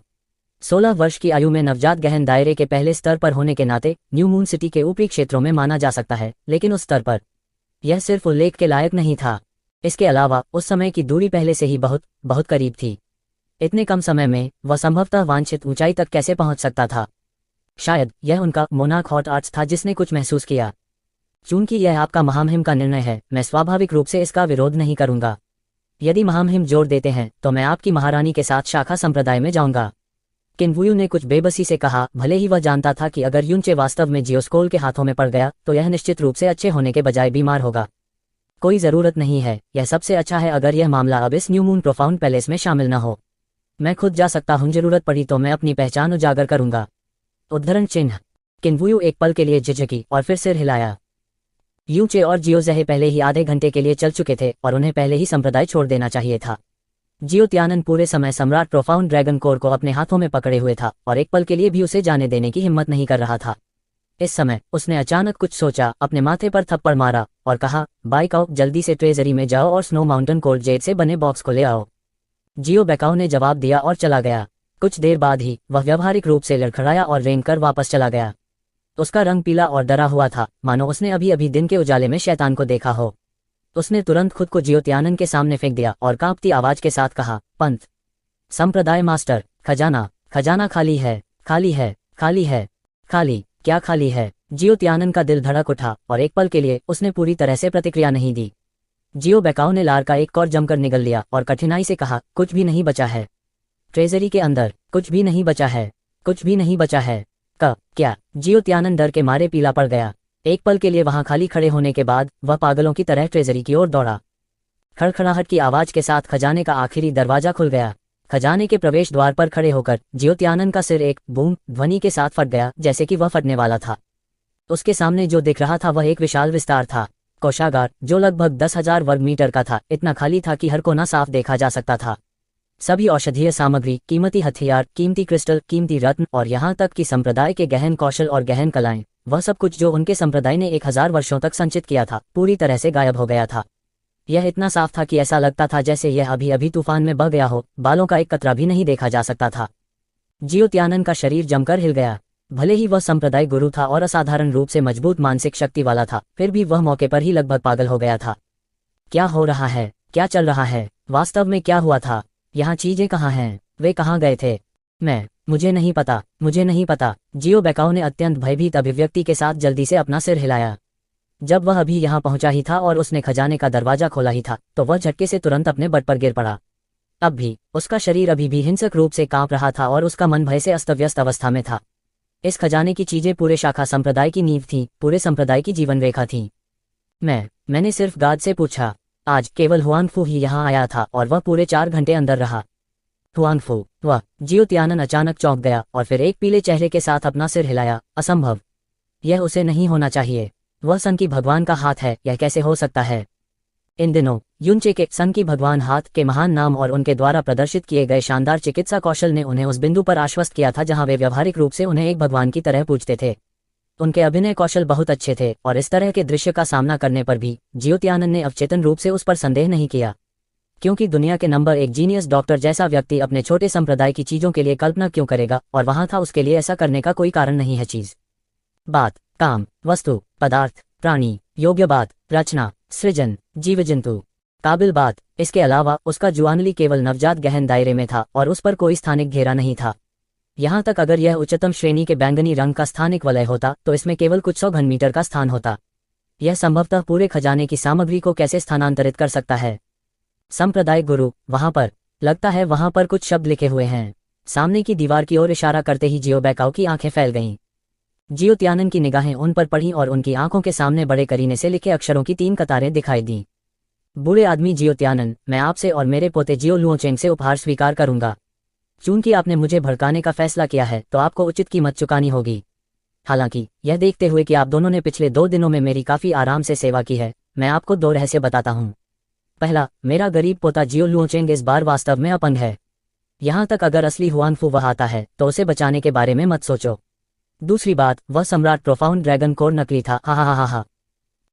16 वर्ष की आयु में नवजात गहन दायरे के पहले स्तर पर होने के नाते न्यू मून सिटी के ऊपरी क्षेत्रों में माना जा सकता है, लेकिन उस स्तर पर यह सिर्फ उल्लेख के लायक नहीं था। इसके अलावा उस समय की दूरी पहले से ही बहुत बहुत करीब थी। इतने कम समय में वह संभवतः वांछित ऊंचाई तक कैसे पहुंच सकता था? शायद यह उनका मोनार्क हॉट आर्ट्स था जिसने कुछ महसूस किया। चूंकि यह आपका महामहिम का निर्णय है, मैं स्वाभाविक रूप से इसका विरोध नहीं करूंगा। यदि महामहिम जोर देते हैं तो मैं आपकी महारानी के साथ शाखा संप्रदाय में जाऊंगा। किनवुयू ने कुछ बेबसी से कहा, भले ही वह जानता था कि अगर युनचे वास्तव में जियोस्कोल के हाथों में पड़ गया तो यह निश्चित रूप से अच्छे होने के बजाय बीमार होगा। कोई जरूरत नहीं है, यह सबसे अच्छा है अगर यह मामला अब इस न्यू मून प्रोफाउंड पैलेस में शामिल न हो। मैं खुद जा सकता हूं, जरूरत पड़ी तो मैं अपनी पहचान उजागर करूंगा। उद्धरण चिन्ह। किनवुयू एक पल के लिए झिझकी और फिर सिर हिलाया। यूचे और जियोजहे पहले ही आधे घंटे के लिए चल चुके थे और उन्हें पहले ही संप्रदाय छोड़ देना चाहिए था। जियो त्यानन पूरे समय सम्राट प्रोफाउंड ड्रैगन कोर को अपने हाथों में पकड़े हुए था और एक पल के लिए भी उसे जाने देने की हिम्मत नहीं कर रहा था। इस समय उसने अचानक कुछ सोचा, अपने माथे पर थप्पड़ मारा और कहा, बाइक आओ, जल्दी से ट्रेजरी में जाओ और स्नो माउंटेन कोल्ड जेड से बने बॉक्स को ले आओ। जियो बेकाओ ने जवाब दिया और चला गया। कुछ देर बाद ही वह व्यावहारिक रूप से लड़खड़ाया और रेंग कर वापस चला गया। उसका रंग पीला और डरा हुआ था, मानो उसने अभी अभी दिन के उजाले में शैतान को देखा हो। उसने तुरंत खुद को जियो त्यानन के सामने फेंक दिया और कांपती आवाज के साथ कहा, पंत, संप्रदाय मास्टर, खजाना, खजाना खाली है, खाली है, खाली है, खाली, क्या खाली है? जियो त्यानन का दिल धड़क उठा और एक पल के लिए उसने पूरी तरह से प्रतिक्रिया नहीं दी। जियो बेकाओ ने लार का एक कौर जमकर निगल लिया और कठिनाई से कहा, कुछ भी नहीं बचा है। ट्रेजरी के अंदर कुछ भी नहीं बचा है, कुछ भी नहीं बचा है। क्या? जियो त्यानन डर के मारे पीला पड़ गया। एक पल के लिए वहां खाली खड़े होने के बाद वह पागलों की तरह ट्रेजरी की ओर दौड़ा। खड़खड़ाहट की आवाज के साथ खजाने का आखिरी दरवाजा खुल गया। खजाने के प्रवेश द्वार पर खड़े होकर जियो त्यानन का सिर एक बूम ध्वनि के साथ फट गया, जैसे कि वह फटने वाला था। उसके सामने जो दिख रहा था वह एक विशाल विस्तार था। कोषागार जो लगभग 10,000 वर्ग मीटर का था, इतना खाली था कि हर कोना साफ देखा जा सकता था। सभी औषधीय सामग्री, कीमती हथियार, कीमती क्रिस्टल, कीमती रत्न और यहाँ तक कि संप्रदाय के गहन कौशल और गहन कलाएं, वह सब कुछ जो उनके संप्रदाय ने 1000 वर्षों तक संचित किया था, पूरी तरह से गायब हो गया था। यह इतना साफ था कि ऐसा लगता था जैसे यह अभी अभी तूफान में बह गया हो। बालों का एक कतरा भी नहीं देखा जा सकता था। जियो त्यानन का शरीर जमकर हिल गया। भले ही वह संप्रदाय गुरु था और असाधारण रूप से मजबूत मानसिक शक्ति वाला था, फिर भी वह मौके पर ही लगभग पागल हो गया था। क्या हो रहा है? क्या चल रहा है? वास्तव में क्या हुआ था? यहाँ चीजें कहाँ हैं? वे कहाँ गए थे? मुझे नहीं पता, मुझे नहीं पता। जियो बेकाओ ने अत्यंत भयभीत अभिव्यक्ति के साथ जल्दी से अपना सिर हिलाया। जब वह अभी यहाँ पहुंचा ही था और उसने खजाने का दरवाजा खोला ही था, तो वह झटके से तुरंत अपने बट पर गिर पड़ा। अब भी उसका शरीर अभी भी हिंसक रूप से कांप रहा था और उसका मन भय से अस्तव्यस्त अवस्था में था। इस खजाने की चीजें पूरे शाखा संप्रदाय की नींव थीं, पूरे संप्रदाय की जीवन रेखा थी। मैंने सिर्फ गार्ड से पूछा। आज केवल हुआनफू ही यहाँ आया था और वह पूरे 4 घंटे अंदर रहा। हुआनफू? वह? जियो त्यानन अचानक चौंक गया और फिर एक पीले चेहरे के साथ अपना सिर हिलाया। असंभव, यह उसे नहीं होना चाहिए। वह सन की भगवान का हाथ है, यह कैसे हो सकता है? इन दिनों युनचे के सन की भगवान हाथ के महान नाम और उनके द्वारा प्रदर्शित किए गए शानदार चिकित्सा कौशल ने उन्हें उस बिंदु पर आश्वस्त किया था जहां वे व्यवहारिक रूप से उन्हें एक भगवान की तरह पूजते थे। उनके अभिनय कौशल बहुत अच्छे थे और इस तरह के दृश्य का सामना करने पर भी जियो त्यानन ने अवचेतन रूप से उस पर संदेह नहीं किया, क्योंकि दुनिया के नंबर 1 जीनियस डॉक्टर जैसा व्यक्ति अपने छोटे संप्रदाय की चीजों के लिए कल्पना क्यों करेगा, और वहां था उसके लिए ऐसा करने का कोई कारण नहीं है। चीज, बात, काम, वस्तु, पदार्थ, प्राणी, योग्य बात, रचना, सृजन, जीव जंतु, काबिल बात। इसके अलावा उसका जुआनली केवल नवजात गहन दायरे में था और उस पर कोई स्थानिक घेरा नहीं था। यहाँ तक अगर यह उच्चतम श्रेणी के बैंगनी रंग का स्थानिक वलय होता तो इसमें केवल कुछ 100 घनमीटर का स्थान होता। यह संभवतः पूरे खजाने की सामग्री को कैसे स्थानांतरित कर सकता है। संप्रदाय गुरु, वहां पर, लगता है वहां पर कुछ शब्द लिखे हुए हैं। सामने की दीवार की ओर इशारा करते ही जियो बैकाओ की आंखें फैल गईं। जियो त्यानन की निगाहें उन पर पड़ी और उनकी आंखों के सामने बड़े करीने से लिखे अक्षरों की 3 कतारें दिखाई दीं। बूढ़े आदमी जियो त्यानन, मैं आपसे और मेरे पोते जियो लुओचेंग से उपहार स्वीकार करूंगा। चूंकि आपने मुझे भड़काने का फैसला किया है तो आपको उचित कीमत चुकानी होगी। हालांकि यह देखते हुए कि आप दोनों ने पिछले 2 दिनों में मेरी काफी आराम से सेवा की है, मैं आपको 2 रहस्य बताता हूं। पहला, मेरा गरीब पोता जियो लुओचेंग इस बार वास्तव में अपंग है। यहां तक अगर असली हुआनफू वह आता है तो उसे बचाने के बारे में मत सोचो। दूसरी बात, वह सम्राट प्रोफाउंड ड्रैगन कोर नकली था। हा हा हा हा।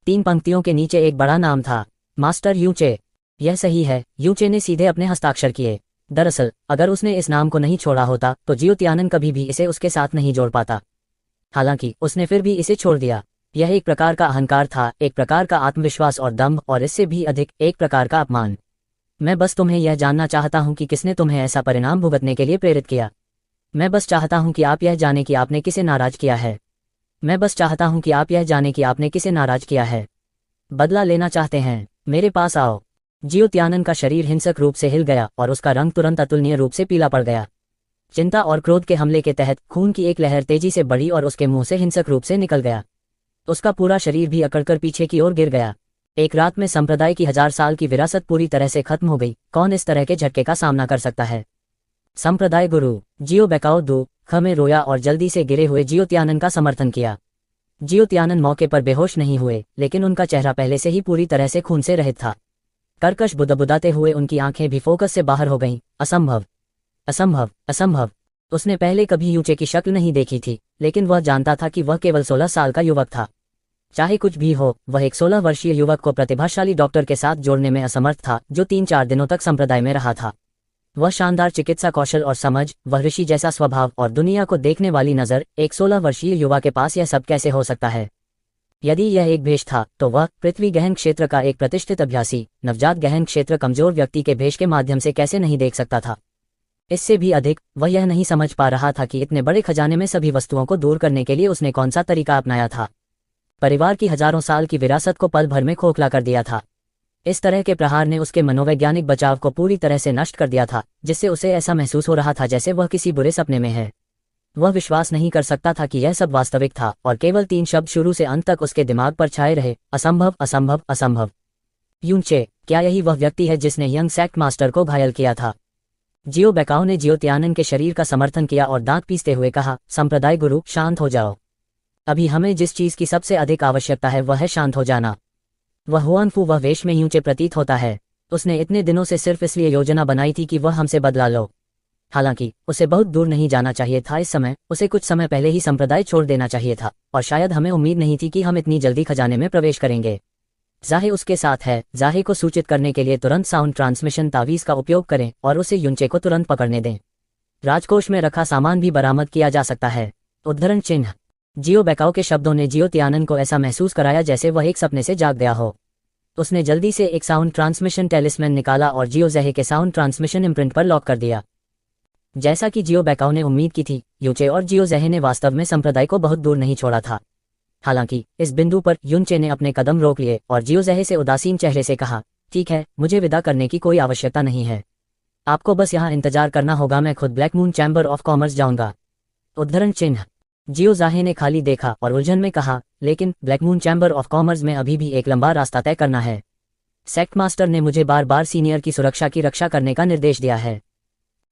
3 पंक्तियों के नीचे एक बड़ा नाम था, मास्टर यूचे। यह सही है, यूचे ने सीधे अपने हस्ताक्षर किए। दरअसल अगर उसने इस नाम को नहीं छोड़ा होता तो जियो त्यानन कभी भी इसे उसके साथ नहीं जोड़ पाता। हालांकि उसने फिर भी इसे छोड़ दिया। यह एक प्रकार का अहंकार था, एक प्रकार का आत्मविश्वास और दम्भ, और इससे भी अधिक एक प्रकार का अपमान। मैं बस तुम्हें यह जानना चाहता हूं कि किसने तुम्हें ऐसा परिणाम भुगतने के लिए प्रेरित किया। मैं बस चाहता हूं कि आप यह जाने कि आपने किसे नाराज किया है। मैं बस चाहता हूं कि आप यह जाने कि आपने किसे नाराज किया है। बदला लेना चाहते हैं, मेरे पास आओ। जियो त्यानन का शरीर हिंसक रूप से हिल गया और उसका रंग तुरंत अतुलनीय रूप से पीला पड़ गया। चिंता और क्रोध के हमले के तहत खून की एक लहर तेजी से बढ़ी और उसके मुंह से हिंसक रूप से निकल गया। उसका पूरा शरीर भी अकड़कर पीछे की ओर गिर गया। एक रात में संप्रदाय की 1000 साल की विरासत पूरी तरह से खत्म हो गई। कौन इस तरह के झटके का सामना कर सकता है। संप्रदाय गुरु जियो बैकाओ दो में रोया और जल्दी से गिरे हुए जियो त्यानन का समर्थन किया। जियो त्यानन मौके पर बेहोश नहीं हुए, लेकिन उनका चेहरा पहले से ही पूरी तरह से खून से रहित था। कर्कश बुदबुदाते हुए उनकी आंखें भी फोकस से बाहर हो गईं। असंभव, असंभव, असंभव। उसने पहले कभी यूचे की शक्ल नहीं देखी थी, लेकिन वह जानता था कि वह केवल 16 साल का युवक था। चाहे कुछ भी हो, वह एक 16 वर्षीय युवक को प्रतिभाशाली डॉक्टर के साथ जोड़ने में असमर्थ था, जो 3-4 दिनों तक संप्रदाय में रहा था। वह शानदार चिकित्सा कौशल और समझ, वह ऋषि जैसा स्वभाव और दुनिया को देखने वाली नजर, एक 16 वर्षीय युवा के पास यह सब कैसे हो सकता है। यदि यह एक भेष था तो वह पृथ्वी गहन क्षेत्र का एक प्रतिष्ठित अभ्यासी, नवजात गहन क्षेत्र कमजोर व्यक्ति के भेष के माध्यम से कैसे नहीं देख सकता था। इससे भी अधिक, वह यह नहीं समझ पा रहा था कि इतने बड़े खजाने में सभी वस्तुओं को दूर करने के लिए उसने कौन सा तरीका अपनाया था। परिवार की हजारों साल की विरासत को पल भर में खोखला कर दिया था। इस तरह के प्रहार ने उसके मनोवैज्ञानिक बचाव को पूरी तरह से नष्ट कर दिया था, जिससे उसे ऐसा महसूस हो रहा था जैसे वह किसी बुरे सपने में है। वह विश्वास नहीं कर सकता था कि यह सब वास्तविक था, और केवल 3 शब्द शुरू से अंत तक उसके दिमाग पर छाए रहे, असंभव, असंभव, असंभव। यूचे, क्या यही वह व्यक्ति है जिसने यंग सेक्ट मास्टर को घायल किया था। जियो बैकाओ ने जियो त्यानन के शरीर का समर्थन किया और दांत पीसते हुए कहा, संप्रदाय गुरु, शांत हो जाओ। अभी हमें जिस चीज की सबसे अधिक आवश्यकता है वह है शांत हो जाना। वह हुआनफू वह वेश में यूचे प्रतीत होता है। उसने इतने दिनों से सिर्फ इसलिए योजना बनाई थी कि वह हमसे बदला लो। हालांकि उसे बहुत दूर नहीं जाना चाहिए था। इस समय उसे कुछ समय पहले ही संप्रदाय छोड़ देना चाहिए था, और शायद हमें उम्मीद नहीं थी कि हम इतनी जल्दी खजाने में प्रवेश करेंगे। जाहे उसके साथ है। जाहे को सूचित करने के लिए तुरंत साउंड ट्रांसमिशन तावीज का उपयोग करें और उसे यूचे को तुरंत पकड़ने दें। राजकोष में रखा सामान भी बरामद किया जा सकता है। उद्धरण चिन्ह। जियो बैकाओ के शब्दों ने जियो त्यानन को ऐसा महसूस कराया जैसे वह एक सपने से जाग गया हो। उसने जल्दी से एक साउंड ट्रांसमिशन टेलिस्मैन निकाला और जियो जहे के साउंड ट्रांसमिशन इम्प्रिंट पर लॉक कर दिया। जैसा कि जियो बैकाओ ने उम्मीद की थी, यूचे और जियो जहे ने वास्तव में संप्रदाय को बहुत दूर नहीं छोड़ा था। हालांकि इस बिंदु पर यूचे ने अपने कदम रोक लिए और जियो जहे से उदासीन चेहरे से कहा, ठीक है, मुझे विदा करने की कोई आवश्यकता नहीं है। आपको बस यहाँ इंतजार करना होगा, मैं खुद black Moon Chamber of commerce जाऊंगा। उद्धरण चिन्ह। जियो जाहे ने खाली देखा और उलझन में कहा, लेकिन black Moon Chamber of Commerce में अभी भी एक लंबा रास्ता तय करना है। सेक्ट मास्टर ने मुझे बार बार सीनियर की सुरक्षा की रक्षा करने का निर्देश दिया है।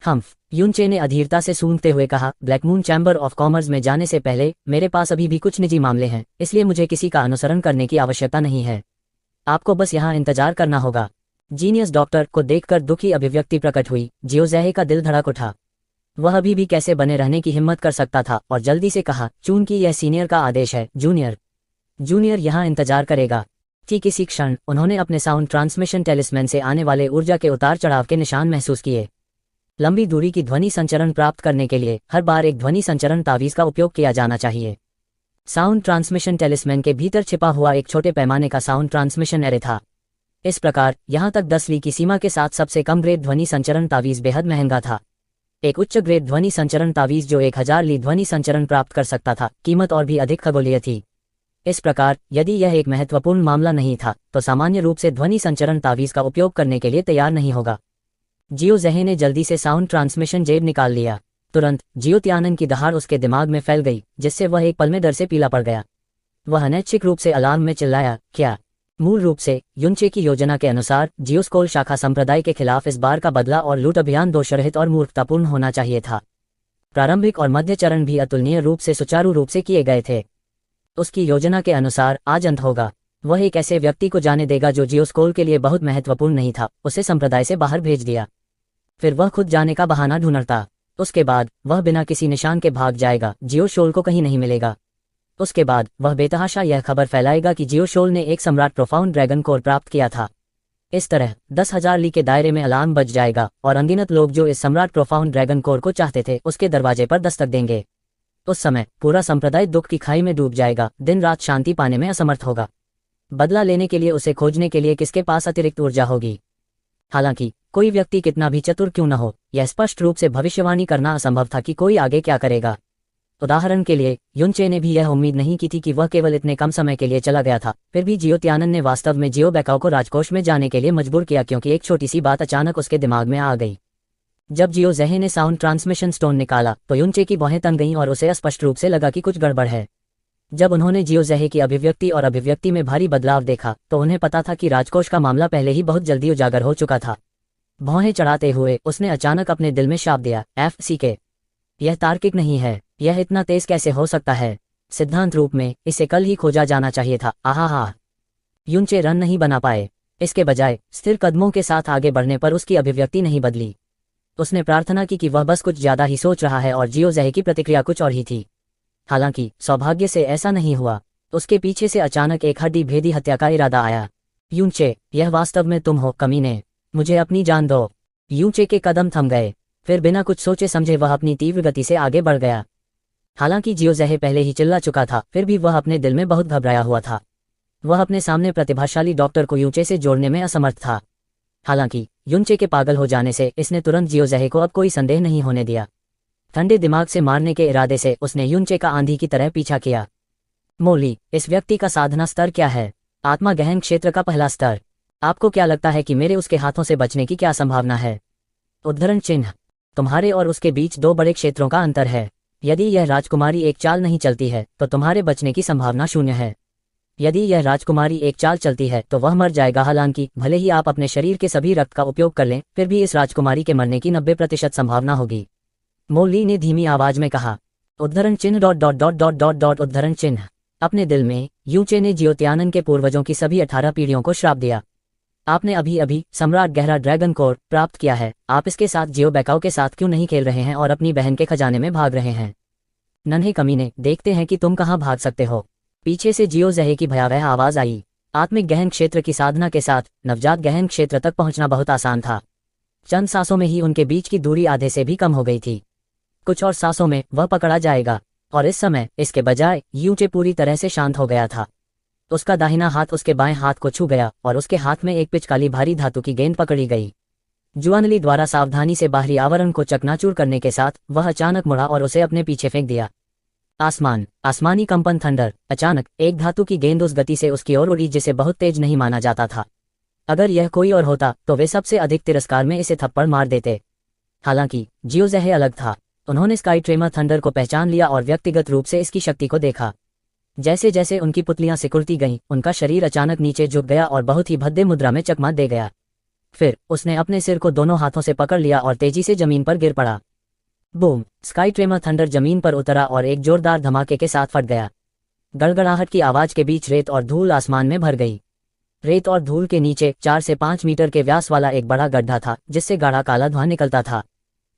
हम्फ, यूचे ने अधीरता से सूंघते हुए कहा, black Moon Chamber of Commerce में जाने से पहले मेरे पास अभी भी कुछ निजी मामले हैं, इसलिए मुझे किसी का अनुसरण करने की आवश्यकता नहीं है। आपको बस यहाँ इंतजार करना होगा। जीनियस डॉक्टर को देखकर दुखी अभिव्यक्ति प्रकट हुई। जियो जहे का दिल धड़क उठा। वह अभी भी कैसे बने रहने की हिम्मत कर सकता था और जल्दी से कहा, चून कि यह सीनियर का आदेश है, जूनियर। जूनियर यहाँ इंतजार करेगा। ठीक इसी क्षण उन्होंने अपने साउंड ट्रांसमिशन टेलिस्मैन से आने वाले ऊर्जा के उतार चढ़ाव के निशान महसूस किए। लंबी दूरी की ध्वनि संचरण प्राप्त करने के लिए हर बार एक ध्वनि संचरण तावीज का उपयोग किया जाना चाहिए। साउंड ट्रांसमिशन टेलिस्मैन के भीतर छिपा हुआ एक छोटे पैमाने का साउंड ट्रांसमिशन एरे था। इस प्रकार यहाँ तक 10 ली की सीमा के साथ सबसे कम ग्रेड ध्वनि संचरण तावीज बेहद महंगा था। एक उच्च ग्रेड ध्वनि संचरण तावीज जो 1000 ली ध्वनि संचरण प्राप्त कर सकता था, कीमत और भी अधिक खगोलीय थी। इस प्रकार यदि यह एक महत्वपूर्ण मामला नहीं था तो सामान्य रूप से ध्वनि संचरण तावीज का उपयोग करने के लिए तैयार नहीं होगा। जियो जहे ने जल्दी से साउंड ट्रांसमिशन जेब निकाल लिया। तुरंत जियो त्यानन की दहाड़ उसके दिमाग में फैल गई, जिससे वह एक पल में डर से पीला पड़ गया। वह अनैच्छिक रूप से अलार्म में चिल्लाया, क्या? मूल रूप से युनचे की योजना के अनुसार जियोस्कोल शाखा संप्रदाय के खिलाफ इस बार का बदला और लूट अभियान दोषरहित और मूर्खतापूर्ण होना चाहिए था। प्रारंभिक और मध्य चरण भी अतुलनीय रूप से सुचारू रूप से किए गए थे। उसकी योजना के अनुसार आज अंत होगा। वह एक ऐसे व्यक्ति को जाने देगा जो जियोस्कोल के लिए बहुत महत्वपूर्ण नहीं था, उसे संप्रदाय से बाहर भेज दिया। फिर वह खुद जाने का बहाना ढूंढता। उसके बाद वह बिना किसी निशान के भाग जाएगा, जियोशोल को कहीं नहीं मिलेगा। उसके बाद वह बेतहाशा यह खबर फैलाएगा कि जियोशोल ने एक सम्राट प्रोफाउंड ड्रैगन कोर प्राप्त किया था। इस तरह 10,000 ली के दायरे में अलार्म बज जाएगा और अनगिनत लोग जो इस सम्राट प्रोफाउंड ड्रैगन कोर को चाहते थे उसके दरवाजे पर दस्तक देंगे। उस समय पूरा संप्रदाय दुख की खाई में डूब जाएगा, दिन रात शांति पाने में असमर्थ होगा। बदला लेने के लिए उसे खोजने के लिए किसके पास अतिरिक्त ऊर्जा होगी? हालांकि कोई व्यक्ति कितना भी चतुर क्यों न हो, यह स्पष्ट रूप से भविष्यवाणी करना असंभव था कि कोई आगे क्या करेगा। उदाहरण के लिए युनचे ने भी यह उम्मीद नहीं की थी कि वह केवल इतने कम समय के लिए चला गया था। फिर भी जियो त्यानन ने वास्तव में जियो बैकाओ को राजकोष में जाने के लिए मजबूर किया, क्योंकि एक छोटी सी बात अचानक उसके दिमाग में आ गई। जब जियो जहे ने साउंड ट्रांसमिशन स्टोन निकाला तो युनचे की बाहें तन गईं और उसे स्पष्ट रूप से लगा कि कुछ गड़बड़ है। जब उन्होंने जियो जहे की अभिव्यक्ति और अभिव्यक्ति में भारी बदलाव देखा तो उन्हें पता था कि राजकोष का मामला पहले ही बहुत जल्दी उजागर हो चुका था। भौहें चढ़ाते हुए उसने अचानक अपने दिल में शाप दिया, FCK, यह तार्किक नहीं है। यह इतना तेज कैसे हो सकता है? सिद्धांत रूप में इसे कल ही खोजा जाना चाहिए था। आहा। युनचे रन नहीं बना पाए। इसके बजाय स्थिर कदमों के साथ आगे बढ़ने पर उसकी अभिव्यक्ति नहीं बदली। उसने प्रार्थना की कि वह बस कुछ ज्यादा ही सोच रहा है और जियो जहे की प्रतिक्रिया कुछ और ही थी। हालांकि सौभाग्य से ऐसा नहीं हुआ। उसके पीछे से अचानक एक हड्डी भेदी हत्या का इरादा आया। युनचे, यह वास्तव में तुम हो कमीने, मुझे अपनी जान दो। युनचे के कदम थम गए। फिर बिना कुछ सोचे समझे वह अपनी तीव्र गति से आगे बढ़ गया। हालांकि जियो जहे पहले ही चिल्ला चुका था, फिर भी वह अपने दिल में बहुत घबराया हुआ था। वह अपने सामने प्रतिभाशाली डॉक्टर को युनचे से जोड़ने में असमर्थ था। हालांकि युनचे के पागल हो जाने से इसने तुरंत जियो जहे को अब कोई संदेह नहीं होने दिया। ठंडे दिमाग से मारने के इरादे से उसने युनचे का आंधी की तरह पीछा किया। मोली, इस व्यक्ति का साधना स्तर क्या है? आत्मा गहन क्षेत्र का पहला स्तर। आपको क्या लगता है कि मेरे उसके हाथों से बचने की क्या संभावना है? उद्धरण चिन्ह। तुम्हारे और उसके बीच 2 बड़े क्षेत्रों का अंतर है। यदि यह राजकुमारी एक चाल नहीं चलती है तो तुम्हारे बचने की संभावना 0 है। यदि यह राजकुमारी एक चाल चलती है तो वह मर जाएगा। हालांकि भले ही आप अपने शरीर के सभी रक्त का उपयोग कर लें, फिर भी इस राजकुमारी के मरने की 90% संभावना होगी। मोली ने धीमी आवाज में कहा। उद्धरण चिन्ह ... उद्धरण चिन्ह। अपने दिल में युनचे ने जियो त्यानन के पूर्वजों की सभी 18 पीढ़ियों को श्राप दिया। आपने अभी अभी सम्राट गहरा ड्रैगन कोर प्राप्त किया है। आप इसके साथ जियो बैकाओ के साथ क्यों नहीं खेल रहे हैं और अपनी बहन के खजाने में भाग रहे हैं? नन्हे कमीने, देखते हैं कि तुम कहाँ भाग सकते हो। पीछे से जियो जहे की भयावह आवाज आई। आत्मिक गहन क्षेत्र की साधना के साथ नवजात गहन क्षेत्र तक पहुंचना बहुत आसान था। चंद सांसों में ही उनके बीच की दूरी आधे से भी कम हो गई थी। कुछ और सांसों में वह पकड़ा जाएगा। और इस समय इसके बजाय युनचे पूरी तरह से शांत हो गया था। उसका दाहिना हाथ उसके बाएं हाथ को छू गया और उसके हाथ में एक पिचकाली भारी धातु की गेंद पकड़ी गई। जुआनली द्वारा सावधानी से बाहरी आवरण को चकनाचूर करने के साथ वह अचानक मुड़ा और उसे अपने पीछे फेंक दिया। आसमानी कंपन थंडर। अचानक एक धातु की गेंद उस गति से उसकी ओर उड़ी जिसे बहुत तेज नहीं माना जाता था। अगर यह कोई और होता तो वे सबसे अधिक तिरस्कार में इसे थप्पड़ मार देते। हालांकि जियो जहे अलग था। उन्होंने स्काई ट्रेमर थंडर को पहचान लिया और व्यक्तिगत रूप से इसकी शक्ति को देखा। जैसे जैसे उनकी पुतलियां सिकुड़ती गईं, उनका शरीर अचानक नीचे झुक गया और बहुत ही भद्दे मुद्रा में चकमा दे गया। फिर उसने अपने सिर को दोनों हाथों से पकड़ लिया और तेजी से जमीन पर गिर पड़ा। बूम! स्काई ट्रेमर थंडर जमीन पर उतरा और एक जोरदार धमाके के साथ फट गया। गड़गड़ाहट की आवाज के बीच रेत और धूल आसमान में भर गई। रेत और धूल के नीचे 4 से 5 मीटर के व्यास वाला एक बड़ा गड्ढा था जिससे गाढ़ा काला धुआं निकलता था।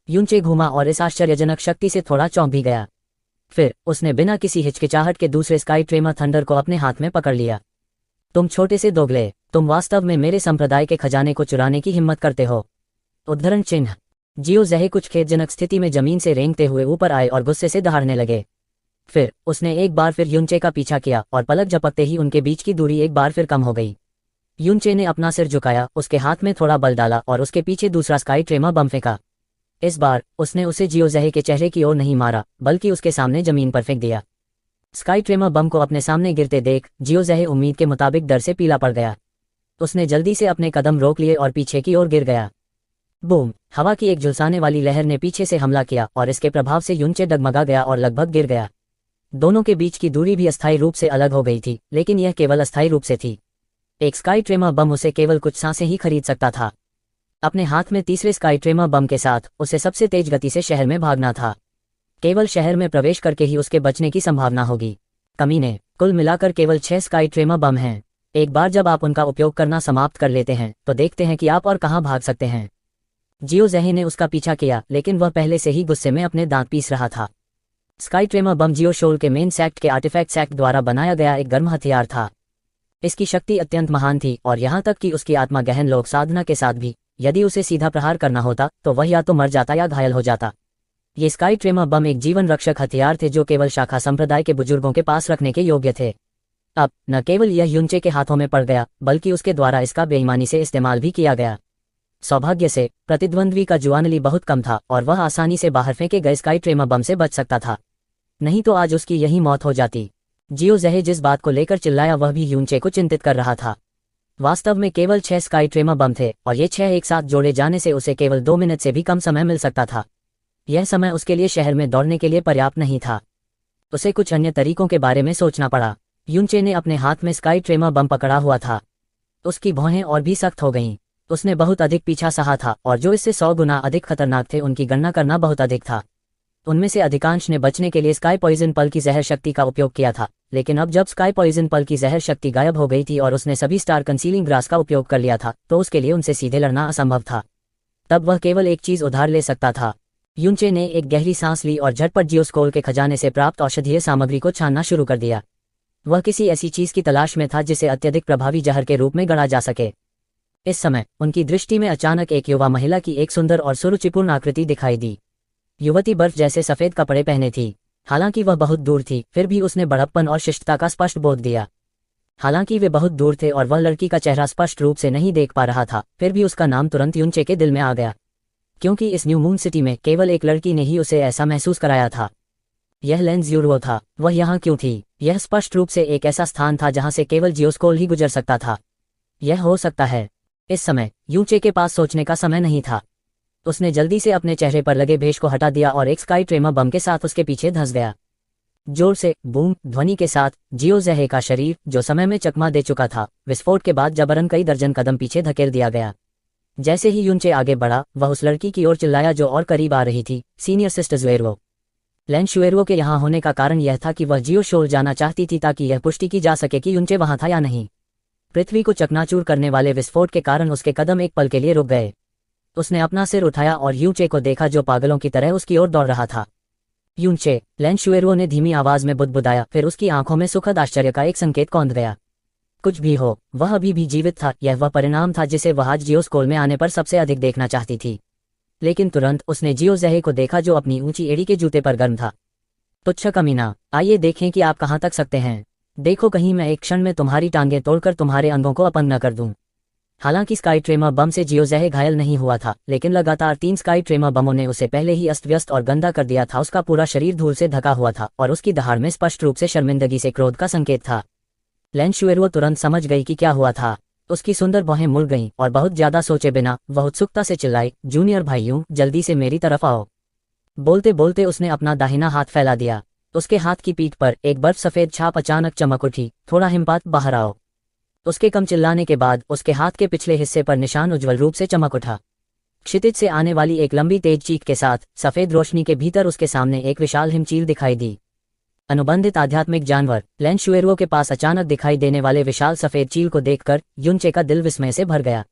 यूनचे घूमा और इस आश्चर्यजनक शक्ति से थोड़ा चौंक भी गया। फिर उसने बिना किसी हिचकिचाहट के दूसरे स्काई ट्रेमर थंडर को अपने हाथ में पकड़ लिया। तुम छोटे से दोगले, तुम वास्तव में मेरे संप्रदाय के खजाने को चुराने की हिम्मत करते हो। उद्धरण चिन्ह। जियो जहे कुछ खेदजनक स्थिति में जमीन से रेंगते हुए ऊपर आए और गुस्से से दहाड़ने लगे। फिर उसने एक बार फिर यूनचे का पीछा किया और पलक झपकते ही उनके बीच की दूरी एक बार फिर कम हो गई। यूनचे ने अपना सिर झुकाया, उसके हाथ में थोड़ा बल डाला और उसके पीछे दूसरा स्काई ट्रेमर बम फेंका। इस बार उसने उसे जियो जहे के चेहरे की ओर नहीं मारा, बल्कि उसके सामने जमीन पर फेंक दिया। स्काई ट्रेमर बम को अपने सामने गिरते देख जियो जहे उम्मीद के मुताबिक डर से पीला पड़ गया। उसने जल्दी से अपने कदम रोक लिए और पीछे की ओर गिर गया। बूम! हवा की एक झुलसाने वाली लहर ने पीछे से हमला किया और इसके प्रभाव से यूनचे डगमगा गया और लगभग गिर गया। दोनों के बीच की दूरी भी अस्थायी रूप से अलग हो गई थी, लेकिन यह केवल अस्थायी रूप से थी। एक स्काई ट्रेमर बम उसे केवल कुछ सांसें ही खरीद सकता था। अपने हाथ में तीसरे स्काई ट्रेमर बम के साथ उसे सबसे तेज गति से शहर में भागना था। केवल शहर में प्रवेश करके ही उसके बचने की संभावना होगी। कमीने, कुल मिलाकर केवल 6 स्काई ट्रेमर बम हैं। एक बार जब आप उनका उपयोग करना समाप्त कर लेते हैं तो देखते हैं कि आप और कहां भाग सकते हैं। जियो जहे ने उसका पीछा किया, लेकिन वह पहले से ही गुस्से में अपने दांत पीस रहा था। स्काई ट्रेमर बम जियो शोल के मेन सेक्ट के आर्टिफैक्ट सेक्ट द्वारा बनाया गया एक गर्म हथियार था। इसकी शक्ति अत्यंत महान थी और यहाँ तक कि उसकी आत्मा गहन लोक साधना के साथ भी यदि उसे सीधा प्रहार करना होता तो वह या तो मर जाता या घायल हो जाता। ये स्काई ट्रेमर बम एक जीवन रक्षक हथियार थे जो केवल शाखा संप्रदाय के बुजुर्गों के पास रखने के योग्य थे। अब न केवल यह यूनचे के हाथों में पड़ गया, बल्कि उसके द्वारा इसका बेईमानी से इस्तेमाल भी किया गया। सौभाग्य से प्रतिद्वंद्वी का जुआनली बहुत कम था और वह आसानी से बाहर फेंके गए स्काई ट्रेमर बम से बच सकता था, नहीं तो आज उसकी यही मौत हो जाती। जियो जहे जिस बात को लेकर चिल्लाया वह भी यूनचे को चिंतित कर रहा था। वास्तव में केवल 6 स्काई ट्रेमर बम थे और ये 6 एक साथ जोड़े जाने से उसे केवल 2 मिनट से भी कम समय मिल सकता था। यह समय उसके लिए शहर में दौड़ने के लिए पर्याप्त नहीं था। उसे कुछ अन्य तरीकों के बारे में सोचना पड़ा। यूनचे ने अपने हाथ में स्काई ट्रेमर बम पकड़ा हुआ था। उसकी भौहें और भी सख्त हो गईं। उसने बहुत अधिक पीछा सहा था और जो इससे 100 गुना अधिक खतरनाक थे उनकी गणना करना बहुत अधिक था। उनमें से अधिकांश ने बचने के लिए स्काई पॉइजन पल की जहर शक्ति का उपयोग किया था, लेकिन अब जब स्काई पॉइजन पल की जहर शक्ति गायब हो गई थी और उसने सभी स्टार कंसीलिंग ग्रास का उपयोग कर लिया था तो उसके लिए उनसे सीधे लड़ना असंभव था। तब वह केवल एक चीज उधार ले सकता था। यूनचे ने एक गहरी सांस ली और झटपट जियोस्कोल के खजाने से प्राप्त औषधीय सामग्री को छानना शुरू कर दिया। वह किसी ऐसी चीज की तलाश में था जिसे अत्यधिक प्रभावी जहर के रूप में गढ़ा जा सके। इस समय उनकी दृष्टि में अचानक एक युवा महिला की एक सुंदर और सुरुचिपूर्ण आकृति दिखाई दी। युवती बर्फ जैसे सफेद कपड़े पहने थी। हालांकि वह बहुत दूर थी, फिर भी उसने बड़प्पन और शिष्टता का स्पष्ट बोध दिया। हालांकि वे बहुत दूर थे और वह लड़की का चेहरा स्पष्ट रूप से नहीं देख पा रहा था, फिर भी उसका नाम तुरंत यूनचे के दिल में आ गया, क्योंकि इस न्यू मून सिटी में केवल एक लड़की ने ही उसे ऐसा महसूस कराया था। यह लेंस यूरो था। वह यहाँ क्यों थी? यह स्पष्ट रूप से एक ऐसा स्थान था जहाँ से केवल जियोस्कोल ही गुजर सकता था। यह हो सकता है। इस समय यूनचे के पास सोचने का समय नहीं था। उसने जल्दी से अपने चेहरे पर लगे भेष को हटा दिया और एक स्काई ट्रेमर बम के साथ उसके पीछे धंस गया। जोर से बूम ध्वनि के साथ जियो जहे का शरीर, जो समय में चकमा दे चुका था, विस्फोट के बाद जबरन कई दर्जन कदम पीछे धकेल दिया गया। जैसे ही यूनचे आगे बढ़ा, वह उस लड़की की ओर चिल्लाया जो और करीब आ रही थी, सीनियर सिस्टर ज़ुएरो। लेन शुएरो के यहाँ होने का कारण यह था कि वह जियो शोल जाना चाहती थी ताकि यह पुष्टि की जा सके कि यूनचे वहां था या नहीं। पृथ्वी को चकनाचूर करने वाले विस्फोट के कारण उसके कदम एक पल के लिए रुक गए। उसने अपना सिर उठाया और यूनचे को देखा जो पागलों की तरह उसकी ओर दौड़ रहा था। यूनचे, लेन शुएरो ने धीमी आवाज में बुदबुदाया, फिर उसकी आंखों में सुखद आश्चर्य का एक संकेत कौंध गया। कुछ भी हो, वह अभी भी जीवित था। यह वह परिणाम था जिसे वह आज जियोस्कोल में आने पर सबसे अधिक देखना चाहती थी। लेकिन तुरंत उसने जियो जहे को देखा जो अपनी ऊंची एड़ी के जूते पर गर्म था। तुच्छ कमीना, आइए देखें कि आप कहां तक सकते हैं। देखो कहीं मैं एक क्षण में तुम्हारी टांगें तोड़कर तुम्हारे अंगों को अपंग न कर दूं। हालांकि स्काई ट्रेमर बम से जियो जहे घायल नहीं हुआ था, लेकिन लगातार 3 स्काई ट्रेमर बमों ने उसे पहले ही अस्त व्यस्त और गंदा कर दिया था। उसका पूरा शरीर धूल से ढका हुआ था और उसकी दहाड़ में स्पष्ट रूप से शर्मिंदगी से क्रोध का संकेत था। लेन शुएरो तुरंत समझ गई कि क्या हुआ था। उसकी सुंदर भौहें मुड़ गईं और बहुत ज्यादा सोचे बिना वह उत्सुकता से चिल्लाई, जूनियर भाइयों, जल्दी से मेरी तरफ आओ। बोलते बोलते उसने अपना दाहिना हाथ फैला दिया। उसके हाथ की पीठ पर एक बर्फ सफेद छाप अचानक चमक उठी। थोड़ा हिमपात, बाहर आओ। उसके कम चिल्लाने के बाद उसके हाथ के पिछले हिस्से पर निशान उज्ज्वल रूप से चमक उठा। क्षितिज से आने वाली एक लंबी तेज चीख के साथ सफेद रोशनी के भीतर उसके सामने एक विशाल हिमचील दिखाई दी। अनुबंधित आध्यात्मिक जानवर लेन शुएरो के पास अचानक दिखाई देने वाले विशाल सफेद चील को देखकर यूनचे का दिल विस्मय से भर गया।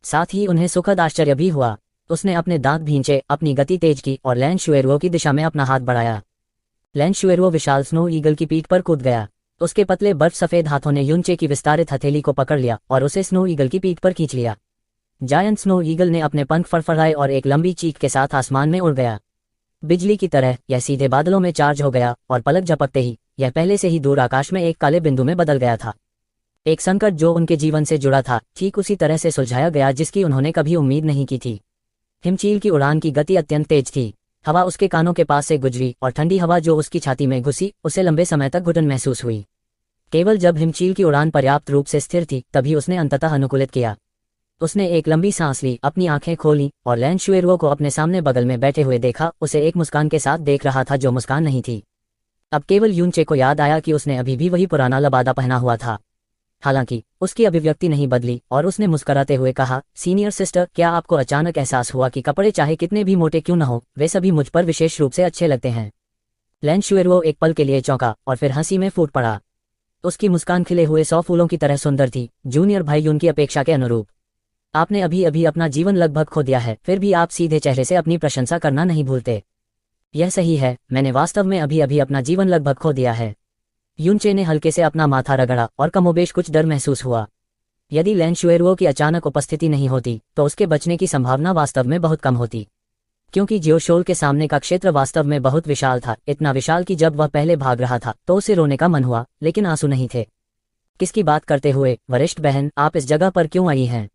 साथ ही उन्हें सुखद आश्चर्य भी हुआ। उसने अपने दांत भींचे, अपनी गति तेज की और लैन शुएरुओ की दिशा में अपना हाथ बढ़ाया। लैन शुएरुओ विशाल स्नो ईगल की पीठ पर कूद गया। उसके पतले बर्फ सफेद हाथों ने युनचे की विस्तारित हथेली को पकड़ लिया और उसे स्नो ईगल की पीठ पर खींच लिया। जायंट स्नो ईगल ने अपने पंख फड़फड़ाए और एक लंबी चीख के साथ आसमान में उड़ गया। बिजली की तरह यह सीधे बादलों में चार्ज हो गया और पलक झपकते ही यह पहले से ही दूर आकाश में एक काले बिंदु में बदल गया था। एक संकट जो उनके जीवन से जुड़ा था ठीक उसी तरह से सुलझाया गया जिसकी उन्होंने कभी उम्मीद नहीं की थी। हिमचील की उड़ान की गति अत्यंत तेज थी। हवा उसके कानों के पास से गुजरी और ठंडी हवा जो उसकी छाती में घुसी उसे लंबे समय तक घुटन महसूस हुई। केवल जब हिमचील की उड़ान पर्याप्त रूप से स्थिर थी तभी उसने अंततः अनुकूलित किया। उसने एक लंबी सांस ली, अपनी आंखें खोली और लैन शुएरुओ को अपने सामने बगल में बैठे हुए देखा। उसे एक मुस्कान के साथ देख रहा था जो मुस्कान नहीं थी। अब केवल युनचे को याद आया कि उसने अभी भी वही पुराना लबादा पहना हुआ था। हालांकि उसकी अभिव्यक्ति नहीं बदली और उसने मुस्कुराते हुए कहा, सीनियर सिस्टर, क्या आपको अचानक एहसास हुआ कि कपड़े चाहे कितने भी मोटे क्यों न हो वे सभी मुझ पर विशेष रूप से अच्छे लगते हैं? लैन शुएरुओ एक पल के लिए चौंका और फिर हंसी में फूट पड़ा। उसकी मुस्कान खिले हुए 100 फूलों की तरह सुंदर थी, जूनियर भाई युन की अपेक्षा के अनुरूप। आपने अभी अभी अपना जीवन लगभग खो दिया है, फिर भी आप सीधे चेहरे से अपनी प्रशंसा करना नहीं भूलते। यह सही है, मैंने वास्तव में अभी अभी अपना जीवन लगभग खो दिया है। युनचे ने हल्के से अपना माथा रगड़ा और कमोबेश कुछ डर महसूस हुआ। यदि लैन शुएरुओ की अचानक उपस्थिति नहीं होती तो उसके बचने की संभावना वास्तव में बहुत कम होती, क्योंकि जियोशोल के सामने का क्षेत्र वास्तव में बहुत विशाल था, इतना विशाल कि जब वह पहले भाग रहा था तो उसे रोने का मन हुआ, लेकिन आंसू नहीं थे। किसकी बात करते हुए, वरिष्ठ बहन, आप इस जगह पर क्यों आई हैं?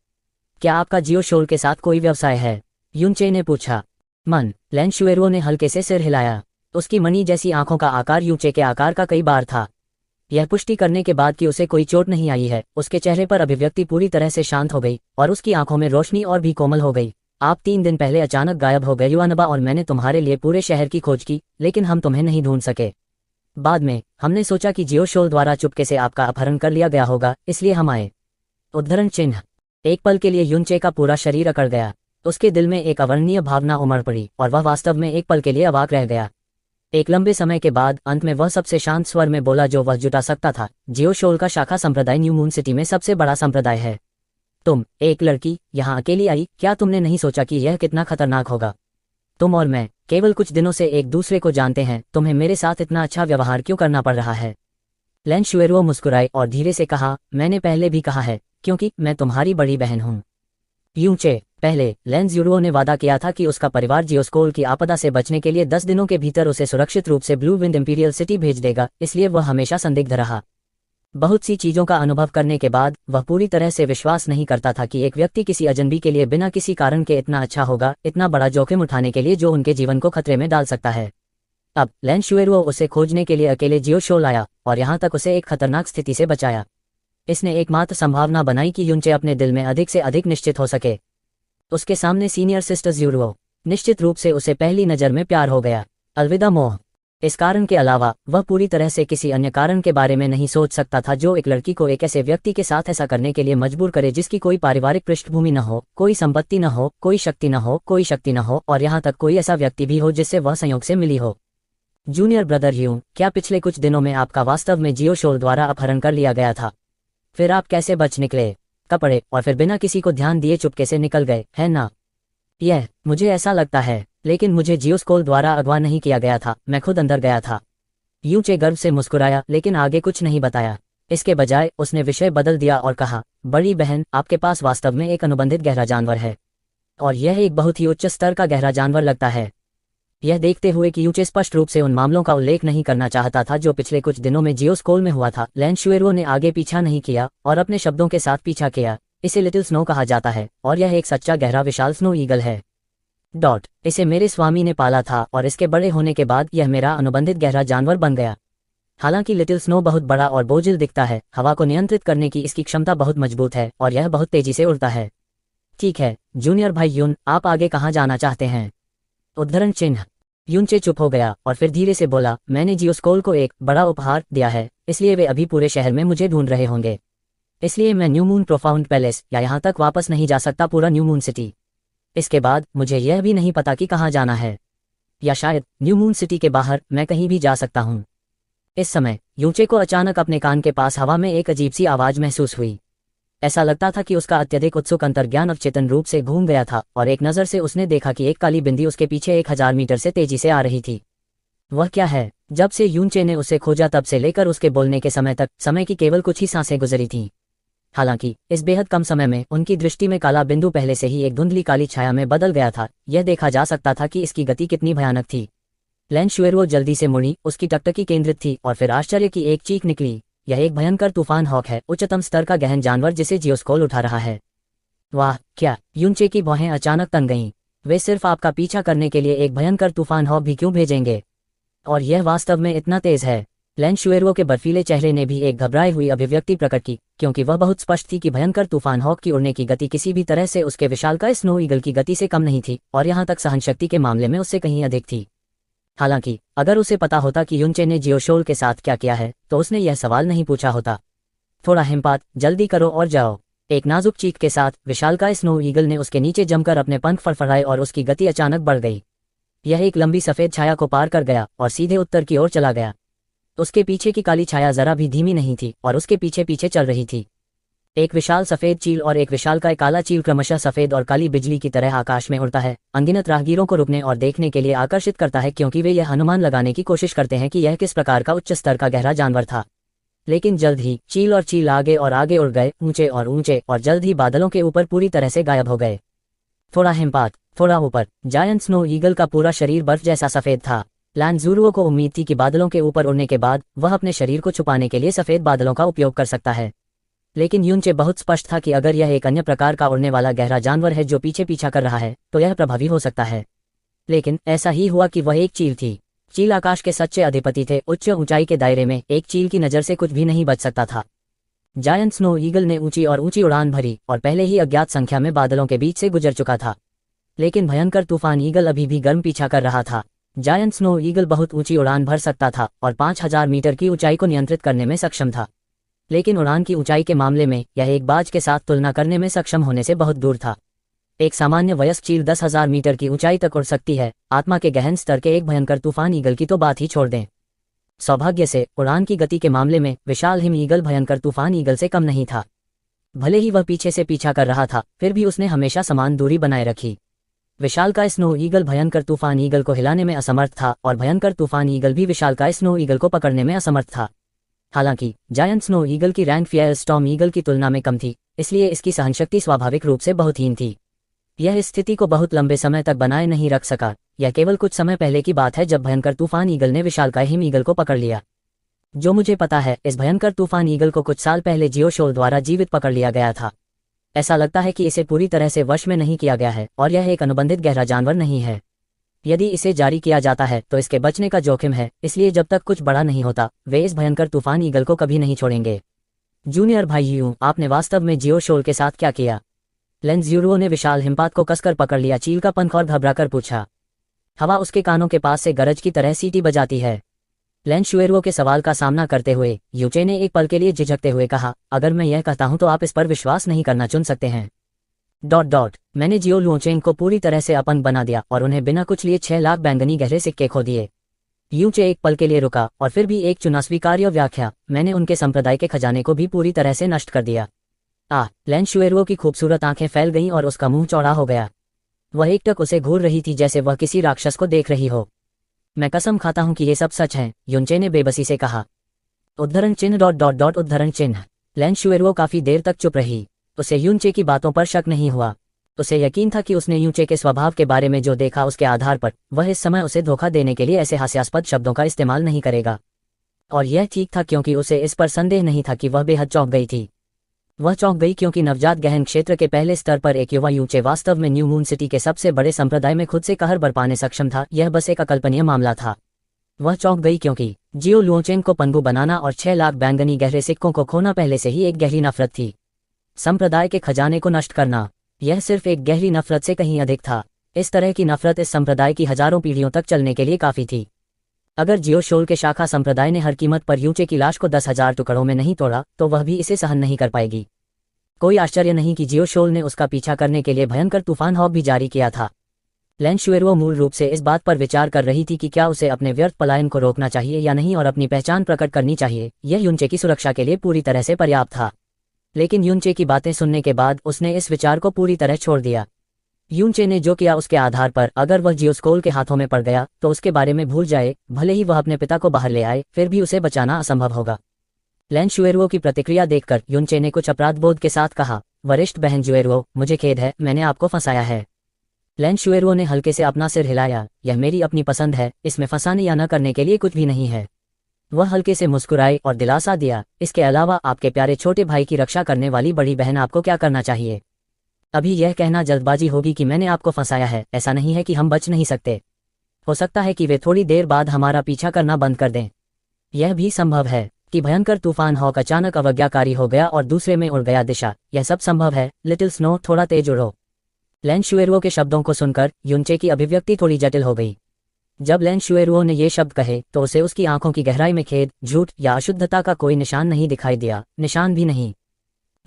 क्या आपका जियोशोल के साथ कोई व्यवसाय है? युनचे ने पूछा। लैन शुएरुओ ने हल्के से सिर हिलाया। उसकी मणि जैसी आंखों का आकार युनचे के आकार का कई बार था। यह पुष्टि करने के बाद कि उसे कोई चोट नहीं आई है, उसके चेहरे पर अभिव्यक्ति पूरी तरह से शांत हो गई और उसकी आंखों में रोशनी और भी कोमल हो गई। आप 3 दिन पहले अचानक गायब हो गए युआनबा, और मैंने तुम्हारे लिए पूरे शहर की खोज की, लेकिन हम तुम्हें नहीं ढूंढ सके। बाद में हमने सोचा कि जियोशोल द्वारा चुपके से आपका अपहरण कर लिया गया होगा, इसलिए हम आए। उद्धरण चिन्ह। एक पल के लिए युनचे का पूरा शरीर अकड़ गया। उसके दिल में एक अवर्णनीय भावना उमड़ पड़ी और वह वास्तव में एक पल के लिए अवाक रह गया। एक लंबे समय के बाद अंत में वह सबसे शांत स्वर में बोला जो वह जुटा सकता था, जियोशोल का शाखा संप्रदाय न्यू मून सिटी में सबसे बड़ा संप्रदाय है। तुम, एक लड़की, यहाँ अकेली आई, क्या तुमने नहीं सोचा कि यह कितना खतरनाक होगा? तुम और मैं केवल कुछ दिनों से एक दूसरे को जानते हैं, तुम्हें मेरे साथ इतना अच्छा व्यवहार क्यों करना पड़ रहा है? लैन शुएरुओ मुस्कुराए और धीरे से कहा, मैंने पहले भी कहा है, क्योंकि मैं तुम्हारी बड़ी बहन हूँ। युनचे, पहले लैन शुएरुओ ने वादा किया था कि उसका परिवार जियोस्कोल की आपदा से बचने के लिए 10 दिनों के भीतर उसे सुरक्षित रूप से ब्लू विंड इंपीरियल सिटी भेज देगा, इसलिए वह हमेशा संदिग्ध रहा। बहुत सी चीजों का अनुभव करने के बाद वह पूरी तरह से विश्वास नहीं करता था कि एक व्यक्ति किसी अजनबी के लिए बिना किसी कारण के इतना अच्छा होगा, इतना बड़ा जोखिम उठाने के लिए जो उनके जीवन को खतरे में डाल सकता है। अब लैन शुएरुओ उसे खोजने के लिए अकेले जियोशोल आया और यहाँ तक उसे एक खतरनाक स्थिति से बचाया। इसने एकमात्र संभावना बनाई कि युनचे अपने दिल में अधिक से अधिक निश्चित हो सके। उसके सामने सीनियर सिस्टर जियोरुओ, निश्चित रूप से उसे पहली नज़र में प्यार हो गया। अलविदा मोह। इस कारण के अलावा वह पूरी तरह से किसी अन्य कारण के बारे में नहीं सोच सकता था जो एक लड़की को एक ऐसे व्यक्ति के साथ ऐसा करने के लिए मजबूर करे जिसकी कोई पारिवारिक पृष्ठभूमि न हो, कोई संपत्ति न हो, कोई शक्ति न हो, कोई शक्ति न हो, और यहाँ तक कोई ऐसा व्यक्ति भी हो जिससे वह संयोग से मिली हो। जूनियर ब्रदर ह्यू, क्या पिछले कुछ दिनों में आपका वास्तव में जियोशोल द्वारा अपहरण कर लिया गया था? फिर आप कैसे बच निकले? कपड़े और फिर बिना किसी को ध्यान दिए चुपके से निकल गए, है ना? मुझे ऐसा लगता है, लेकिन मुझे जियोस्कोल द्वारा अगवा नहीं किया गया था, मैं खुद अंदर गया था। युनचे गर्व से मुस्कुराया लेकिन आगे कुछ नहीं बताया। इसके बजाय उसने विषय बदल दिया और कहा, बड़ी बहन, आपके पास वास्तव में एक अनुबंधित गहरा जानवर है, और यह एक बहुत ही उच्च स्तर का गहरा जानवर लगता है। यह देखते हुए कि युनचे स्पष्ट रूप से उन मामलों का उल्लेख नहीं करना चाहता था जो पिछले कुछ दिनों में जियोस्कोल में हुआ था, लैन शुएरुओ ने आगे पीछा नहीं किया और अपने शब्दों के साथ पीछा किया। इसे लिटिल स्नो कहा जाता है और यह एक सच्चा गहरा विशाल स्नो ईगल है। इसे मेरे स्वामी ने पाला था और इसके बड़े होने के बाद यह मेरा अनुबंधित गहरा जानवर बन गया। हालांकि लिटिल स्नो बहुत बड़ा और बोझिल दिखता है, हवा को नियंत्रित करने की इसकी क्षमता बहुत मजबूत है और यह बहुत तेजी से उड़ता है। ठीक है जूनियर भाई युन, आप आगे कहाँ जाना चाहते हैं? उद्धरण चिन्ह। युनचे चुप हो गया और फिर धीरे से बोला, मैंने जियोस्कोल को एक बड़ा उपहार दिया है, इसलिए वे अभी पूरे शहर में मुझे ढूंढ रहे होंगे। इसलिए मैं न्यू मून प्रोफाउंड पैलेस या यहाँ तक वापस नहीं जा सकता, पूरा न्यू मून सिटी। इसके बाद मुझे यह भी नहीं पता कि कहाँ जाना है, या शायद न्यू मून सिटी के बाहर मैं कहीं भी जा सकता हूँ। इस समय युनचे को अचानक अपने कान के पास हवा में एक अजीब सी आवाज महसूस हुई। ऐसा लगता था कि उसका अत्यधिक उत्सुक अंतर्ज्ञान अवचेतन रूप से घूम गया था और एक नज़र से उसने देखा कि एक काली बिंदी उसके पीछे 1000 मीटर से तेजी से आ रही थी। वह क्या है? जब से यूनचे ने उसे खोजा तब से लेकर उसके बोलने के समय तक समय की केवल कुछ ही सांसें गुजरी थीं। हालांकि इस बेहद कम समय में उनकी दृष्टि में काला बिंदु पहले से ही एक धुंधली काली छाया में बदल गया था। यह देखा जा सकता था कि इसकी गति कितनी भयानक थी। लैन शुएरुओ जल्दी से मुड़ी, उसकी टकटकी केंद्रित थी और फिर आश्चर्य की एक चीख निकली। यह एक भयंकर तूफान हॉक है, उच्चतम स्तर का गहन जानवर जिसे जियोस्कोल उठा रहा है। वाह क्या! यूनचे की भौहें अचानक तन गईं। वे सिर्फ आपका पीछा करने के लिए एक भयंकर तूफान हॉक भी क्यों भेजेंगे? और यह वास्तव में इतना तेज है? लैन शुएरुओ के बर्फीले चेहरे ने भी एक घबराई हुई अभिव्यक्ति प्रकट की, क्योंकि वह बहुत स्पष्ट थी कि भयंकर तूफान हॉक की उड़ने की गति किसी भी तरह से उसके विशालकाय स्नो ईगल की गति से कम नहीं थी और यहाँ तक सहनशक्ति के मामले में उससे कहीं अधिक थी। हालांकि अगर उसे पता होता कि यूनचे ने जियोशोल के साथ क्या किया है तो उसने यह सवाल नहीं पूछा होता। थोड़ा हिम्मत, जल्दी करो और जाओ। एक नाजुक चीख के साथ विशालकाय स्नो ईगल ने उसके नीचे जमकर अपने पंख फड़फड़ाए और उसकी गति अचानक बढ़ गई। यह एक लंबी सफेद छाया को पार कर गया और सीधे उत्तर की ओर चला गया। उसके पीछे की काली छाया जरा भी धीमी नहीं थी और उसके पीछे पीछे चल रही थी। एक विशाल सफेद चील और एक विशालकाय काला चील क्रमशः सफेद और काली बिजली की तरह आकाश में उड़ता है, अनगिनत राहगीरों को रुकने और देखने के लिए आकर्षित करता है, क्योंकि वे यह अनुमान लगाने की कोशिश करते हैं कि यह किस प्रकार का उच्च स्तर का गहरा जानवर था। लेकिन जल्द ही चील और चील आगे और आगे उड़ गए, ऊंचे और जल्द ही बादलों के ऊपर पूरी तरह से गायब हो गए। थोड़ा हिमपात, थोड़ा ऊपर। जायंट स्नो ईगल का पूरा शरीर बर्फ जैसा सफेद था। लैन ज़ुरुओ को उम्मीद थी कि बादलों के ऊपर उड़ने के बाद वह अपने शरीर को छुपाने के लिए सफेद बादलों का उपयोग कर सकता है। लेकिन यूनचे बहुत स्पष्ट था कि अगर यह एक अन्य प्रकार का उड़ने वाला गहरा जानवर है जो पीछे पीछा कर रहा है तो यह प्रभावी हो सकता है। लेकिन ऐसा ही हुआ कि वह एक चील थी। चील आकाश के सच्चे अधिपति थे। उच्च ऊंचाई के दायरे में एक चील की नज़र से कुछ भी नहीं बच सकता था। जायंट स्नो ईगल ने ऊंची और ऊंची उड़ान भरी और पहले ही अज्ञात संख्या में बादलों के बीच से गुजर चुका था। लेकिन भयंकर तूफान ईगल अभी भी गर्म पीछा कर रहा था। जायंट स्नो ईगल बहुत ऊंची उड़ान भर सकता था और 5000 मीटर की ऊंचाई को नियंत्रित करने में सक्षम था। लेकिन उड़ान की ऊंचाई के मामले में यह एक बाज के साथ तुलना करने में सक्षम होने से बहुत दूर था। एक सामान्य वयस्क चील 10,000 मीटर की ऊंचाई तक उड़ सकती है, आत्मा के गहन स्तर के एक भयंकर तूफान ईगल की तो बात ही छोड़ दें। सौभाग्य से उड़ान की गति के मामले में विशाल हिम ईगल भयंकर तूफान ईगल से कम नहीं था। भले ही वह पीछे से पीछा कर रहा था, फिर भी उसने हमेशा समान दूरी बनाए रखी। विशालकाय स्नो ईगल भयंकर तूफान ईगल को हिलाने में असमर्थ था और भयंकर तूफान ईगल भी विशालकाय स्नो ईगल को पकड़ने में असमर्थ था। हालांकि जायंट स्नो ईगल की रैंक फियर स्टॉर्म ईगल की तुलना में कम थी, इसलिए इसकी सहनशक्ति स्वाभाविक रूप से बहुत हीन थी। यह इस स्थिति को बहुत लंबे समय तक बनाए नहीं रख सका। यह केवल कुछ समय पहले की बात है जब भयंकर तूफान ईगल ने विशालकाय हिम ईगल को पकड़ लिया। जो मुझे पता है, इस भयंकर तूफान ईगल को कुछ साल पहले जियोशोल द्वारा जीवित पकड़ लिया गया था। ऐसा लगता है कि इसे पूरी तरह से वश में नहीं किया गया है और यह एक अनुबंधित गहरा जानवर नहीं है। यदि इसे जारी किया जाता है तो इसके बचने का जोखिम है, इसलिए जब तक कुछ बड़ा नहीं होता वे इस भयंकर तूफान ईगल को कभी नहीं छोड़ेंगे। जूनियर भाइयों, आपने वास्तव में जियोशोल के साथ क्या किया? लैन ज़ुरुओ ने विशाल हिमपात को कसकर पकड़ लिया चील का पंख और घबराकर पूछा। हवा उसके कानों के पास से गरज की तरह सीटी बजाती है। लैन शुएरुओ के सवाल का सामना करते हुए यूचे ने एक पल के लिए झिझकते हुए कहा, अगर मैं यह कहता हूं तो आप इस पर विश्वास नहीं करना चुन सकते हैं। मैंने जियो लुओचेंग को पूरी तरह से अपंग बना दिया और उन्हें बिना कुछ लिए 6 लाख बैंगनी गहरे सिक्के खो दिए। यूचे एक पल के लिए रुका और फिर भी एक चुना स्वीकार्य व्याख्या, मैंने उनके संप्रदाय के खजाने को भी पूरी तरह से नष्ट कर दिया। लैन शुएरुओ की खूबसूरत आंखें फैल गईं और उसका मुंह चौड़ा हो गया। वह एकटक उसे घूर रही थी जैसे वह किसी राक्षस को देख रही हो। मैं कसम खाता हूं कि ये सब सच है, यूचे ने बेबसी से कहा। उद्धरण चिन्ह उद्धरण चिन्ह। लैन शुएरुओ काफी देर तक चुप रही। उसे यूचे की बातों पर शक नहीं हुआ। उसे यकीन था कि उसने यूचे के स्वभाव के बारे में जो देखा उसके आधार पर वह इस समय उसे धोखा देने के लिए ऐसे हास्यास्पद शब्दों का इस्तेमाल नहीं करेगा। और यह ठीक था, क्योंकि उसे इस पर संदेह नहीं था कि वह बेहद चौंक गई थी। वह चौंक गई क्योंकि नवजात गहन क्षेत्र के पहले स्तर पर एक युवा यूचे वास्तव में न्यू मून सिटी के सबसे बड़े संप्रदाय में खुद से कहर बरपाने सक्षम था। यह बस एक अकल्पनीय मामला था। वह चौंक गई क्योंकि जियो लुओचेंग को पंगु बनाना और 6 लाख बैंगनी गहरे सिक्कों को खोना पहले से ही एक गहरी नफरत थी। संप्रदाय के खजाने को नष्ट करना, यह सिर्फ एक गहरी नफरत से कहीं अधिक था। इस तरह की नफरत इस संप्रदाय की हजारों पीढ़ियों तक चलने के लिए काफी थी। अगर जियोशोल के शाखा संप्रदाय ने हर कीमत पर यूचे की लाश को 10,000 टुकड़ों में नहीं तोड़ा तो वह भी इसे सहन नहीं कर पाएगी। कोई आश्चर्य नहीं कि जियोशोल ने उसका पीछा करने के लिए भयंकर तूफान हॉक भी जारी किया था। लैन शुएरुओ मूल रूप से इस बात पर विचार कर रही थी कि क्या उसे अपने व्यर्थ पलायन को रोकना चाहिए या नहीं और अपनी पहचान प्रकट करनी चाहिए। यह यूचे की सुरक्षा के लिए पूरी तरह से पर्याप्त था। लेकिन यूनचे की बातें सुनने के बाद उसने इस विचार को पूरी तरह छोड़ दिया। यूनचे ने जो किया उसके आधार पर अगर वह जियोस्कोल के हाथों में पड़ गया तो उसके बारे में भूल जाए, भले ही वह अपने पिता को बाहर ले आए, फिर भी उसे बचाना असंभव होगा। लैन शुएरुओ की प्रतिक्रिया देखकर यूनचे ने कुछ अपराधबोध के साथ कहा, वरिष्ठ बहन जुएरुओ, मुझे खेद है, मैंने आपको फंसाया है। लैन शुएरुओ ने हल्के से अपना सिर हिलाया, यह मेरी अपनी पसंद है, इसमें फंसाने या न करने के लिए कुछ भी नहीं है। वह हल्के से मुस्कुराए और दिलासा दिया, इसके अलावा आपके प्यारे छोटे भाई की रक्षा करने वाली बड़ी बहन आपको क्या करना चाहिए? अभी यह कहना जल्दबाजी होगी कि मैंने आपको फंसाया है, ऐसा नहीं है कि हम बच नहीं सकते। हो सकता है कि वे थोड़ी देर बाद हमारा पीछा करना बंद कर दें। यह भी संभव है कि भयंकर तूफान हॉक अचानक अवज्ञाकारी हो गया और दूसरे में उड़ गया दिशा। यह सब संभव है। लिटिल स्नो, थोड़ा तेज उड़ो। लैन शुएरुओ के शब्दों को सुनकर यूनचे की अभिव्यक्ति थोड़ी जटिल हो गई। जब लैन शुएरुओ ने ये शब्द कहे तो उसे उसकी आंखों की गहराई में खेद, झूठ या अशुद्धता का कोई निशान नहीं दिखाई दिया, निशान भी नहीं।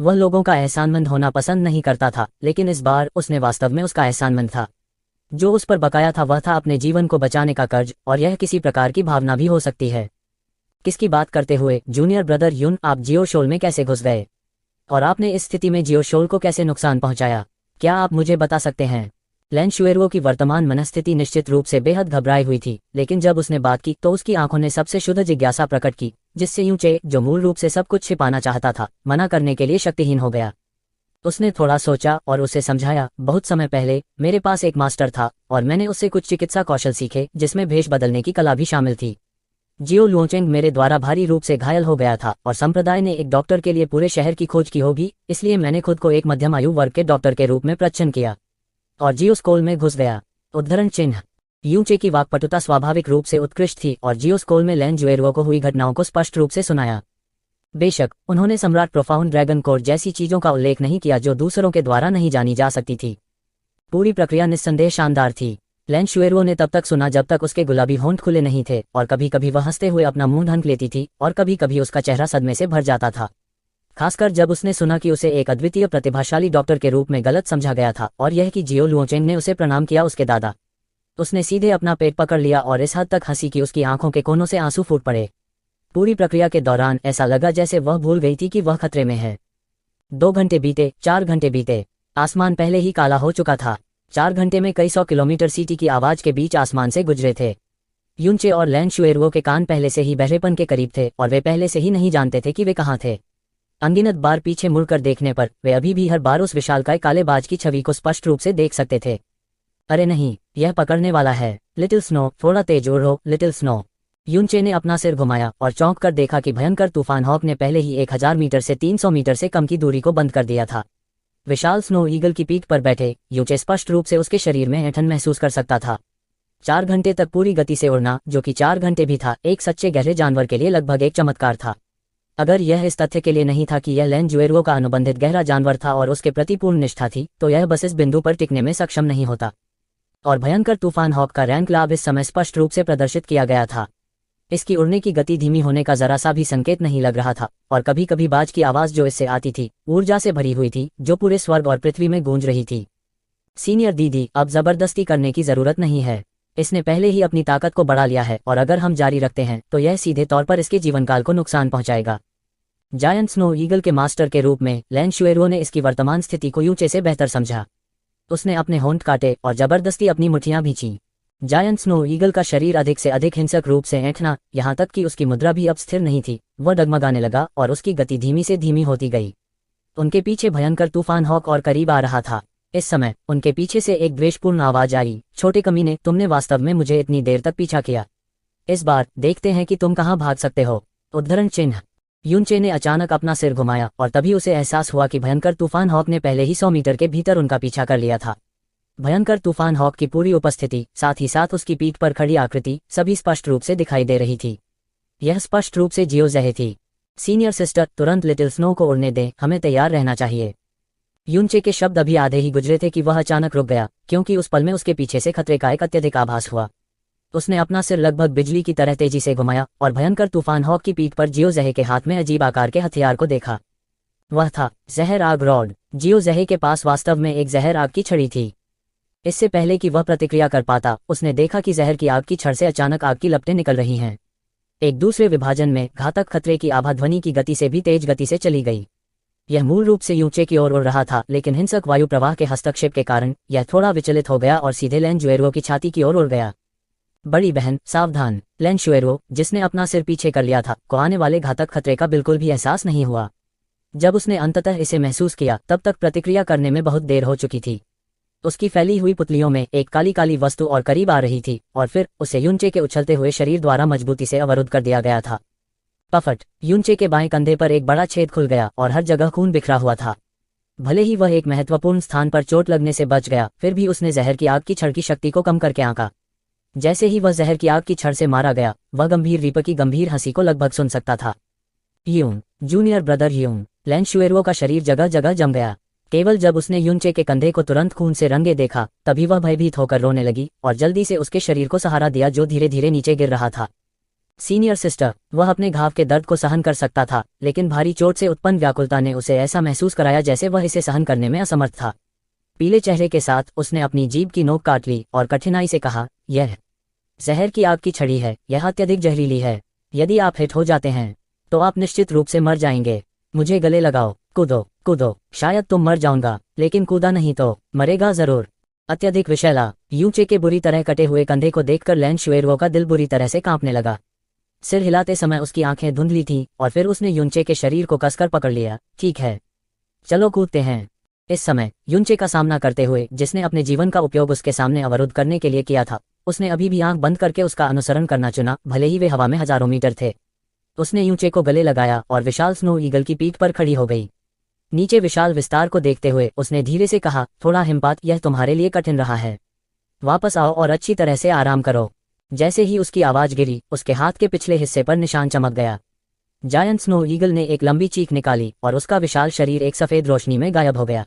वह लोगों का एहसानमंद होना पसंद नहीं करता था, लेकिन इस बार उसने वास्तव में उसका एहसानमंद था। जो उस पर बकाया था वह था अपने जीवन को बचाने का कर्ज, और यह किसी प्रकार की भावना भी हो सकती है। किसकी बात करते हुए जूनियर ब्रदर यून, आप जियोशोल में कैसे घुस गए? और आपने इस स्थिति में जियोशोल को कैसे नुकसान पहुंचाया? क्या आप मुझे बता सकते हैं? लैन शुएरुओ की वर्तमान मनस्थिति निश्चित रूप से बेहद घबराई हुई थी, लेकिन जब उसने बात की तो उसकी आंखों ने सबसे शुद्ध जिज्ञासा प्रकट की, जिससे यूनचे, जो मूल रूप से सब कुछ छिपाना चाहता था, मना करने के लिए शक्तिहीन हो गया। उसने थोड़ा सोचा और उसे समझाया, बहुत समय पहले मेरे पास एक मास्टर था और मैंने उससे कुछ चिकित्सा कौशल सीखे, जिसमें भेष बदलने की कला भी शामिल थी। जियो लुओचेंग मेरे द्वारा भारी रूप से घायल हो गया था और संप्रदाय ने एक डॉक्टर के लिए पूरे शहर की खोज की होगी, इसलिए मैंने खुद को एक मध्यम आयु वर्ग के डॉक्टर के रूप में प्रच्छन्न किया और जियोस्कोल में घुस गया। उद्धरण चिन्ह। यूनचे की वाक्पटुता स्वाभाविक रूप से उत्कृष्ट थी और जियोस्कोल में लैन जुएरुओ को हुई घटनाओं को स्पष्ट रूप से सुनाया। बेशक उन्होंने सम्राट प्रोफाउंड ड्रैगन कोर जैसी चीजों का उल्लेख नहीं किया जो दूसरों के द्वारा नहीं जानी जा सकती थी। पूरी प्रक्रिया निस्संदेह शानदार थी। लैन शुएरुओ ने तब तक सुना जब तक उसके गुलाबी होंठ खुले नहीं थे, और कभी कभी वह हंसते हुए अपना मुंह ढक लेती थी और कभी कभी उसका चेहरा सदमे से भर जाता था, खासकर जब उसने सुना कि उसे एक अद्वितीय प्रतिभाशाली डॉक्टर के रूप में गलत समझा गया था, और यह कि जियो लुओचेंग ने उसे प्रणाम किया उसके दादा। उसने सीधे अपना पेट पकड़ लिया और इस हद तक हंसी कि उसकी आंखों के कोनों से आंसू फूट पड़े। पूरी प्रक्रिया के दौरान ऐसा लगा जैसे वह भूल गई थी कि वह खतरे में है। 2 घंटे बीते, 4 घंटे बीते। आसमान पहले ही काला हो चुका था। 4 घंटे में कई 100 किलोमीटर सीटी की आवाज के बीच आसमान से गुजरे थे। यूनचे और लैन शुएरुओ के कान पहले से ही बहरेपन के करीब थे और वे पहले से ही नहीं जानते थे कि वे कहाँ थे। अनगिनत बार पीछे मुड़कर देखने पर वे अभी भी हर बार उस विशालकाय काले बाज की छवि को स्पष्ट रूप से देख सकते थे। अरे नहीं, यह पकड़ने वाला है। लिटिल स्नो, थोड़ा तेज उड़ो। Little snow. यूनचे ने अपना सिर घुमाया और चौंक कर देखा कि भयंकर तूफान हॉक ने पहले ही 1000 मीटर से 300 मीटर से कम की दूरी को बंद कर दिया था। विशाल स्नो ईगल की पीठ पर बैठे यूनचे स्पष्ट रूप से उसके शरीर में ऐंठन महसूस कर सकता था। 4 घंटे तक पूरी गति से उड़ना, जो कि 4 घंटे भी था, एक सच्चे गहरे जानवर के लिए लगभग एक चमत्कार था। अगर यह इस तथ्य के लिए नहीं था कि यह लैन जुएरुओ का अनुबंधित गहरा जानवर था और उसके प्रति पूर्ण निष्ठा थी, तो यह बस इस बिंदु पर टिकने में सक्षम नहीं होता। और भयंकर तूफान हॉक का रैंक लाभ इस समय स्पष्ट रूप से प्रदर्शित किया गया था। इसकी उड़ने की गति धीमी होने का जरा सा भी संकेत नहीं लग रहा था, और कभी कभी बाज की आवाज जो इससे आती थी ऊर्जा से भरी हुई थी, जो पूरे स्वर्ग और पृथ्वी में गूंज रही थी। सीनियर दीदी, अब जबरदस्ती करने की जरूरत नहीं है। इसने पहले ही अपनी ताकत को बढ़ा लिया है और अगर हम जारी रखते हैं तो यह सीधे तौर पर इसके जीवनकाल को नुकसान पहुंचाएगा। जायंट स्नो ईगल के मास्टर के रूप में लैन शुएरुओ ने इसकी वर्तमान स्थिति को यूनचे से बेहतर समझा। उसने अपने होंठ काटे और जबरदस्ती अपनी मुठ्ठियां भींची। जायंट स्नो ईगल का शरीर अधिक से अधिक हिंसक रूप से ऐंठना, यहाँ तक कि उसकी मुद्रा भी अब स्थिर नहीं थी। वह डगमगाने लगा और उसकी गति धीमी से धीमी होती गई। उनके पीछे भयंकर तूफान हॉक और करीब आ रहा था। इस समय उनके पीछे से एक द्वेषपूर्ण आवाज आई, छोटे कमीने, तुमने वास्तव में मुझे इतनी देर तक पीछा किया। इस बार देखते हैं कि तुम कहाँ भाग सकते हो। उद्धरण चिन्ह। यूनचे ने अचानक अपना सिर घुमाया और तभी उसे एहसास हुआ कि भयंकर तूफान हॉक ने पहले ही 100 मीटर के भीतर उनका पीछा कर लिया था। भयंकर तूफान हॉक की पूरी उपस्थिति, साथ ही साथ उसकी पीठ पर खड़ी आकृति, सभी स्पष्ट रूप से दिखाई दे रही थी। यह स्पष्ट रूप से जियो जहे थी। सीनियर सिस्टर, तुरंत लिटिल स्नो को उड़ने दें, हमें तैयार रहना चाहिए। यूनचे के शब्द अभी आधे ही गुजरे थे कि वह अचानक रुक गया, क्योंकि उस पल में उसके पीछे से खतरे का एक अत्यधिक आभास हुआ। उसने अपना सिर लगभग बिजली की तरह तेजी से घुमाया और भयंकर तूफान हॉक की पीठ पर जियो जहे के हाथ में अजीब आकार के हथियार को देखा। वह था जहर आग रॉड। जियो जहे के पास वास्तव में एक जहर आग की छड़ी थी। इससे पहले कि वह प्रतिक्रिया कर पाता, उसने देखा कि जहर की आग की छड़ से अचानक आग की लपटें निकल रही हैं। एक दूसरे विभाजन में घातक खतरे की आभा ध्वनि की गति से भी तेज गति से चली गई। यह मूल रूप से यूचे की ओर उड़ रहा था, लेकिन हिंसक वायु प्रवाह के हस्तक्षेप के कारण यह थोड़ा विचलित हो गया और सीधे लैन शुएरुओ की छाती की ओर उड़ गया। बड़ी बहन सावधान। लैन शुएरुओ, जिसने अपना सिर पीछे कर लिया था, को आने वाले घातक खतरे का बिल्कुल भी एहसास नहीं हुआ। जब उसने अंततः इसे महसूस किया, तब तक प्रतिक्रिया करने में बहुत देर हो चुकी थी। उसकी फैली हुई पुतलियों में एक काली काली वस्तु और करीब आ रही थी, और फिर उसे यूनचे के उछलते हुए शरीर द्वारा मजबूती से अवरुद्ध कर दिया गया था। पफट। यूनचे के बाएं कंधे पर एक बड़ा छेद खुल गया और हर जगह खून बिखरा हुआ था। भले ही वह एक महत्वपूर्ण स्थान पर चोट लगने से बच गया, फिर भी उसने जहर की आग की छड़ की शक्ति को कम करके आंका। जैसे ही वह जहर की आग की छड़ से मारा गया, वह गंभीर रीपर की गंभीर हंसी को लगभग सुन सकता था। यून, जूनियर ब्रदर यून। लैन शुएरुओ का शरीर जगह जगह जम गया। केवल जब उसने यूनचे के कंधे को तुरंत खून से रंगे देखा, तभी वह भयभीत होकर रोने लगी और जल्दी से उसके शरीर को सहारा दिया जो धीरे धीरे नीचे गिर रहा था। Senior sister. वह अपने घाव के दर्द को सहन कर सकता था, लेकिन भारी चोट से उत्पन्न व्याकुलता ने उसे ऐसा महसूस कराया जैसे वह इसे सहन करने में असमर्थ था। पीले चेहरे के साथ उसने अपनी जीभ की नोक काट ली और कठिनाई से कहा, यह जहर की आग की छड़ी है। यह अत्यधिक जहरीली है। यदि आप हिट हो जाते हैं तो आप निश्चित रूप से मर जाएंगे। मुझे गले लगाओ। कूदो कूदो। शायद तुम मर जाऊंगा, लेकिन कूदा नहीं तो मरेगा जरूर। अत्यधिक विषैला। यूचे के बुरी तरह कटे हुए कंधे को देखकर लैन शुएरुओ का दिल बुरी तरह से कांपने लगा। सिर हिलाते समय उसकी आंखें धुंधली थीं और फिर उसने यूनचे के शरीर को कसकर पकड़ लिया। ठीक है, चलो कूदते हैं। इस समय यूनचे का सामना करते हुए, जिसने अपने जीवन का उपयोग उसके सामने अवरुद्ध करने के लिए किया था, उसने अभी भी आंख बंद करके उसका अनुसरण करना चुना, भले ही वे हवा में हजारों मीटर थे। उसने यूचे को गले लगाया और विशाल स्नो ईगल की पीठ पर खड़ी हो गई। नीचे विशाल विस्तार को देखते हुए उसने धीरे से कहा, थोड़ा हिमपात, यह तुम्हारे लिए कठिन रहा है। वापस आओ और अच्छी तरह से आराम करो। जैसे ही उसकी आवाज गिरी, उसके हाथ के पिछले हिस्से पर निशान चमक गया। जायंट स्नो ईगल ने एक लंबी चीख निकाली और उसका विशाल शरीर एक सफेद रोशनी में गायब हो गया।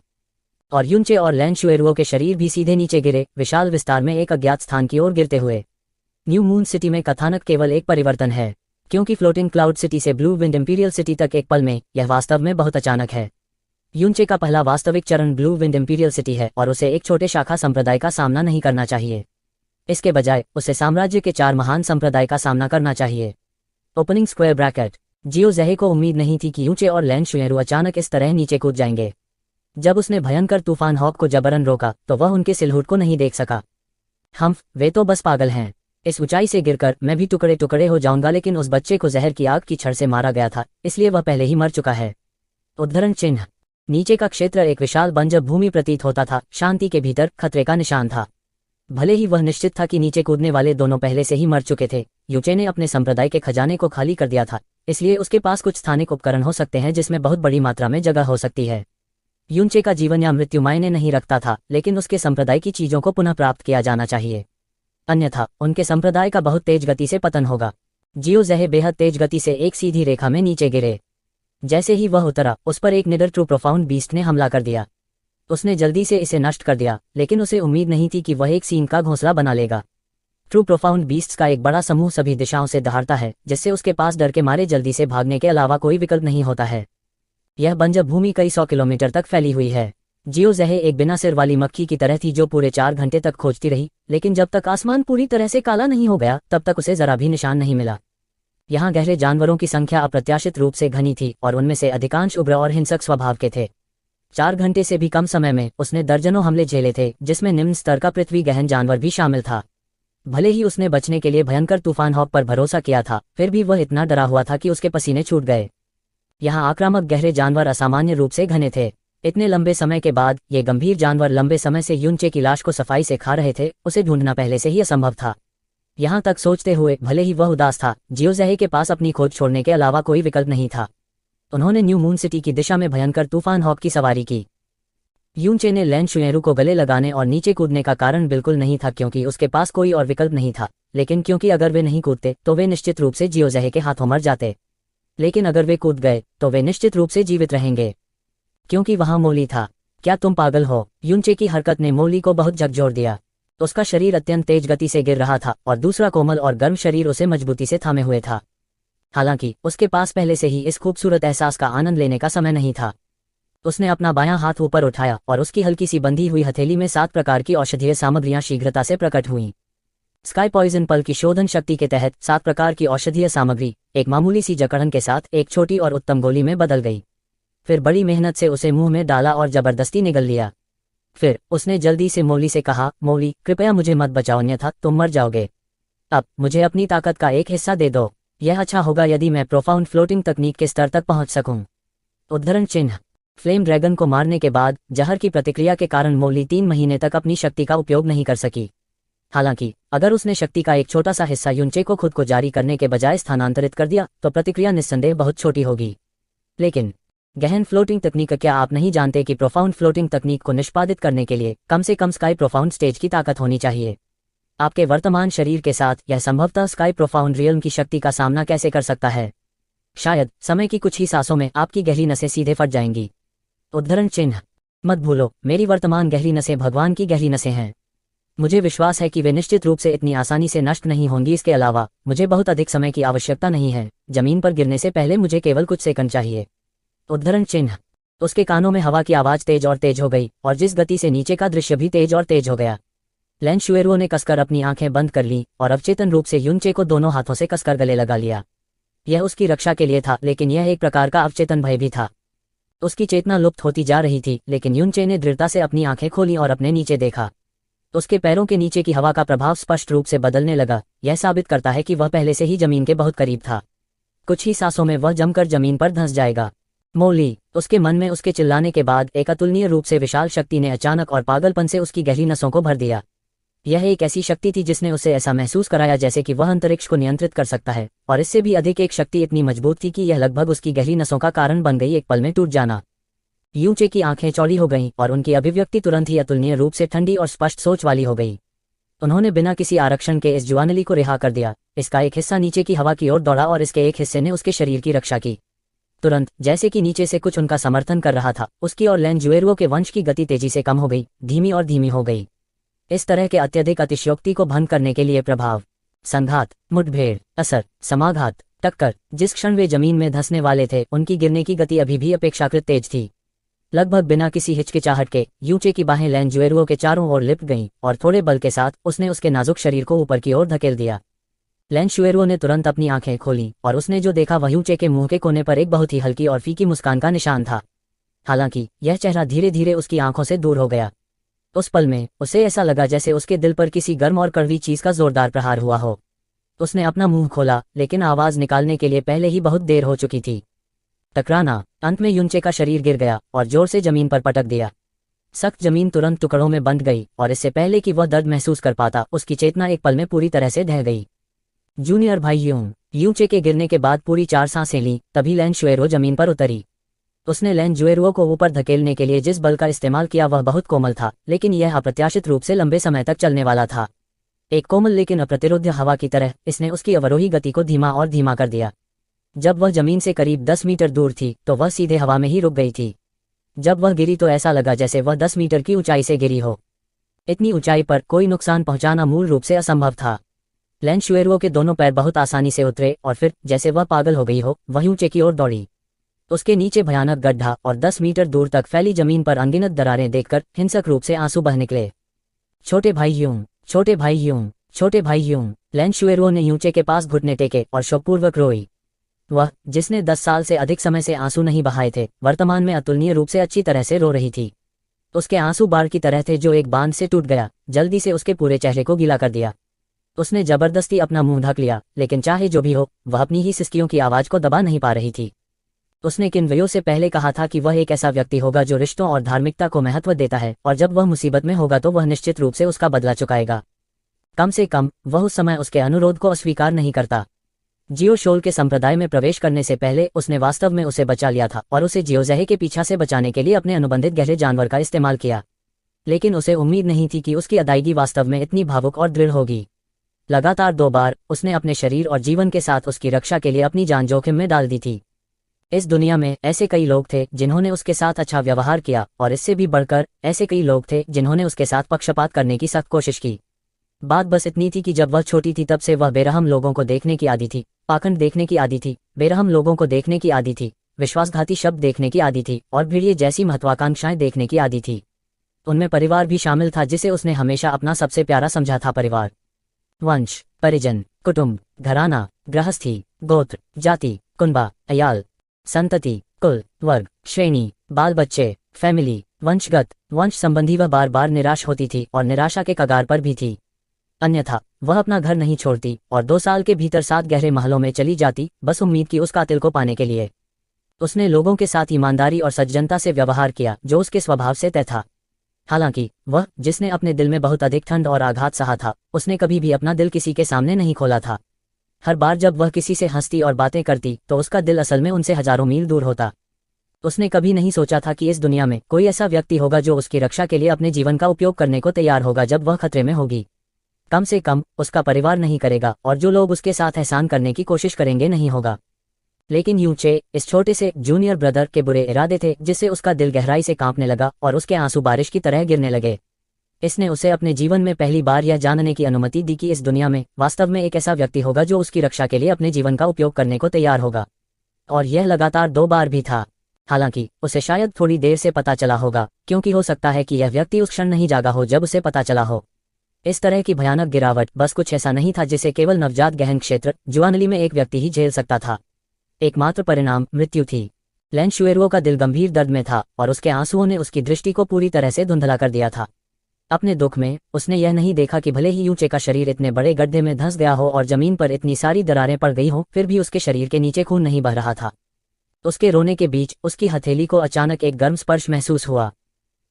और यूनचे और लैन शुएरुओ के शरीर भी सीधे नीचे गिरे, विशाल विस्तार में एक अज्ञात स्थान की ओर गिरते हुए। न्यू मून सिटी में कथानक केवल एक परिवर्तन है, क्योंकि फ्लोटिंग क्लाउड सिटी से ब्लू विंड इंपीरियल सिटी तक एक पल में, यह वास्तव में बहुत अचानक है। यूनचे का पहला वास्तविक चरण ब्लू विंड इंपीरियल सिटी है और उसे एक छोटे शाखा संप्रदाय का सामना नहीं करना चाहिए। इसके बजाय उसे साम्राज्य के 4 महान संप्रदाय का सामना करना चाहिए। Opening square bracket. जियो जहे को उम्मीद नहीं थी कि यूचे और लैन शुएरुओ अचानक इस तरह नीचे कूद जाएंगे। जब उसने भयंकर तूफान हॉक को जबरन रोका, तो वह उनके सिलहुट को नहीं देख सका। वे तो बस पागल हैं। इस ऊंचाई से गिरकर मैं भी टुकड़े टुकड़े हो जाऊंगा, लेकिन उस बच्चे को जहर की आग की छड़ से मारा गया था, इसलिए वह पहले ही मर चुका है। उद्धरण चिन्ह। नीचे का क्षेत्र एक विशाल बंजर भूमि प्रतीत होता था, शांति के भीतर खतरे का निशान था। भले ही वह निश्चित था कि नीचे कूदने वाले दोनों पहले से ही मर चुके थे, यूचे ने अपने संप्रदाय के खजाने को खाली कर दिया था, इसलिए उसके पास कुछ स्थानिक उपकरण हो सकते हैं जिसमें बहुत बड़ी मात्रा में जगह हो सकती है। यूनचे का जीवन या मृत्यु मायने नहीं रखता था, लेकिन उसके संप्रदाय की चीजों को पुनः प्राप्त किया जाना चाहिए, अन्यथा उनके संप्रदाय का बहुत तेज गति से पतन होगा। जियो जहे बेहद तेज गति से एक सीधी रेखा में नीचे गिरे। जैसे ही वह उतरा, उस पर एक निडर ट्रू प्रोफाउंड बीस्ट ने हमला कर दिया। उसने जल्दी से इसे नष्ट कर दिया, लेकिन उसे उम्मीद नहीं थी कि वह एक सीन का घोंसला बना लेगा। ट्रू प्रोफाउंड बीस्ट्स का एक बड़ा समूह सभी दिशाओं से दहाड़ता है, जिससे उसके पास डर के मारे जल्दी से भागने के अलावा कोई विकल्प नहीं होता है। यह बंजर भूमि कई 100 किलोमीटर तक फैली हुई है। जियो जहे एक बिना सिर वाली मक्खी की तरह थी जो पूरे 4 घंटे तक खोजती रही, लेकिन जब तक आसमान पूरी तरह से काला नहीं हो गया, तब तक उसे जरा भी निशान नहीं मिला। यहाँ गहरे जानवरों की संख्या अप्रत्याशित रूप से घनी थी और उनमें से अधिकांश उग्र और हिंसक स्वभाव के थे। 4 घंटे से भी कम समय में उसने दर्जनों हमले झेले थे, जिसमें निम्न स्तर का पृथ्वी गहन जानवर भी शामिल था। भले ही उसने बचने के लिए भयंकर तूफान हॉक पर भरोसा किया था, फिर भी वह इतना डरा हुआ था कि उसके पसीने छूट गए। यहाँ आक्रामक गहरे जानवर असामान्य रूप से घने थे। इतने लंबे समय के बाद ये गंभीर जानवर लंबे समय से यूनचे की लाश को सफाई से खा रहे थे, उसे ढूंढना पहले से ही असंभव था। यहाँ तक सोचते हुए भले ही वह उदास था, जियो जहे के पास अपनी खोज छोड़ने के अलावा कोई विकल्प नहीं था। उन्होंने न्यू मून सिटी की दिशा में भयंकर तूफान हॉक की सवारी की। यूनचे ने लैन शुएरुओ को गले लगाने और नीचे कूदने का कारण बिल्कुल नहीं था क्योंकि उसके पास कोई और विकल्प नहीं था, लेकिन क्योंकि अगर वे नहीं कूदते तो वे निश्चित रूप से जियो जहे के हाथों मर जाते, लेकिन अगर वे कूद गए तो वे निश्चित रूप से जीवित रहेंगे, क्योंकि वहां मोली था। क्या तुम पागल हो? यूनचे की हरकत ने मोली को बहुत झकझोर दिया। उसका शरीर अत्यंत तेज गति से गिर रहा था और दूसरा कोमल और गर्म शरीर उसे मजबूती से थामे हुए था। हालांकि उसके पास पहले से ही इस खूबसूरत एहसास का आनंद लेने का समय नहीं था। उसने अपना बायां हाथ ऊपर उठाया और उसकी हल्की सी बंधी हुई हथेली में 7 प्रकार की औषधीय सामग्रियां शीघ्रता से प्रकट हुईं। स्काई पॉइजन पल की शोधन शक्ति के तहत 7 प्रकार की औषधीय सामग्री एक मामूली सी जकड़न के साथ एक छोटी और उत्तम गोली में बदल गई। फिर बड़ी मेहनत से उसे मुंह में डाला और जबरदस्ती निगल लिया। फिर उसने जल्दी से मौली से कहा, मौली कृपया मुझे मत बचाओ, अन्यथा तुम मर जाओगे। अब मुझे अपनी ताकत का एक हिस्सा दे दो। यह अच्छा होगा यदि मैं प्रोफाउंड फ्लोटिंग तकनीक के स्तर तक पहुंच सकूं। उद्धरण चिन्ह। फ्लेम ड्रैगन को मारने के बाद जहर की प्रतिक्रिया के कारण मौली 3 महीने तक अपनी शक्ति का उपयोग नहीं कर सकी। हालांकि अगर उसने शक्ति का एक छोटा सा हिस्सा युनचे को खुद को जारी करने के बजाय स्थानांतरित कर दिया तो प्रतिक्रिया निस्संदेह बहुत छोटी होगी। लेकिन गहन फ्लोटिंग तकनीक, क्या आप नहीं जानते कि प्रोफाउंड फ्लोटिंग तकनीक को निष्पादित करने के लिए कम से कम स्काई प्रोफाउंड स्टेज की ताकत होनी चाहिए? आपके वर्तमान शरीर के साथ यह संभवतः स्काई प्रोफाउंड रियल्म की शक्ति का सामना कैसे कर सकता है? शायद समय की कुछ ही सांसों में आपकी गहरी नसें सीधे फट जाएंगी। उद्धरण चिन्ह। मत भूलो, मेरी वर्तमान गहरी नसें भगवान की गहरी नसें हैं। मुझे विश्वास है कि वे निश्चित रूप से इतनी आसानी से नष्ट नहीं होंगी। इसके अलावा मुझे बहुत अधिक समय की आवश्यकता नहीं है। जमीन पर गिरने से पहले मुझे केवल कुछ सेकंड चाहिए। उद्धरण चिन्ह। उसके कानों में हवा की आवाज तेज और तेज हो गई और जिस गति से नीचे का दृश्य भी तेज और तेज हो गया। लैन शुएरुओ ने कसकर अपनी आंखें बंद कर ली और अवचेतन रूप से युनचे को दोनों हाथों से कसकर गले लगा लिया। यह उसकी रक्षा के लिए था, लेकिन यह एक प्रकार का अवचेतन भय भी था। उसकी चेतना लुप्त होती जा रही थी, लेकिन युनचे ने दृढ़ता से अपनी आंखें खोली और अपने नीचे देखा। उसके पैरों के नीचे की हवा का प्रभाव स्पष्ट रूप से बदलने लगा। यह साबित करता है कि वह पहले से ही जमीन के बहुत करीब था। कुछ ही सांसों में वह जमकर जमीन पर धंस जाएगा। मौली। उसके मन में उसके चिल्लाने के बाद एक अतुलनीय रूप से विशाल शक्ति ने अचानक और पागलपन से उसकी गहरी नसों को भर दिया। यह एक ऐसी शक्ति थी जिसने उसे ऐसा महसूस कराया जैसे कि वह अंतरिक्ष को नियंत्रित कर सकता है, और इससे भी अधिक एक शक्ति इतनी मजबूत थी कि यह लगभग उसकी गहरी नसों का कारण बन गई, एक पल में टूट जाना। युनचे की आंखें चौड़ी हो गईं और उनकी अभिव्यक्ति तुरंत ही अतुलनीय रूप से ठंडी और स्पष्ट सोच वाली हो गई। उन्होंने बिना किसी आरक्षण के इस जुआनली को रिहा कर दिया। इसका एक हिस्सा नीचे की हवा की ओर दौड़ा और इसके एक हिस्से ने उसके शरीर की रक्षा की। तुरंत, जैसे कि नीचे से कुछ उनका समर्थन कर रहा था, उसकी और लैन जुएरुओ के वंश की गति तेजी से कम हो गई, धीमी और धीमी हो गई। इस तरह के अत्यधिक अतिशयोक्ति को भंग करने के लिए प्रभाव, संघात, मुठभेड़, असर, समाघात, टक्कर। जिस क्षण वे जमीन में धंसने वाले थे, उनकी गिरने की गति अभी भी अपेक्षाकृत तेज थी। लगभग बिना किसी हिचकिचाहट के युनचे की बाहें लैन जुएरुओ के चारों ओर लिपट गईं और थोड़े बल के साथ उसने उसके नाजुक शरीर को ऊपर की ओर धकेल दिया। लैन शुएरुओ ने तुरंत अपनी आंखें खोलीं और उसने जो देखा वह युनचे के मुंह के कोने पर एक बहुत ही हल्की और फीकी मुस्कान का निशान था। हालांकि यह चेहरा धीरे धीरे उसकी आंखों से दूर हो गया। उस पल में उसे ऐसा लगा जैसे उसके दिल पर किसी गर्म और कड़वी चीज का जोरदार प्रहार हुआ हो। उसने अपना मुंह खोला, लेकिन आवाज निकालने के लिए पहले ही बहुत देर हो चुकी थी। टकराना। अंत में युनचे का शरीर गिर गया और जोर से जमीन पर पटक दिया। सख्त जमीन तुरंत टुकड़ों में बंध गई और इससे पहले कि वह दर्द महसूस कर पाता, उसकी चेतना एक पल में पूरी तरह से ढह गई। जूनियर भाई युनचे के गिरने के बाद पूरी 4 सांसें लीं, तभी लैन शुएरुओ जमीन पर उतरी। उसने लैन जुएरुओ को ऊपर धकेलने के लिए जिस बल का इस्तेमाल किया वह बहुत कोमल था, लेकिन यह अप्रत्याशित रूप से लंबे समय तक चलने वाला था। एक कोमल लेकिन अप्रतिरोध्य हवा की तरह इसने उसकी अवरोही गति को धीमा और धीमा कर दिया। जब वह जमीन से करीब 10 मीटर दूर थी तो वह सीधे हवा में ही रुक गई थी। जब वह गिरी तो ऐसा लगा जैसे वह 10 मीटर की ऊंचाई से गिरी हो। इतनी ऊंचाई पर कोई नुकसान पहुंचाना मूल रूप से असंभव था। लैन शुएरुओ के दोनों पैर बहुत आसानी से उतरे और फिर, जैसे वह पागल हो गई हो, वह यूंचे की ओर दौड़ी। उसके नीचे भयानक गड्ढा और 10 मीटर दूर तक फैली जमीन पर अनगिनत दरारें देखकर हिंसक रूप से आंसू बह निकले। छोटे भाई यूं, छोटे भाई यूं, छोटे भाई यूं। लैन शुएरुओ ने यूंचे के पास घुटने टेके और शोकपूर्वक रोई। वह, जिसने 10 साल से अधिक समय से आंसू नहीं बहाए थे, वर्तमान में अतुलनीय रूप से अच्छी तरह से रो रही थी। उसके आंसू बाढ़ की तरह थे जो एक बांध से टूट गया, जल्दी से उसके पूरे चेहरे को गीला कर दिया। उसने जबरदस्ती अपना मुंह ढक लिया, लेकिन चाहे जो भी हो, वह अपनी ही सिसकियों की आवाज को दबा नहीं पा रही थी। उसने किन्वयो से पहले कहा था कि वह एक ऐसा व्यक्ति होगा जो रिश्तों और धार्मिकता को महत्व देता है, और जब वह मुसीबत में होगा तो वह निश्चित रूप से उसका बदला चुकाएगा। कम से कम वह उस समय उसके अनुरोध को अस्वीकार नहीं करता। जियो शोल के संप्रदाय में प्रवेश करने से पहले उसने वास्तव में उसे बचा लिया था और उसे जियोजहे के पीछा से बचाने के लिए अपने अनुबंधित गहरे जानवर का इस्तेमाल किया। लेकिन उसे उम्मीद नहीं थी कि उसकी अदायगी वास्तव में इतनी भावुक और दृढ़ होगी। लगातार 2 बार उसने अपने शरीर और जीवन के साथ उसकी रक्षा के लिए अपनी जान जोखिम में डाल दी थी। इस दुनिया में ऐसे कई लोग थे जिन्होंने उसके साथ अच्छा व्यवहार किया, और इससे भी बढ़कर ऐसे कई लोग थे जिन्होंने उसके साथ पक्षपात करने की सख्त कोशिश की। बात बस इतनी थी कि जब वह छोटी थी तब से वह बेरहम लोगों को देखने की आदी थी, पाखंड देखने की आदी थी, बेरहम लोगों को देखने की आदी थी, विश्वासघाती शब्द देखने की आदी थी और भिड़िए जैसी महत्वाकांक्षाएं देखने की आदी थी। उनमें परिवार भी शामिल था, जिसे उसने हमेशा अपना सबसे प्यारा समझा था। परिवार, वंश, परिजन, कुटुंब, घराना, गृहस्थी, गोत्र, जाति, कुनबा, अयाल, संतति, कुल, वर्ग, श्रेणी, बाल बच्चे, फैमिली, वंशगत, वंश संबंधी वह बार बार निराश होती थी और निराशा के कगार पर भी थी। अन्यथा वह अपना घर नहीं छोड़ती और 2 साल के भीतर 7 गहरे महलों में चली जाती, बस उम्मीद की उस कातिल को पाने के लिए। उसने लोगों के साथ ईमानदारी और सज्जनता से व्यवहार किया जो उसके स्वभाव से तय था। हालांकि वह, जिसने अपने दिल में बहुत अधिक ठंड और आघात सहा था, उसने कभी भी अपना दिल किसी के सामने नहीं खोला था। हर बार जब वह किसी से हंसती और बातें करती तो उसका दिल असल में उनसे हजारों मील दूर होता। उसने कभी नहीं सोचा था कि इस दुनिया में कोई ऐसा व्यक्ति होगा जो उसकी रक्षा के लिए अपने जीवन का उपयोग करने को तैयार होगा जब वह खतरे में होगी। कम से कम उसका परिवार नहीं करेगा और जो लोग उसके साथ एहसान करने की कोशिश करेंगे नहीं होगा। लेकिन यूचे, इस छोटे से जूनियर ब्रदर के बुरे इरादे थे जिससे उसका दिल गहराई से कांपने लगा और उसके आंसू बारिश की तरह गिरने लगे। इसने उसे अपने जीवन में पहली बार यह जानने की अनुमति दी कि इस दुनिया में वास्तव में एक ऐसा व्यक्ति होगा जो उसकी रक्षा के लिए अपने जीवन का उपयोग करने को तैयार होगा। और यह लगातार 2 बार भी था। हालांकि उसे शायद थोड़ी देर से पता चला होगा, क्योंकि हो सकता है कि यह व्यक्ति उस क्षण नहीं जागा हो जब उसे पता चला हो। इस तरह की भयानक गिरावट बस कुछ ऐसा नहीं था जिसे केवल नवजात गहन क्षेत्र जुआनली में एक व्यक्ति ही झेल सकता था। एकमात्र परिणाम मृत्यु थी। लैन शुएरुओ का दिल गंभीर दर्द में था और उसके आंसुओं ने उसकी दृष्टि को पूरी तरह से धुंधला कर दिया था। अपने दुख में उसने यह नहीं देखा कि भले ही यूचे का शरीर इतने बड़े गड्ढे में धंस गया हो और जमीन पर इतनी सारी दरारें पड़ गई हो, फिर भी उसके शरीर के नीचे खून नहीं बह रहा था। उसके रोने के बीच उसकी हथेली को अचानक एक गर्म स्पर्श महसूस हुआ।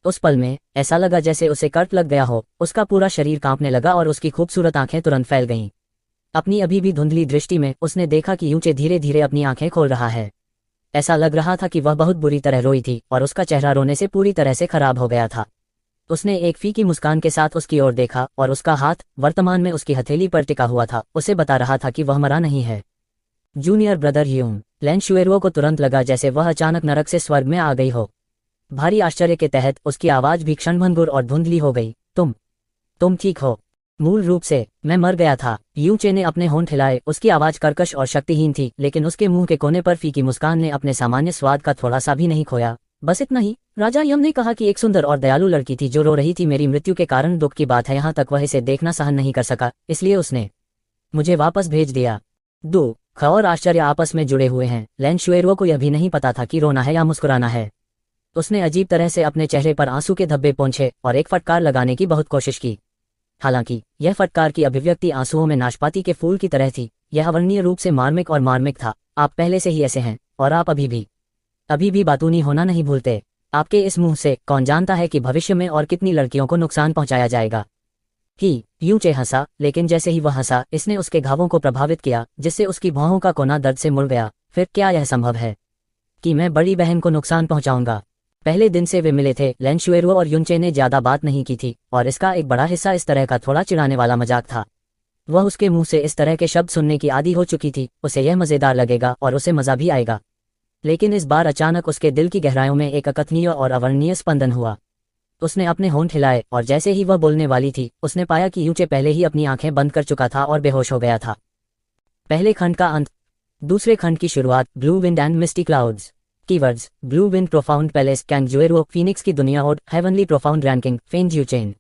उस पल में ऐसा लगा जैसे उसे कर्क लग गया हो। उसका पूरा शरीर कांपने लगा और उसकी खूबसूरत आंखें तुरंत फैल गईं। अपनी अभी भी धुंधली दृष्टि में उसने देखा कि यूचे धीरे धीरे अपनी आंखें खोल रहा है। ऐसा लग रहा था कि वह बहुत बुरी तरह रोई थी और उसका चेहरा रोने से पूरी तरह से खराब हो गया था। उसने एक फीकी मुस्कान के साथ उसकी ओर देखा और उसका हाथ वर्तमान में उसकी हथेली पर टिका हुआ था, उसे बता रहा था कि वह मरा नहीं है। जूनियर ब्रदर ह्यूम, लैन शुएरुओ को तुरंत लगा जैसे वह अचानक नरक से स्वर्ग में आ गई हो। भारी आश्चर्य के तहत उसकी आवाज भी क्षणभंगुर और धुंधली हो गई। तुम ठीक हो? मूल रूप से मैं मर गया था। यूचे ने अपने होंठ हिलाए। उसकी आवाज कर्कश और शक्तिहीन थी, लेकिन उसके मुंह के कोने पर फीकी मुस्कान ने अपने सामान्य स्वाद का थोड़ा सा भी नहीं खोया। बस इतना ही। राजा यम ने कहा कि एक सुंदर और दयालु लड़की थी जो रो रही थी। मेरी मृत्यु के कारण दुख की बात है, यहाँ तक वह इसे देखना सहन नहीं कर सका, इसलिए उसने मुझे वापस भेज दिया। दुख और आश्चर्य आपस में जुड़े हुए हैं। लैन शुएरुओ को यह भी नहीं पता था कि रोना है या मुस्कुराना है। उसने अजीब तरह से अपने चेहरे पर आंसू के धब्बे पोंछे और एक फटकार लगाने की बहुत कोशिश की। हालांकि यह फटकार की अभिव्यक्ति आंसुओं में नाशपाती के फूल की तरह थी। यह अवर्णनीय रूप से मार्मिक और मार्मिक था। आप पहले से ही ऐसे हैं और आप अभी भी बातूनी होना नहीं भूलते। आपके इस मुंह से कौन जानता है कि भविष्य में और कितनी लड़कियों को नुकसान पहुंचाया जाएगा। यूचे हंसा, लेकिन जैसे ही वह हंसा, इसने उसके घावों को प्रभावित किया, जिससे उसकी भौहों का कोना दर्द से मुड़ गया। फिर क्या यह संभव है कि मैं बड़ी बहन को नुकसान पहुंचाऊंगा? पहले दिन से वे मिले थे। लैन शुएरुओ और यूचे ने ज्यादा बात नहीं की थी और इसका एक बड़ा हिस्सा इस तरह का थोड़ा चिढ़ाने वाला मजाक था। वह उसके मुंह से इस तरह के शब्द सुनने की आदी हो चुकी थी। उसे यह मजेदार लगेगा और उसे मजा भी आएगा। लेकिन इस बार अचानक उसके दिल की गहराइयों में एक अकथनीय और अवर्णनीय स्पंदन हुआ। उसने अपने होंठ हिलाए और जैसे ही वह बोलने वाली थी, उसने पाया कि यूचे पहले ही अपनी आंखें बंद कर चुका था और बेहोश हो गया था। पहले खंड का अंत। दूसरे खंड की शुरुआत। Blue Wind and Misty Clouds. Keywords: Blue Wind, Profound Palace, Cang Jueruo, phoenix की दुनिया, ode, heavenly, profound ranking, Feng यूचेन।